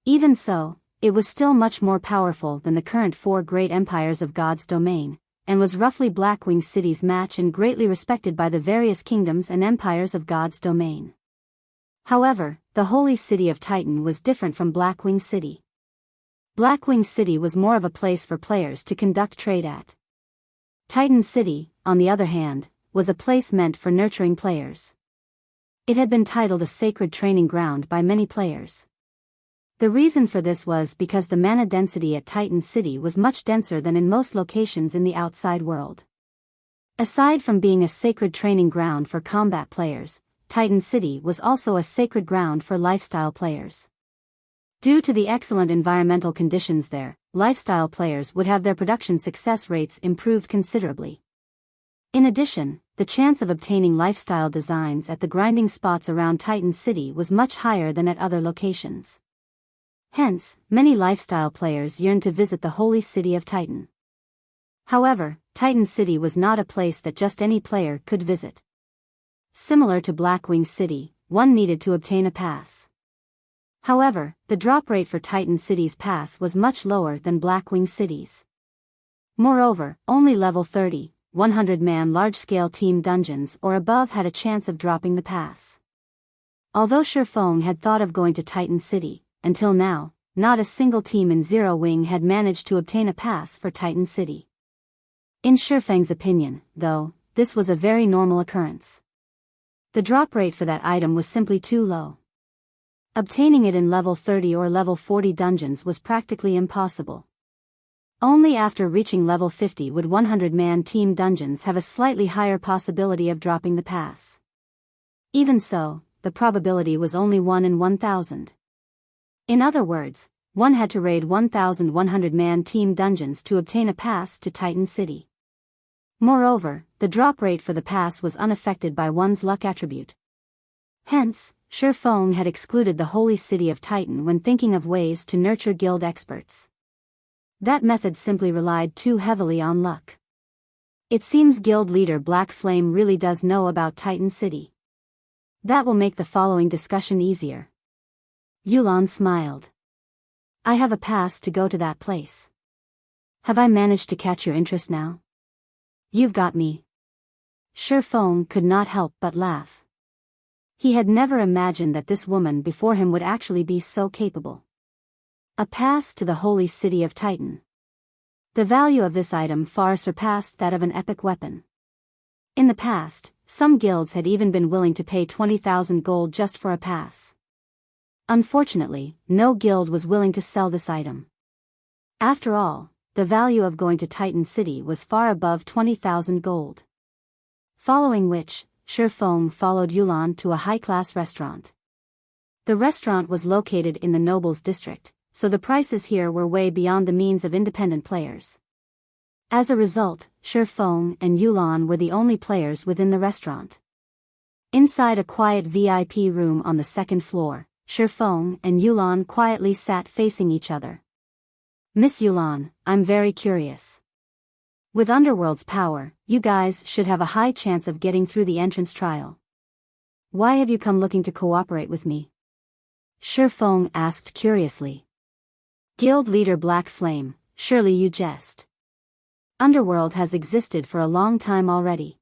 Even so, it was still much more powerful than the current four great empires of God's domain, and was roughly Blackwing City's match and greatly respected by the various kingdoms and empires of God's domain. However, the holy city of Titan was different from Blackwing City. Blackwing City was more of a place for players to conduct trade at. Titan City, on the other hand, was a place meant for nurturing players. It had been titled a sacred training ground by many players. The reason for this was because the mana density at Titan City was much denser than in most locations in the outside world. Aside from being a sacred training ground for combat players, Titan City was also a sacred ground for lifestyle players. Due to the excellent environmental conditions there, lifestyle players would have their production success rates improved considerably. In addition, the chance of obtaining lifestyle designs at the grinding spots around Titan City was much higher than at other locations. Hence, many lifestyle players yearned to visit the holy city of Titan. However, Titan City was not a place that just any player could visit. Similar to Blackwing City, one needed to obtain a pass. However, the drop rate for Titan City's pass was much lower than Blackwing City's. Moreover, only level 30, 100-man large-scale team dungeons or above had a chance of dropping the pass. Although Feng had thought of going to Titan City, until now, not a single team in Zero Wing had managed to obtain a pass for Titan City. In Feng's opinion, though, this was a very normal occurrence. The drop rate for that item was simply too low. Obtaining it in level 30 or level 40 dungeons was practically impossible. Only after reaching level 50 would 100-man team dungeons have a slightly higher possibility of dropping the pass. Even so, the probability was only 1 in 1,000. In other words, one had to raid 1,100-man team dungeons to obtain a pass to Titan City. Moreover, the drop rate for the pass was unaffected by one's luck attribute. Hence, Feng had excluded the holy city of Titan when thinking of ways to nurture guild experts. That method simply relied too heavily on luck. It seems guild leader Black Flame really does know about Titan City. That will make the following discussion easier. Yulan smiled. I have a pass to go to that place. Have I managed to catch your interest now? You've got me. Feng could not help but laugh. He had never imagined that this woman before him would actually be so capable. A pass to the holy city of Titan. The value of this item far surpassed that of an epic weapon. In the past, some guilds had even been willing to pay 20,000 gold just for a pass. Unfortunately, no guild was willing to sell this item. After all, the value of going to Titan City was far above 20,000 gold. Following which, Feng followed Yulan to a high-class restaurant. The restaurant was located in the Nobles District, so the prices here were way beyond the means of independent players. As a result, Feng and Yulan were the only players within the restaurant. Inside a quiet VIP room on the second floor, Feng and Yulan quietly sat facing each other. Miss Yulan, I'm very curious. With Underworld's power, you guys should have a high chance of getting through the entrance trial. Why have you come looking to cooperate with me? Feng asked curiously. Guild leader Black Flame, surely you jest. Underworld has existed for a long time already.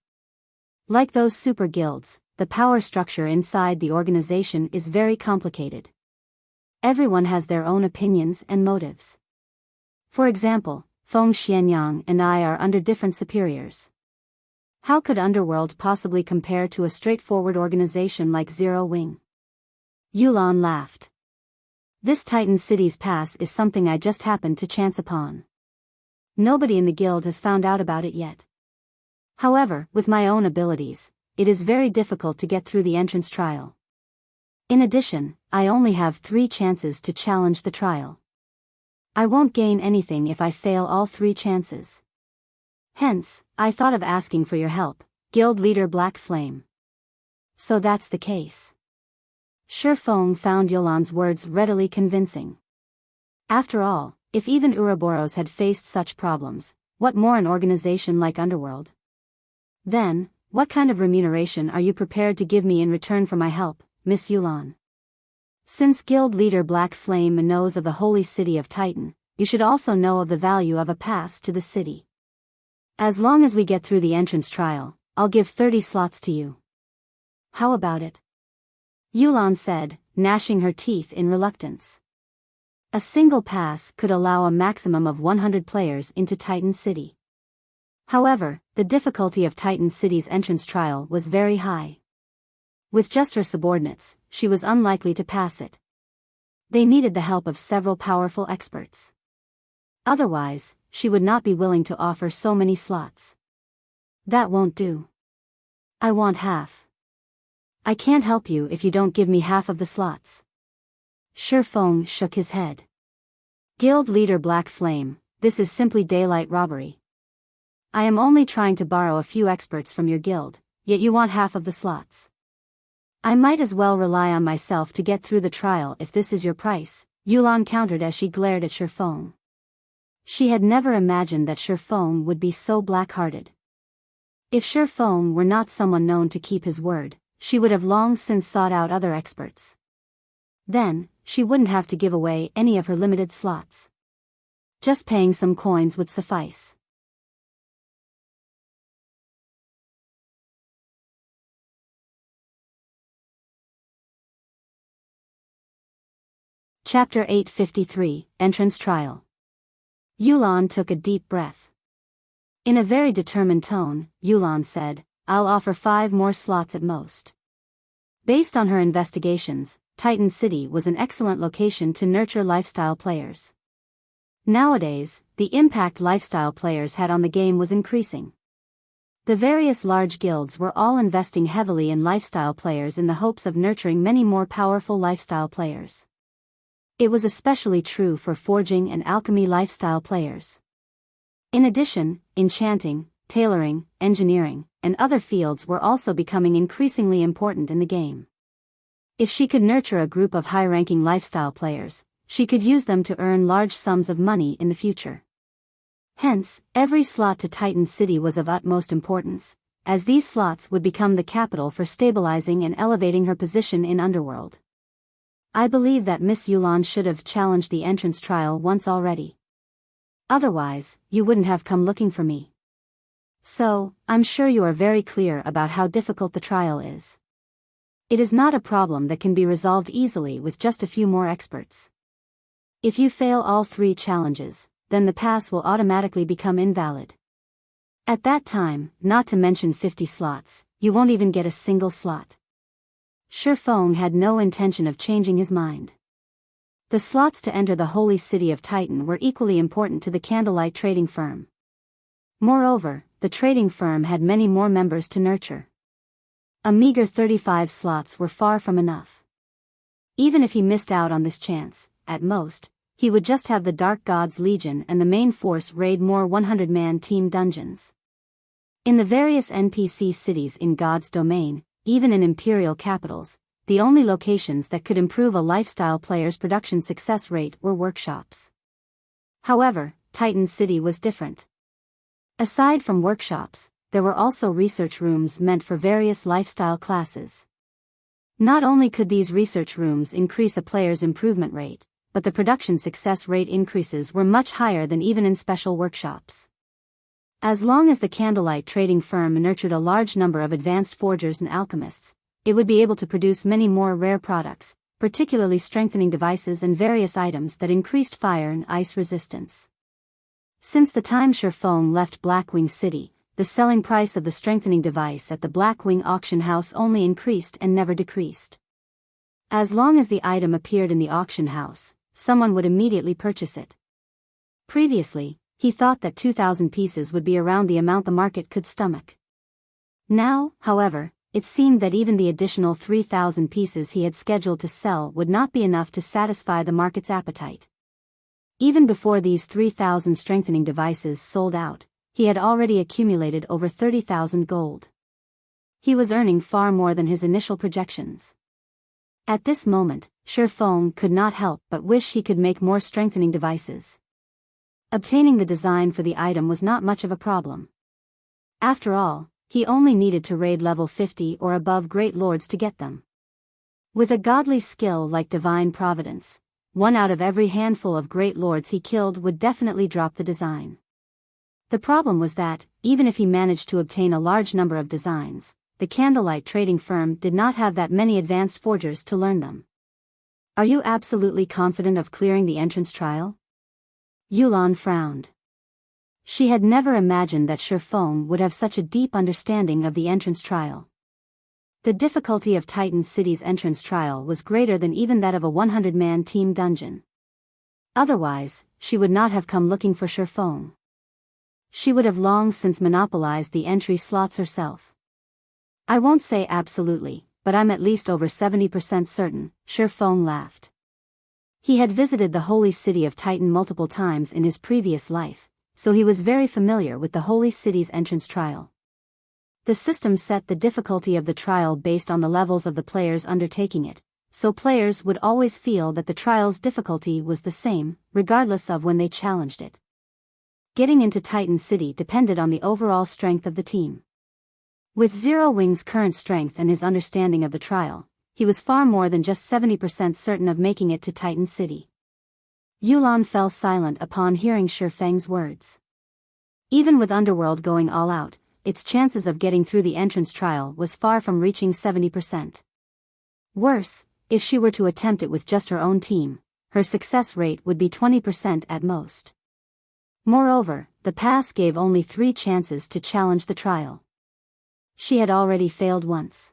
Like those super guilds, the power structure inside the organization is very complicated. Everyone has their own opinions and motives. For example, Feng Xianyang and I are under different superiors. How could Underworld possibly compare to a straightforward organization like Zero Wing? Yulan laughed. This Titan City's pass is something I just happened to chance upon. Nobody in the guild has found out about it yet. However, with my own abilities, it is very difficult to get through the entrance trial. In addition, I only have 3 chances to challenge the trial. I won't gain anything if I fail all 3 chances. Hence, I thought of asking for your help, Guild Leader Black Flame. So that's the case. Feng found Yulan's words readily convincing. After all, if even Ouroboros had faced such problems, what more an organization like Underworld? Then, what kind of remuneration are you prepared to give me in return for my help, Miss Yulan? Since Guild Leader Black Flame knows of the holy city of Titan, you should also know of the value of a pass to the city. As long as we get through the entrance trial, I'll give 30 slots to you. How about it? Yulan said, gnashing her teeth in reluctance. A single pass could allow a maximum of 100 players into Titan City. However, the difficulty of Titan City's entrance trial was very high. With just her subordinates, she was unlikely to pass it. They needed the help of several powerful experts. Otherwise, she would not be willing to offer so many slots. That won't do. I want half. I can't help you if you don't give me half of the slots. Feng shook his head. Guild leader Black Flame, this is simply daylight robbery. I am only trying to borrow a few experts from your guild, yet you want half of the slots. I might as well rely on myself to get through the trial if this is your price, Yulan countered as she glared at Feng. She had never imagined that Feng would be so black-hearted. If Feng were not someone known to keep his word, she would have long since sought out other experts. Then, she wouldn't have to give away any of her limited slots. Just paying some coins would suffice. Chapter 853, Entrance Trial. Yulan took a deep breath. In a very determined tone, Yulan said, I'll offer 5 more slots at most. Based on her investigations, Titan City was an excellent location to nurture lifestyle players. Nowadays, the impact lifestyle players had on the game was increasing. The various large guilds were all investing heavily in lifestyle players in the hopes of nurturing many more powerful lifestyle players. It was especially true for forging and alchemy lifestyle players. In addition, enchanting, tailoring, engineering, and other fields were also becoming increasingly important in the game. If she could nurture a group of high-ranking lifestyle players, she could use them to earn large sums of money in the future. Hence, every slot to Titan City was of utmost importance, as these slots would become the capital for stabilizing and elevating her position in Underworld. I believe that Miss Yulan should have challenged the entrance trial once already. Otherwise, you wouldn't have come looking for me. So, I'm sure you are very clear about how difficult the trial is. It is not a problem that can be resolved easily with just a few more experts. If you fail all 3 challenges, then the pass will automatically become invalid. At that time, not to mention 50 slots, you won't even get a single slot. Feng had no intention of changing his mind. The slots to enter the holy city of Titan were equally important to the Candlelight trading firm. Moreover, the trading firm had many more members to nurture. A meager 35 slots were far from enough. Even if he missed out on this chance, at most, he would just have the Dark Gods Legion and the main force raid more 100-man team dungeons. In the various NPC cities in God's domain, even in imperial capitals, the only locations that could improve a lifestyle player's production success rate were workshops. However, Titan City was different. Aside from workshops, there were also research rooms meant for various lifestyle classes. Not only could these research rooms increase a player's improvement rate, but the production success rate increases were much higher than even in special workshops. As long as the Candlelight trading firm nurtured a large number of advanced forgers and alchemists, it would be able to produce many more rare products, particularly strengthening devices and various items that increased fire and ice resistance. Since the time Feng left Blackwing City, the selling price of the strengthening device at the Blackwing auction house only increased and never decreased. As long as the item appeared in the auction house, someone would immediately purchase it. Previously, he thought that 2,000 pieces would be around the amount the market could stomach. Now, however, it seemed that even the additional 3,000 pieces he had scheduled to sell would not be enough to satisfy the market's appetite. Even before these 3,000 strengthening devices sold out, he had already accumulated over 30,000 gold. He was earning far more than his initial projections. At this moment, Feng could not help but wish he could make more strengthening devices. Obtaining the design for the item was not much of a problem. After all, he only needed to raid level 50 or above Great Lords to get them. With a godly skill like Divine Providence, 1 out of every handful of Great Lords he killed would definitely drop the design. The problem was that, even if he managed to obtain a large number of designs, the Candlelight trading firm did not have that many advanced forgers to learn them. Are you absolutely confident of clearing the entrance trial? Yulan frowned. She had never imagined that Feng would have such a deep understanding of the entrance trial. The difficulty of Titan City's entrance trial was greater than even that of a 100-man team dungeon. Otherwise, she would not have come looking for Feng. She would have long since monopolized the entry slots herself. I won't say absolutely, but I'm at least over 70% certain, Feng laughed. He had visited the holy city of Titan multiple times in his previous life, so he was very familiar with the holy city's entrance trial. The system set the difficulty of the trial based on the levels of the players undertaking it, so players would always feel that the trial's difficulty was the same, regardless of when they challenged it. Getting into Titan City depended on the overall strength of the team. With Zero Wing's current strength and his understanding of the trial, he was far more than just 70% certain of making it to Titan City. Yulan fell silent upon hearing Feng's words. Even with Underworld going all out, its chances of getting through the entrance trial was far from reaching 70%. Worse, if she were to attempt it with just her own team, her success rate would be 20% at most. Moreover, the pass gave only 3 chances to challenge the trial. She had already failed once.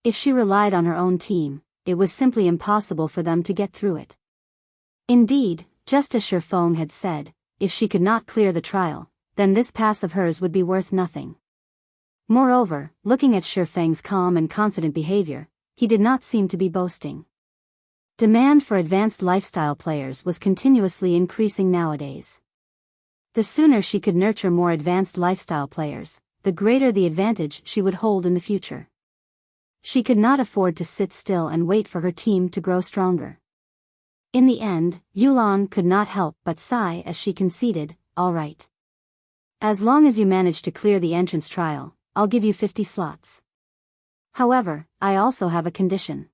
If she relied on her own team, it was simply impossible for them to get through it. Indeed, just as Feng had said, if she could not clear the trial, then this pass of hers would be worth nothing. Moreover, looking at Feng's calm and confident behavior, he did not seem to be boasting. Demand for advanced lifestyle players was continuously increasing nowadays. The sooner she could nurture more advanced lifestyle players, the greater the advantage she would hold in the future. She could not afford to sit still and wait for her team to grow stronger. In the end, Yulan could not help but sigh as she conceded, "All right. As long as you manage to clear the entrance trial, I'll give you 50 slots. However, I also have a condition.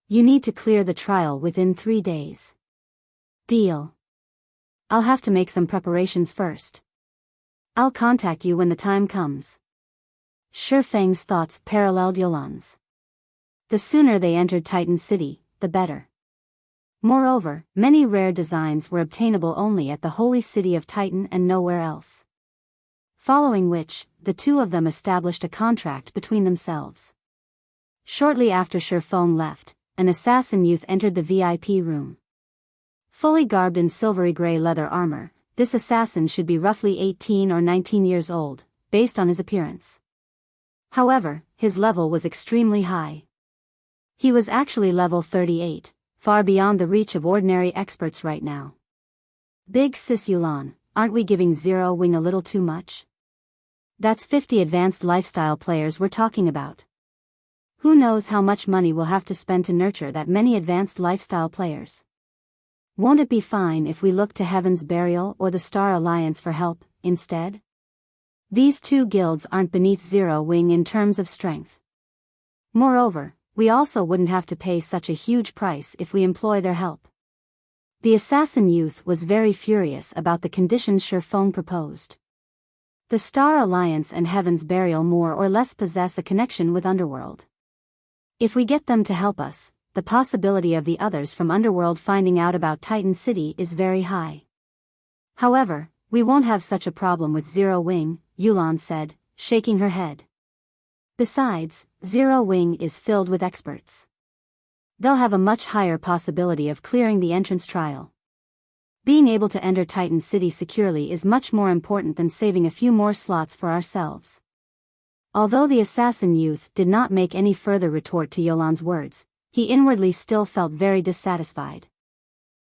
You need to clear the trial within 3 days." "Deal. I'll have to make some preparations first. I'll contact you when the time comes." Feng's thoughts paralleled Yulan's. The sooner they entered Titan City, the better. Moreover, many rare designs were obtainable only at the holy city of Titan and nowhere else. Following which, the two of them established a contract between themselves. Shortly after Feng left, an assassin youth entered the VIP room. Fully garbed in silvery gray leather armor, this assassin should be roughly 18 or 19 years old, based on his appearance. However, his level was extremely high. He was actually level 38, far beyond the reach of ordinary experts right now. "Big sis Yulan, aren't we giving Zero Wing a little too much? That's 50 advanced lifestyle players we're talking about. Who knows how much money we'll have to spend to nurture that many advanced lifestyle players? Won't it be fine if we look to Heaven's Burial or the Star Alliance for help, instead? These 2 guilds aren't beneath Zero Wing in terms of strength. Moreover, we also wouldn't have to pay such a huge price if we employ their help." The assassin youth was very furious about the conditions Feng proposed. The Star Alliance and Heaven's Burial more or less possess a connection with Underworld. If we get them to help us, the possibility of the others from Underworld finding out about Titan City is very high. However, we won't have such a problem with Zero Wing, Yulan said, shaking her head. Besides, Zero Wing is filled with experts. They'll have a much higher possibility of clearing the entrance trial. Being able to enter Titan City securely is much more important than saving a few more slots for ourselves. Although the assassin youth did not make any further retort to Yulan's words, he inwardly still felt very dissatisfied.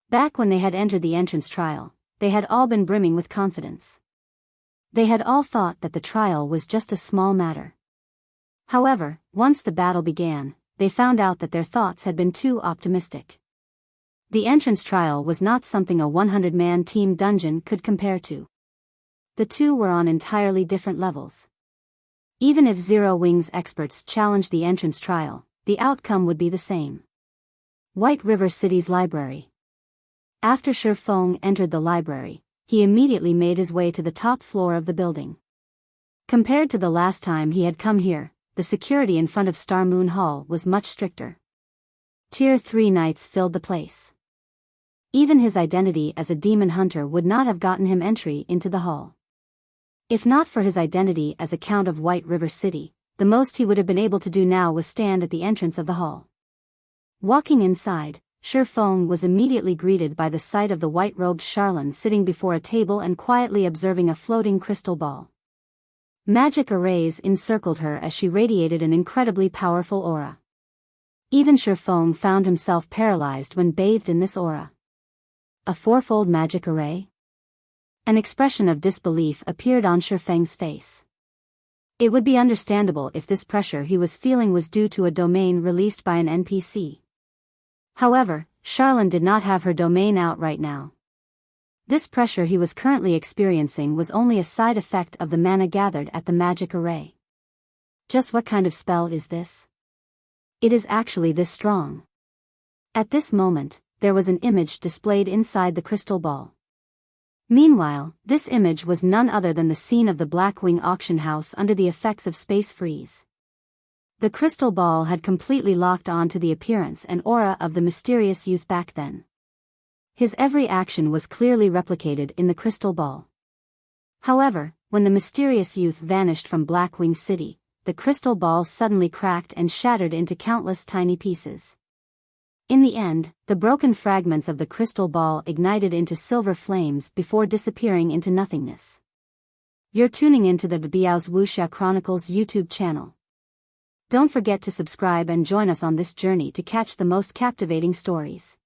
Back when they had entered the entrance trial, they had all been brimming with confidence. They had all thought that the trial was just a small matter. However, once the battle began, they found out that their thoughts had been too optimistic. The entrance trial was not something a 100-man team dungeon could compare to. The two were on entirely different levels. Even if Zero Wing's experts challenged the entrance trial, the outcome would be the same. White River City's library. After Feng entered the library, he immediately made his way to the top floor of the building. Compared to the last time he had come here, the security in front of Star Moon Hall was much stricter. Tier 3 knights filled the place. Even his identity as a demon hunter would not have gotten him entry into the hall. If not for his identity as a Count of White River City, the most he would have been able to do now was stand at the entrance of the hall. Walking inside, Feng was immediately greeted by the sight of the white-robed Charlene sitting before a table and quietly observing a floating crystal ball. Magic arrays encircled her as she radiated an incredibly powerful aura. Even Feng found himself paralyzed when bathed in this aura. A fourfold magic array? An expression of disbelief appeared on Feng's face. It would be understandable if this pressure he was feeling was due to a domain released by an NPC. However, Charlene did not have her domain out right now. This pressure he was currently experiencing was only a side effect of the mana gathered at the magic array. Just what kind of spell is this? It is actually this strong. At this moment, there was an image displayed inside the crystal ball. Meanwhile, this image was none other than the scene of the Blackwing auction house under the effects of space freeze. The crystal ball had completely locked on to the appearance and aura of the mysterious youth back then. His every action was clearly replicated in the crystal ball. However, when the mysterious youth vanished from Blackwing City, the crystal ball suddenly cracked and shattered into countless tiny pieces. In the end, the broken fragments of the crystal ball ignited into silver flames before disappearing into nothingness. You're tuning into the Biyao's Wuxia Chronicles YouTube channel. Don't forget to subscribe and join us on this journey to catch the most captivating stories.